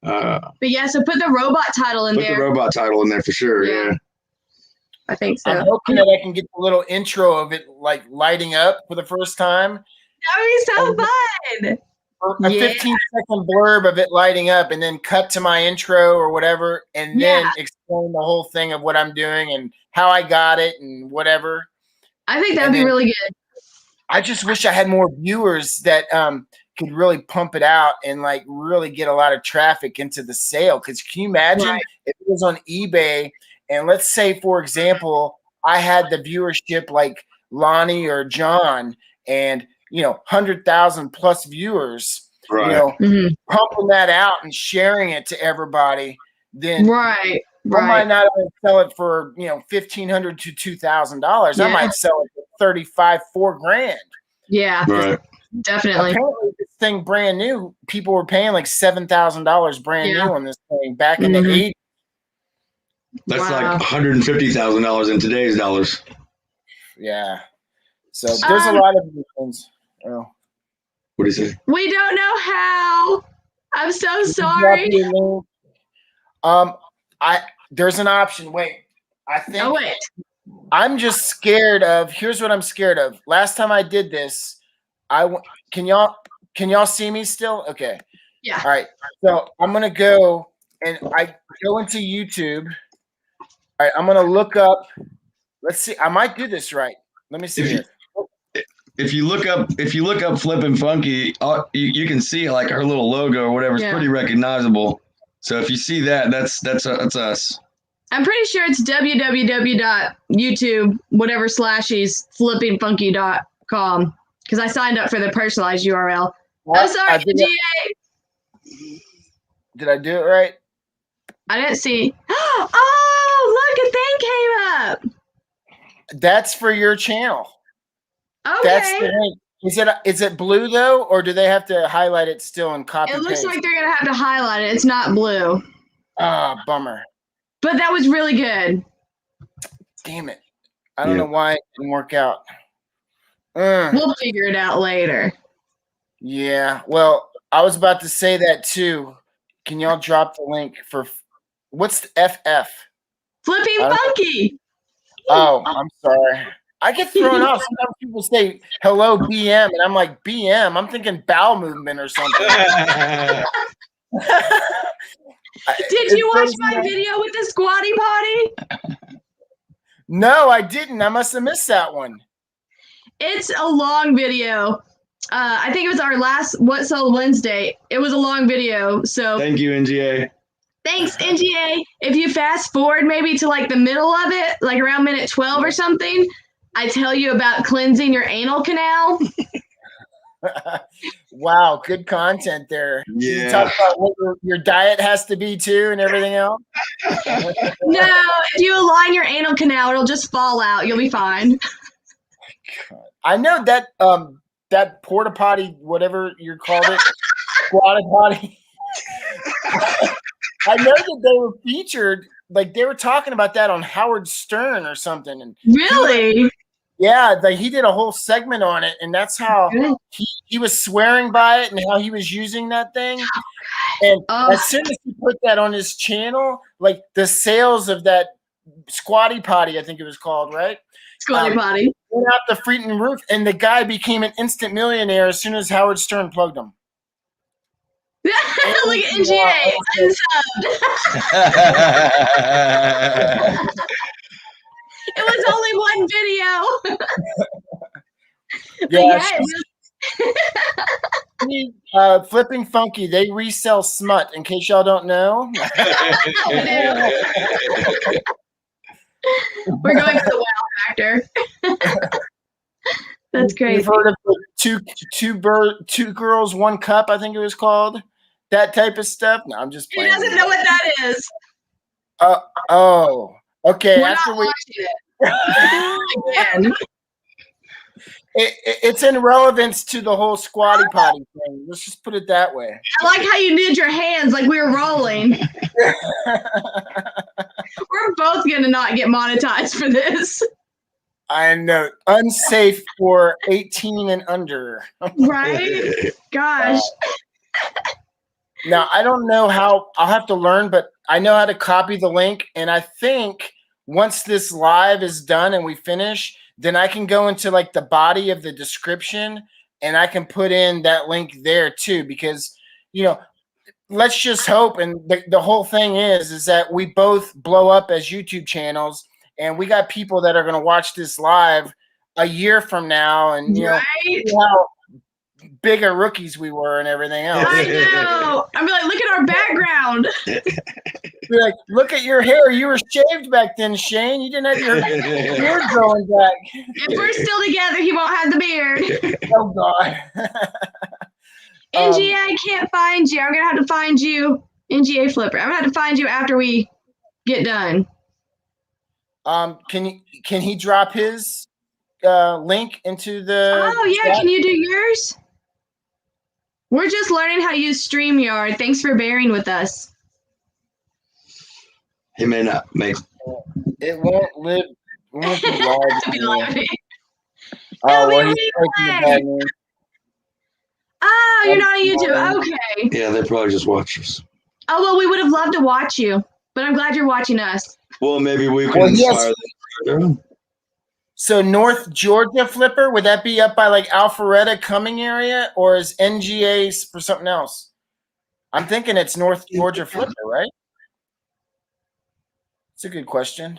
but yeah, so put the robot title in there. Put the robot title in there for sure. Yeah. I think so. I'm hoping that I can get the little intro of it like lighting up for the first time. That would be so fun. A 15-second blurb of it lighting up, and then cut to my intro or whatever, and then explain the whole thing of what I'm doing and how I got it and whatever. I think that'd be really good. I just wish I had more viewers that could really pump it out and like really get a lot of traffic into the sale. Because can you imagine if it was on eBay, and let's say, for example, I had the viewership like Lonnie or John, and 100,000 plus viewers, pumping that out and sharing it to everybody, then I might not only sell it for $1,500 to $2,000. I might sell it for $35,000-$4,000. Yeah, definitely. Apparently, this thing brand new, people were paying like $7,000 brand new on this thing back in the 80s. That's like $150,000 in today's dollars. Yeah. So there's a lot of things. Oh. What do you say? We don't know how. I'm so sorry. There's an option. Wait. I think. Oh wait. I'm just scared of. Here's what I'm scared of. Last time I did this, can y'all see me still? Okay. Yeah. All right. So I'm gonna go and I go into YouTube. All right. I'm gonna look up. Let's see. I might do this right. Let me see here. If you look up Flippin' Funky, you can see like her little logo or whatever. It's pretty recognizable. So if you see that, that's us. I'm pretty sure it's www.youtube whatever /flippingfunky.com because I signed up for the personalized URL. I'm sorry, GA. Did I do it right? I didn't see. Oh, look, a thing came up. That's for your channel. Okay. That's the link. Is it blue though, or do they have to highlight it still and copy? It looks like they're gonna have to highlight it. It's not blue. Ah, bummer. But that was really good. Damn it! I don't know why it didn't work out. We'll figure it out later. Yeah. Well, I was about to say that too. Can y'all drop the link for what's the FF? Flipping Funky. Oh, I'm sorry. I get thrown off. Sometimes people say hello BM, and I'm like BM. I'm thinking bowel movement or something. Did you watch my video with the squatty potty? No, I didn't. I must have missed that one. It's a long video. I think it was our last What Sold Wednesday. It was a long video. So thank you, NGA. Thanks, NGA. If you fast forward maybe to like the middle of it, like around minute 12 or something, I tell you about cleansing your anal canal. Wow, good content there. Yeah. You talk about what your diet has to be too and everything else? No, if you align your anal canal, it'll just fall out. You'll be fine. I know that that porta potty, whatever you called it, squatty potty. I know that they were featured, like they were talking about that on Howard Stern or something. And really? Yeah, like he did a whole segment on it, and that's how he was swearing by it and how he was using that thing. And as soon as he put that on his channel, like the sales of that squatty potty, I think it was called, right? Squatty potty. Went out the freaking roof, and the guy became an instant millionaire as soon as Howard Stern plugged him. Look at NGA. It was only one video. Flipping Funky, they resell smut, in case y'all don't know. We're going for the wow factor. That's crazy. You've heard of the two girls, one cup, I think it was called? That type of stuff? No, I'm just playing. He doesn't know what that is. Okay. We're after not we again. It's in relevance to the whole squatty potty thing. Let's just put it that way. I like how you did your hands like we were rolling. We're both gonna not get monetized for this. I know. Unsafe for 18 and under. Right? Gosh. Now, I don't know how. I'll have to learn, but I know how to copy the link. And I think once this live is done and we finish, then I can go into like the body of the description and I can put in that link there too. Because, let's just hope. And the whole thing is that we both blow up as YouTube channels. And we got people that are going to watch this live a year from now. And, see how big of rookies we were and everything else. I know. I'm like, look at our background. Be like, look at your hair. You were shaved back then, Shane. You didn't have your beard growing back. If we're still together, he won't have the beard. Oh, God. NGA, I can't find you. I'm going to have to find you. NGA Flipper. I'm going to have to find you after we get done. Can he drop his link into the chat? Can you do yours? We're just learning how to use StreamYard. Thanks for bearing with us. He may not make. It won't live. It won't be live. Be live. Oh, It'll well, be he's breaking the replay. bad news. Oh, you're not on YouTube. Okay. Yeah, they probably just watch us. Oh, well, we would have loved to watch you, but I'm glad you're watching us. Well, maybe we can Well, inspire them. So North Georgia Flipper, would that be up by like Alpharetta Cumming area, or is NGA for something else? I'm thinking it's North Georgia Flipper, right? It's a good question.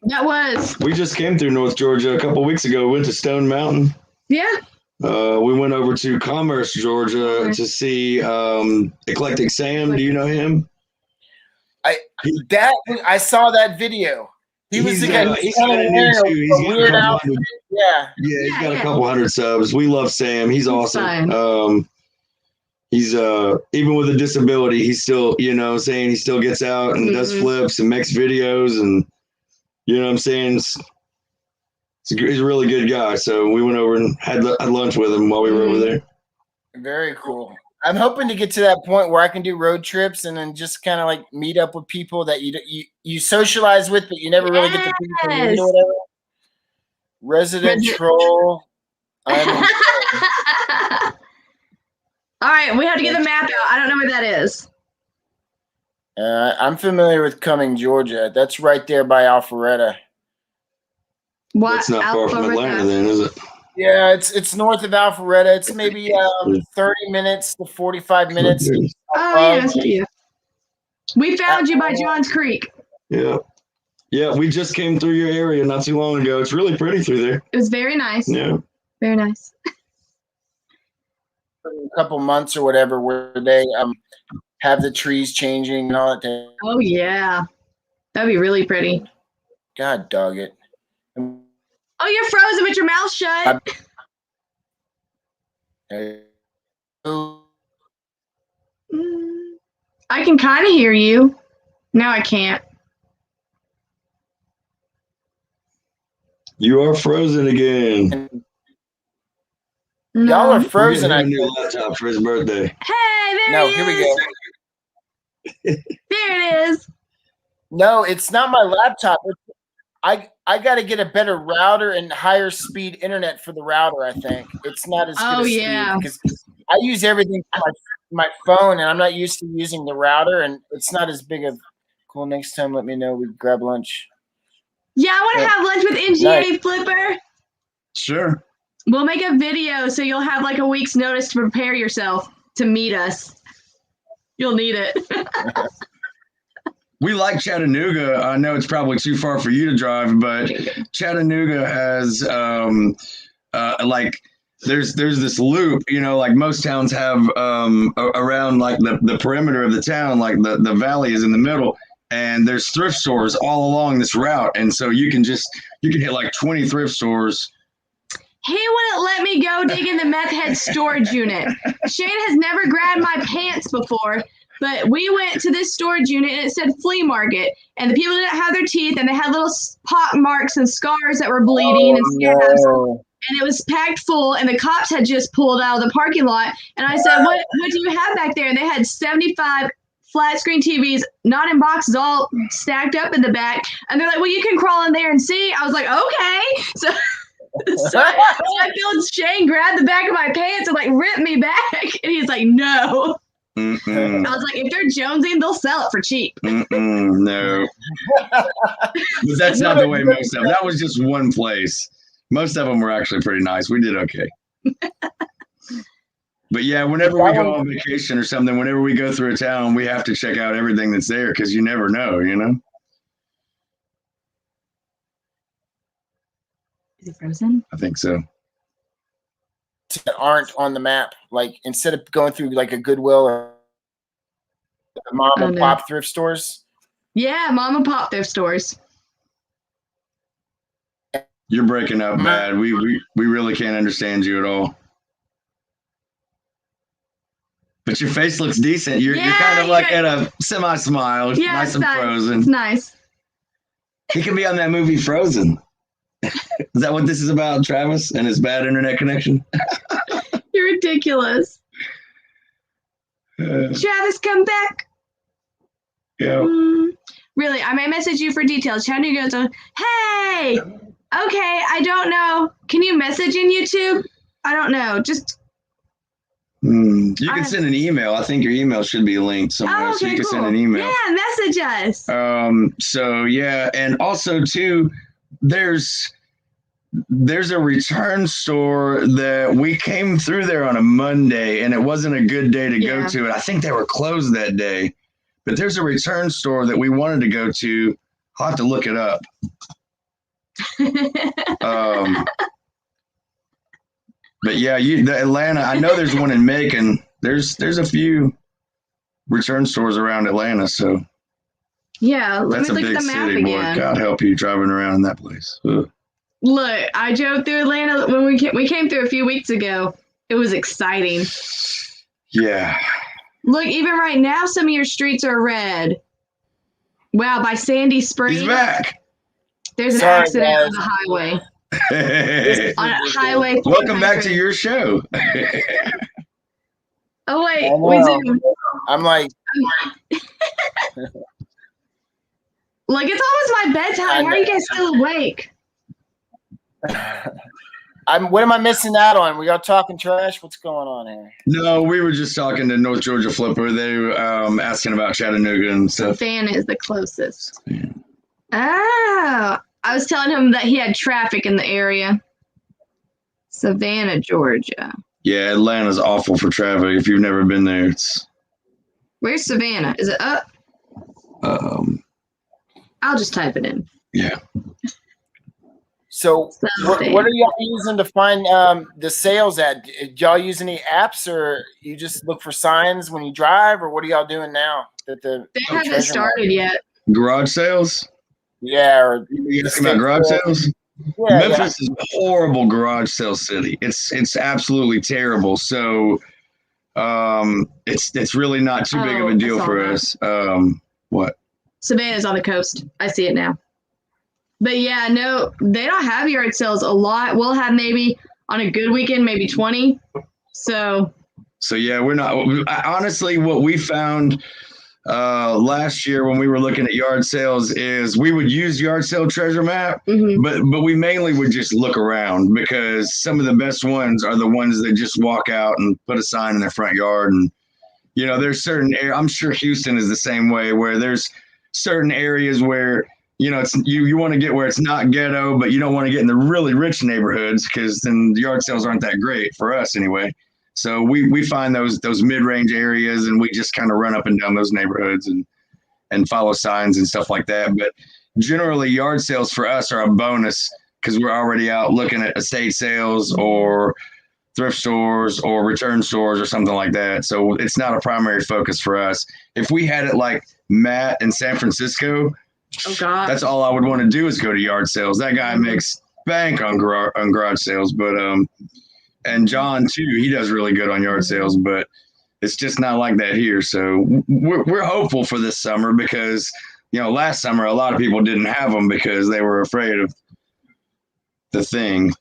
That was. We just came through North Georgia a couple weeks ago. We went to Stone Mountain. Yeah. We went over to Commerce, Georgia to see Eclectic Sam. Do you know him? I saw that video. He's got a weird outfit. Yeah, he's got a couple hundred subs. We love Sam. He's awesome. He's even with a disability, he's still, saying he still gets out and does flips and makes videos, and you know what I'm saying? He's a really good guy. So we went over and had lunch with him while we were over there. Very cool. I'm hoping to get to that point where I can do road trips and then just kind of like meet up with people that you socialize with, but you never really get to meet or whatever. Resident Troll. All right, we have to get the map out. I don't know where that is. I'm familiar with Cumming, Georgia. That's right there by Alpharetta. That's not far from Atlanta, then, is it? Yeah, it's north of Alpharetta. It's maybe 30 minutes to 45 minutes. Yeah. We found you by Johns Creek. Yeah. Yeah, we just came through your area not too long ago. It's really pretty through there. It was very nice. Yeah. Very nice. A couple months or whatever where they have the trees changing and all that. Oh, yeah. That'd be really pretty. God dog it. Oh, you're frozen with your mouth shut. I can kind of hear you. No, I can't. You are frozen again. Y'all are frozen. I new laptop for his birthday. Hey, there here we go. There it is. No, it's not my laptop. I got to get a better router and higher speed internet for the router. I think it's not as good. Because I use everything for my phone, and I'm not used to using the router, and it's not as big of. Cool. Next time, let me know. We grab lunch. Yeah, I want to have lunch with NGA Flipper. Sure. We'll make a video so you'll have like a week's notice to prepare yourself to meet us. You'll need it. We like Chattanooga. I know it's probably too far for you to drive, but Chattanooga has there's this loop, like most towns have around like the perimeter of the town, like the valley is in the middle, and there's thrift stores all along this route, and so you can hit like 20 thrift stores. He wouldn't let me go dig in the meth head storage unit. Shane has never grabbed my pants before, but we went to this storage unit and it said flea market, and the people didn't have their teeth, and they had little pock marks and scars that were bleeding and scabs. No. And it was packed full, and the cops had just pulled out of the parking lot. And I said, what do you have back there? And they had 75 flat screen TVs, not in boxes, all stacked up in the back. And they're like, well, you can crawl in there and see. I was like, okay. So I felt Shane grab the back of my pants and like rip me back. And he's like, no. I was like, if they're jonesing, they'll sell it for cheap. No. But that's not the way most of them. That was just one place. Most of them were actually pretty nice. We did okay. But yeah, whenever we go on vacation or something, whenever we go through a town, we have to check out everything that's there because you never know, Is it frozen? I think so. That aren't on the map. Like instead of going through like a Goodwill or mom and pop thrift stores. Yeah, mom and pop thrift stores. You're breaking up bad. We really can't understand you at all. But your face looks decent. You're kind of like at a semi-smile. Yeah, nice and frozen. It's nice. He can be on that movie Frozen. Is that what this is about, Travis, and his bad internet connection? You're ridiculous. Travis, come back. Yeah. Really, I may message you for details. Chattanooga goes, hey, okay, I don't know. Can you message in YouTube? I don't know. Just. You can send an email. I think your email should be linked somewhere, so you can send an email. Yeah, message us. So yeah, and also too, there's a return store that we came through there on a Monday, and it wasn't a good day to go to. And I think they were closed that day. But there's a return store that we wanted to go to. I'll have to look it up. But yeah, the Atlanta. I know there's one in Macon. There's a few return stores around Atlanta. So yeah, let that's me a look big at the map city, again. boy. God help you driving around in that place. Ugh. Look, I drove through Atlanta when we came through a few weeks ago. It was exciting. Yeah. Look, even right now, some of your streets are red. Wow, by Sandy Springs. He's back. There's an accident on the highway. On a highway. Welcome back to your show. Oh wait, we zoom. I'm like, look, it's almost my bedtime. How are you guys still awake? what am I missing out on? We all talking trash? What's going on here? No, we were just talking to North Georgia Flipper. They were asking about Chattanooga and stuff. Savannah is the closest. Yeah. Oh, I was telling him that he had traffic in the area. Savannah, Georgia. Yeah, Atlanta's awful for traffic. If you've never been there, it's. Where's Savannah? Is it up? I'll just type it in. Yeah. So what are y'all using to find the sales at? Do y'all use any apps, or you just look for signs when you drive, or what are y'all doing now? They haven't started yet. Garage sales? Yeah. Or you asking about garage sales? Yeah, Memphis is a horrible garage sale city. It's absolutely terrible. So it's really not too big of a deal for us. What? Savannah's on the coast. I see it now. But yeah, no, they don't have yard sales a lot. We'll have maybe on a good weekend, maybe 20. So yeah, we're not. Honestly, what we found last year when we were looking at yard sales is we would use yard sale treasure map, but we mainly would just look around because some of the best ones are the ones that just walk out and put a sign in their front yard. And, you know, there's certain areas, I'm sure Houston is the same way, where there's certain areas where, you know, it's you want to get where it's not ghetto, but you don't want to get in the really rich neighborhoods because then the yard sales aren't that great for us anyway. So we find those mid-range areas, and we just kind of run up and down those neighborhoods and follow signs and stuff like that. But generally, yard sales for us are a bonus because we're already out looking at estate sales or thrift stores or return stores or something like that. So it's not a primary focus for us. If we had it like Matt in San Francisco, oh God, that's all I would want to do is go to yard sales. That guy makes bank on garage sales, but and John too, he does really good on yard sales, but it's just not like that here. So we're hopeful for this summer because, you know, last summer a lot of people didn't have them because they were afraid of the thing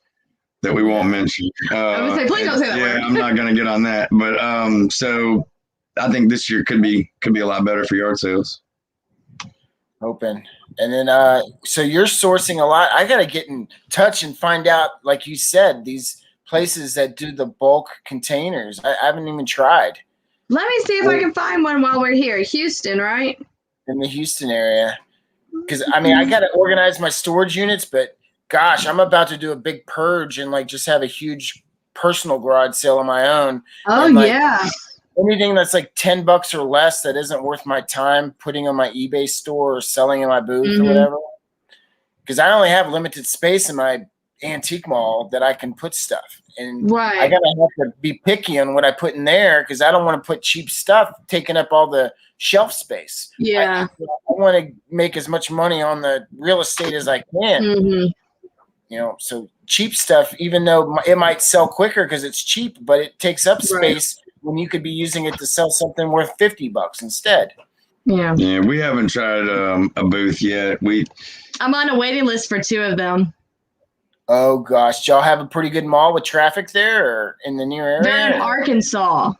that we won't mention. I was like, please don't say that word. I'm not going to get on that. But so I think this year could be a lot better for yard sales. Hoping. And then so you're sourcing a lot. I got to get in touch and find out, like you said, these places that do the bulk containers. I haven't even tried. Let me see if I can find one while we're here. Houston, right? In the Houston area. Because, I mean, I got to organize my storage units, but gosh, I'm about to do a big purge and like just have a huge personal garage sale on my own. Oh, and, like, yeah. Anything that's like $10 or less that isn't worth my time putting on my eBay store or selling in my booth or whatever. Because I only have limited space in my antique mall that I can put stuff. And I gotta have to be picky on what I put in there because I don't want to put cheap stuff taking up all the shelf space. Yeah. I want to make as much money on the real estate as I can. You know, so cheap stuff, even though it might sell quicker because it's cheap, but it takes up space when you could be using it to sell something worth $50 instead. Yeah. Yeah, we haven't tried a booth yet. I'm on a waiting list for 2 of them. Oh gosh, y'all have a pretty good mall with traffic there, or in the near area? They're in Arkansas.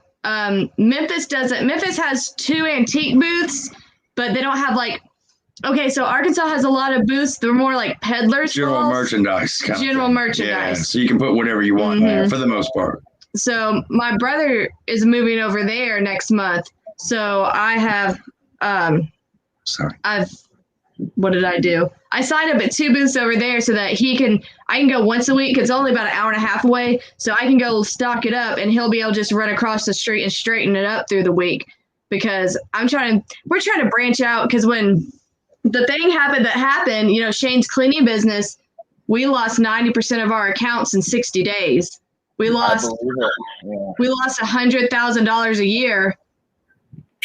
Memphis doesn't. Memphis has 2 antique booths, but they don't have like Okay, so Arkansas has a lot of booths. They're more like peddlers. General stalls. merchandise. General merchandise. Yeah, so you can put whatever you want there for the most part. So my brother is moving over there next month. So I have, what did I do? I signed up at 2 booths over there so that I can go once a week. It's only about an hour and a half away. So I can go stock it up and he'll be able to just run across the street and straighten it up through the week. Because we're trying to branch out, because when the thing happened, Shane's cleaning business, we lost 90% of our accounts in 60 days. We lost $100,000 a year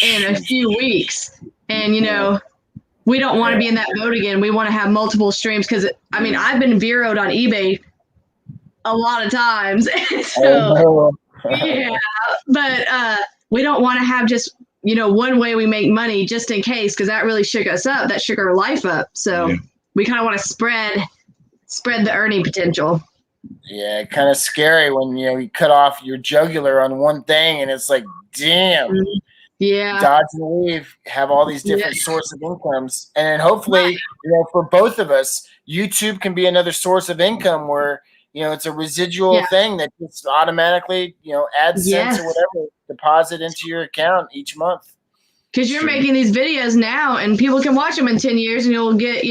in a few weeks. And, we don't want to be in that boat again. We want to have multiple streams, because, I've been zeroed on eBay a lot of times. So, yeah, but we don't want to have just, one way we make money just in case, because that really shook us up. That shook our life up. So we kind of want to spread the earning potential. Yeah, kind of scary when you cut off your jugular on one thing, and it's like, damn. Yeah. Dodge and weave, have all these different sources of incomes, and then hopefully, for both of us, YouTube can be another source of income where it's a residual thing that just automatically AdSense or whatever deposit into your account each month. Because you're making these videos now, and people can watch them in 10 years, and you'll get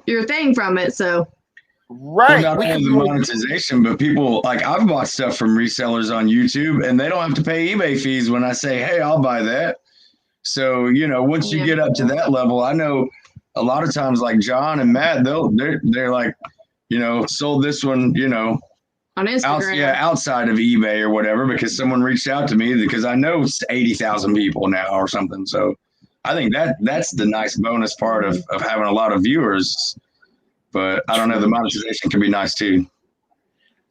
your thing from it. So. Right. Well, not only the monetization, but people, like, I've bought stuff from resellers on YouTube, and they don't have to pay eBay fees when I say, hey, I'll buy that. So, once you get up to that level, I know a lot of times, like John and Matt, they're like, sold this one, on Instagram. outside of eBay or whatever, because someone reached out to me, because I know it's 80,000 people now or something. So I think that's the nice bonus part of having a lot of viewers. But I don't know, the monetization can be nice too.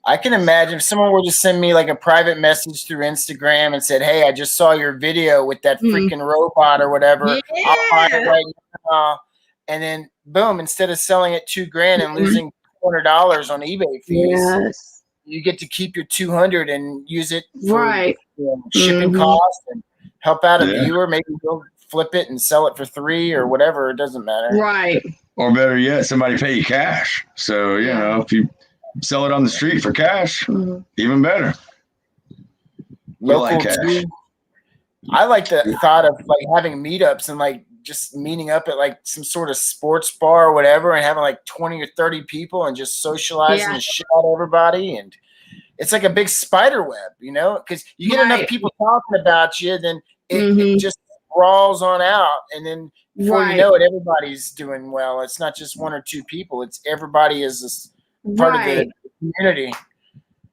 I can imagine if someone were to send me like a private message through Instagram and said, hey, I just saw your video with that freaking robot or whatever. Yeah. I'll buy it right now. And then boom, instead of selling it $2,000 and losing $200 on eBay fees, you get to keep your $200 and use it for shipping costs and help out a viewer. Maybe go flip it and sell it for $3 or whatever. It doesn't matter. Right. Or better yet, somebody pay you cash. So, if you sell it on the street for cash, even better. Local cash. I like the thought of like having meetups and like just meeting up at like some sort of sports bar or whatever and having like 20 or 30 people and just socializing the shit out of everybody. And it's like a big spider web, because you get enough people talking about you, then it just sprawls on out. And then before you know it, everybody's doing well. It's not just one or two people. It's everybody is this part of the community.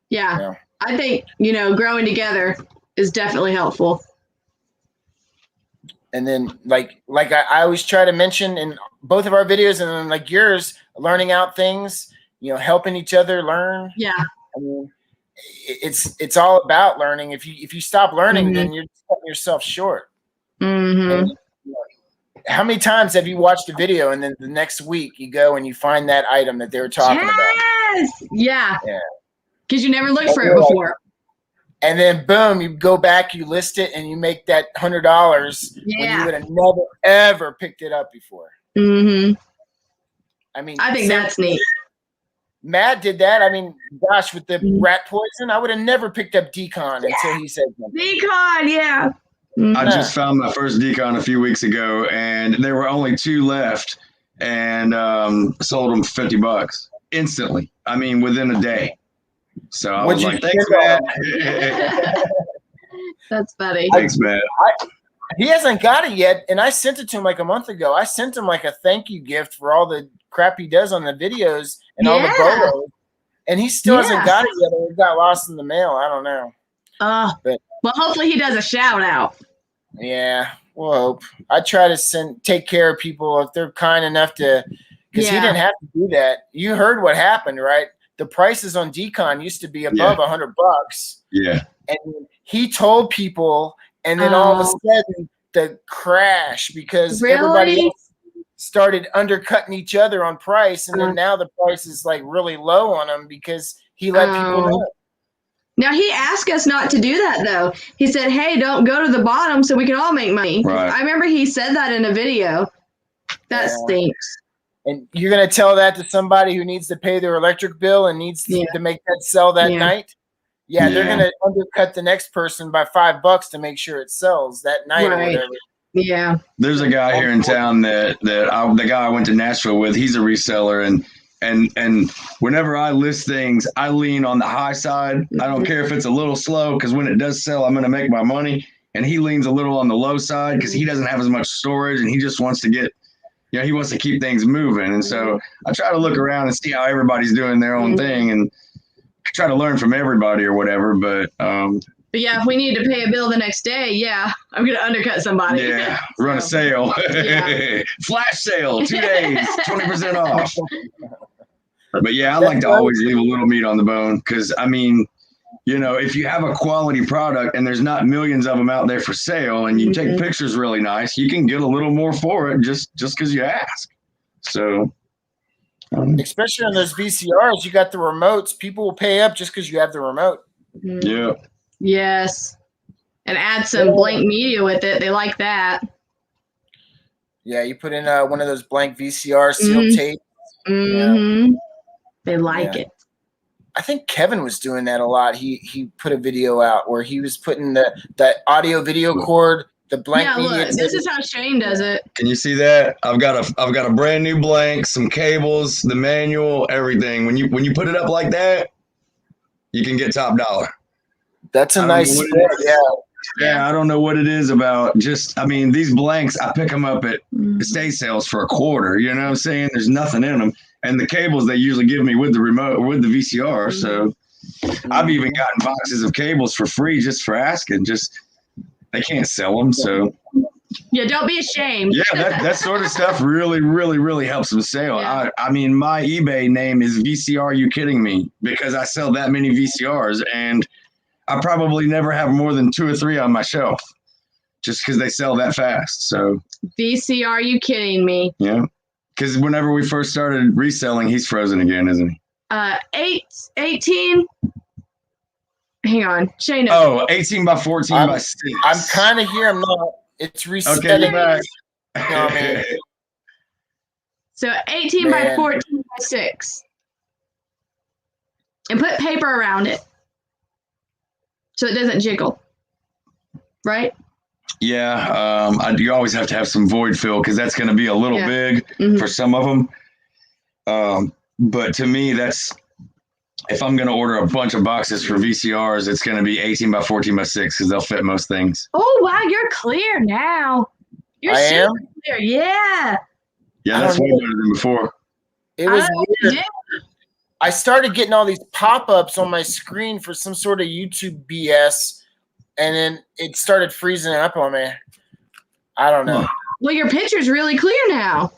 Yeah. I think, growing together is definitely helpful. And then like I always try to mention in both of our videos, and then like yours, learning out things, helping each other learn. Yeah. I mean, it's all about learning. If you stop learning, then you're cutting yourself short. And, how many times have you watched a video and then the next week you go and you find that item that they were talking about? Yeah. Because you never looked for it before. And then boom, you go back, you list it, and you make that $100 when you would have never ever picked it up before. I mean, I think that's neat. Matt did that. I mean, gosh, with the rat poison, I would have never picked up decon until he said something. Decon, yeah. I just found my first decon a few weeks ago, and there were only 2 left, and sold them for $50 instantly. I mean, within a day. So I was like, "Thanks, man." That's funny. Thanks, man. He hasn't got it yet, and I sent it to him like a month ago. I sent him like a thank you gift for all the crap he does on the videos and all the Bolos, and he still hasn't got it yet, or it got lost in the mail. I don't know. But well, hopefully he does a shout out. Yeah, we'll hope. I try to take care of people if they're kind enough to, because he didn't have to do that. You heard what happened, right? The prices on decon used to be above $100. Yeah. And he told people, and then all of a sudden the crash, because everybody else started undercutting each other on price, and then now the price is like really low on them because he let people know. Now, he asked us not to do that, though. He said, hey, don't go to the bottom so we can all make money. Right. I remember he said that in a video. That stinks. And you're going to tell that to somebody who needs to pay their electric bill and needs to make that sell that night? Yeah, they're going to undercut the next person by $5 to make sure it sells that night or whatever. Yeah. There's a guy here in town the guy I went to Nashville with, he's a reseller, and whenever I list things, I lean on the high side. I don't care if it's a little slow, because when it does sell, I'm going to make my money. And he leans a little on the low side because he doesn't have as much storage, and he just wants to get, he wants to keep things moving. And so I try to look around and see how everybody's doing their own thing and try to learn from everybody or whatever. But yeah, if we need to pay a bill the next day, I'm going to undercut somebody. Yeah, run a sale. Flash sale, 2 days, 20% off. But yeah, I like to always leave a little meat on the bone because, I mean, if you have a quality product and there's not millions of them out there for sale and you take pictures really nice, you can get a little more for it just because you ask. So, especially on those VCRs, you got the remotes. People will pay up just because you have the remote. Yeah. Yes. And add some blank media with it. They like that. Yeah, you put in one of those blank VCR seal tape. Mm-hmm. They like it. I think Kevin was doing that a lot. He put a video out where he was putting the audio video cord, the blank media. Look, this is how Shane does it. Can you see that? I've got a brand new blank, some cables, the manual, everything. When you put it up like that, you can get top dollar. That's a nice sport, Yeah, I don't know what it is about these blanks, I pick them up at estate sales for $25. You know what I'm saying? There's nothing in them. And the cables they usually give me with the remote or with the VCR. So I've even gotten boxes of cables for free just for asking. They can't sell them. So yeah, don't be ashamed. Yeah, that sort of stuff really, really, really helps them sell. Yeah. I mean, my eBay name is VCR You Kidding Me? Because I sell that many VCRs, and I probably never have more than 2 or 3 on my shelf just because they sell that fast. So VCR You Kidding Me? Yeah. Because whenever we first started reselling, he's frozen again, isn't he? 18. Hang on, Shane. 18 by 14 by 6. I'm kind of here. I'm not. It's resetting. Okay, So 18 by 14 by 6, and put paper around it so it doesn't jiggle. Right? Yeah, you always have to have some void fill because that's going to be a little big for some of them. But to me, if I'm going to order a bunch of boxes for VCRs, it's going to be 18 by 14 by 6 because they'll fit most things. Oh, wow, you're clear now. You're super clear. Yeah. Yeah, that's way better than before. It was weird. I started getting all these pop-ups on my screen for some sort of YouTube BS. And then it started freezing up on me. I don't know. Well, your picture's really clear now.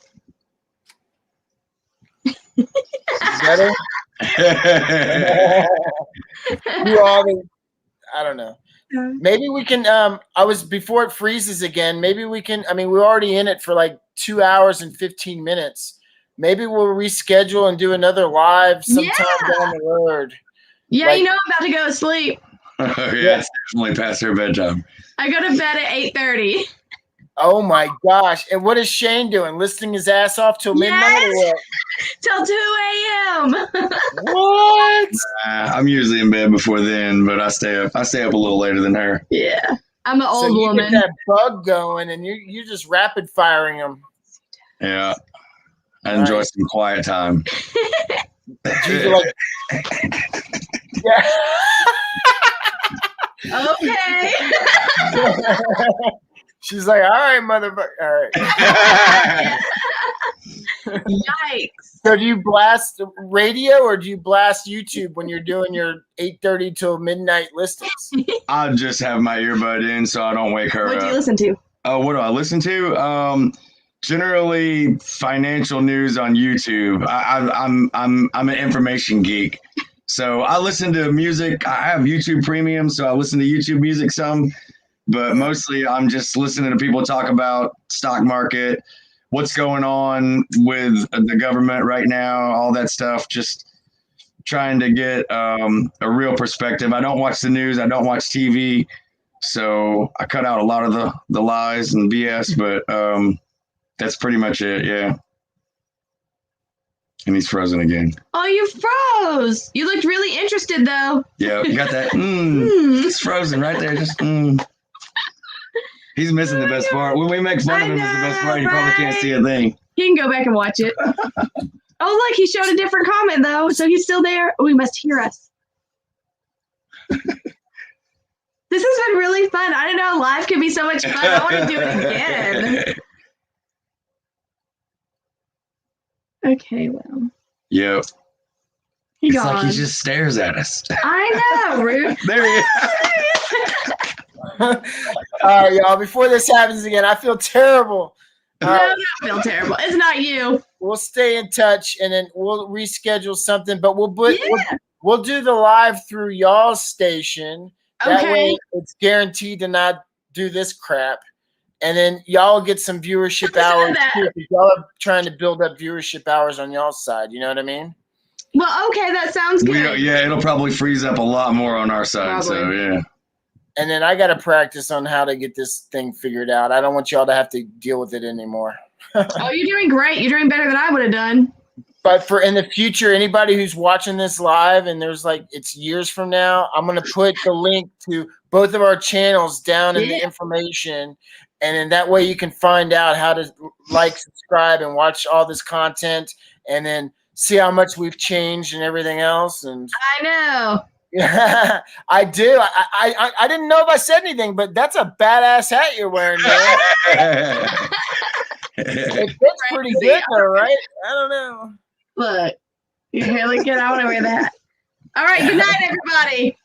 Better? I don't know. Maybe we can before it freezes again, maybe we can, we're already in it for like 2 hours and 15 minutes. Maybe we'll reschedule and do another live sometime down the road. Yeah, I'm about to go to sleep. It's definitely past her bedtime. I go to bed at 8:30. Oh my gosh. And what is Shane doing? Listing his ass off till midnight or what? Till 2 a.m. What? I'm usually in bed before then, but I stay up a little later than her. Yeah. I'm an old you woman. Get that bug going and you're just rapid firing them. Yeah. I enjoy some quiet time. Yeah. Okay. She's like, all right, motherfucker. All right. Yikes. So do you blast radio or do you blast YouTube when you're doing your 8:30 till midnight listings? I just have my earbud in so I don't wake her up. What do you listen to? What do I listen to? Generally financial news on YouTube. I'm an information geek. So I listen to music. I have YouTube Premium, so I listen to YouTube music some, but mostly I'm just listening to people talk about stock market, what's going on with the government right now, all that stuff, just trying to get a real perspective. I don't watch the news. I don't watch TV. So I cut out a lot of the lies and BS, but That's pretty much it. Yeah. And he's frozen again. Oh, you froze. You looked really interested, though. Yeah, you got that. It's frozen right there. Just. He's missing the best part. When we make fun of him, it's the best part. He probably can't see a thing. He can go back and watch it. Oh, look, he showed a different comment, though. So he's still there. Oh, he must hear us. This has been really fun. I don't know. Live can be so much fun. I want to do it again. Okay, well. Yep. He It's gone. like he just stares at us. I know, Rude. There he is. All right, y'all. Before this happens again, I feel terrible. No, I don't feel terrible. It's not you. We'll stay in touch, and then we'll reschedule something. But we'll Yeah. we'll do the live through y'all's station. That Okay. way, it's guaranteed to not do this crap. And then y'all get some viewership hours too, 'cause y'all are trying to build up viewership hours on y'all's side. You know what I mean? Well, okay, that sounds good. Yeah, it'll probably freeze up a lot more on our side. So Probably. yeah. And then I got to practice on how to get this thing figured out. I don't want y'all to have to deal with it anymore. Oh, you're doing great. You're doing better than I would have done. But for in the future, anybody who's watching this live and there's like it's years from now, I'm gonna put the link to both of our channels down in the information, and then that way you can find out how to like, subscribe, and watch all this content, and then see how much we've changed and everything else. And I know. yeah, I do. I didn't know if I said anything, but that's a badass hat you're wearing, man. It fits pretty good though, right? I don't know. Look, your hair look good. I want to wear that. All right, good night, everybody.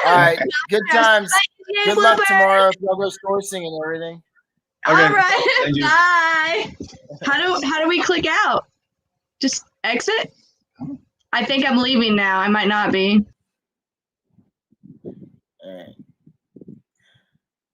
All right, good times. Yay, Good luck Bluebird. tomorrow if y'all go sourcing and everything. Okay, All right, thank you. bye. How do we click out? Just exit? I think I'm leaving now. I might not be.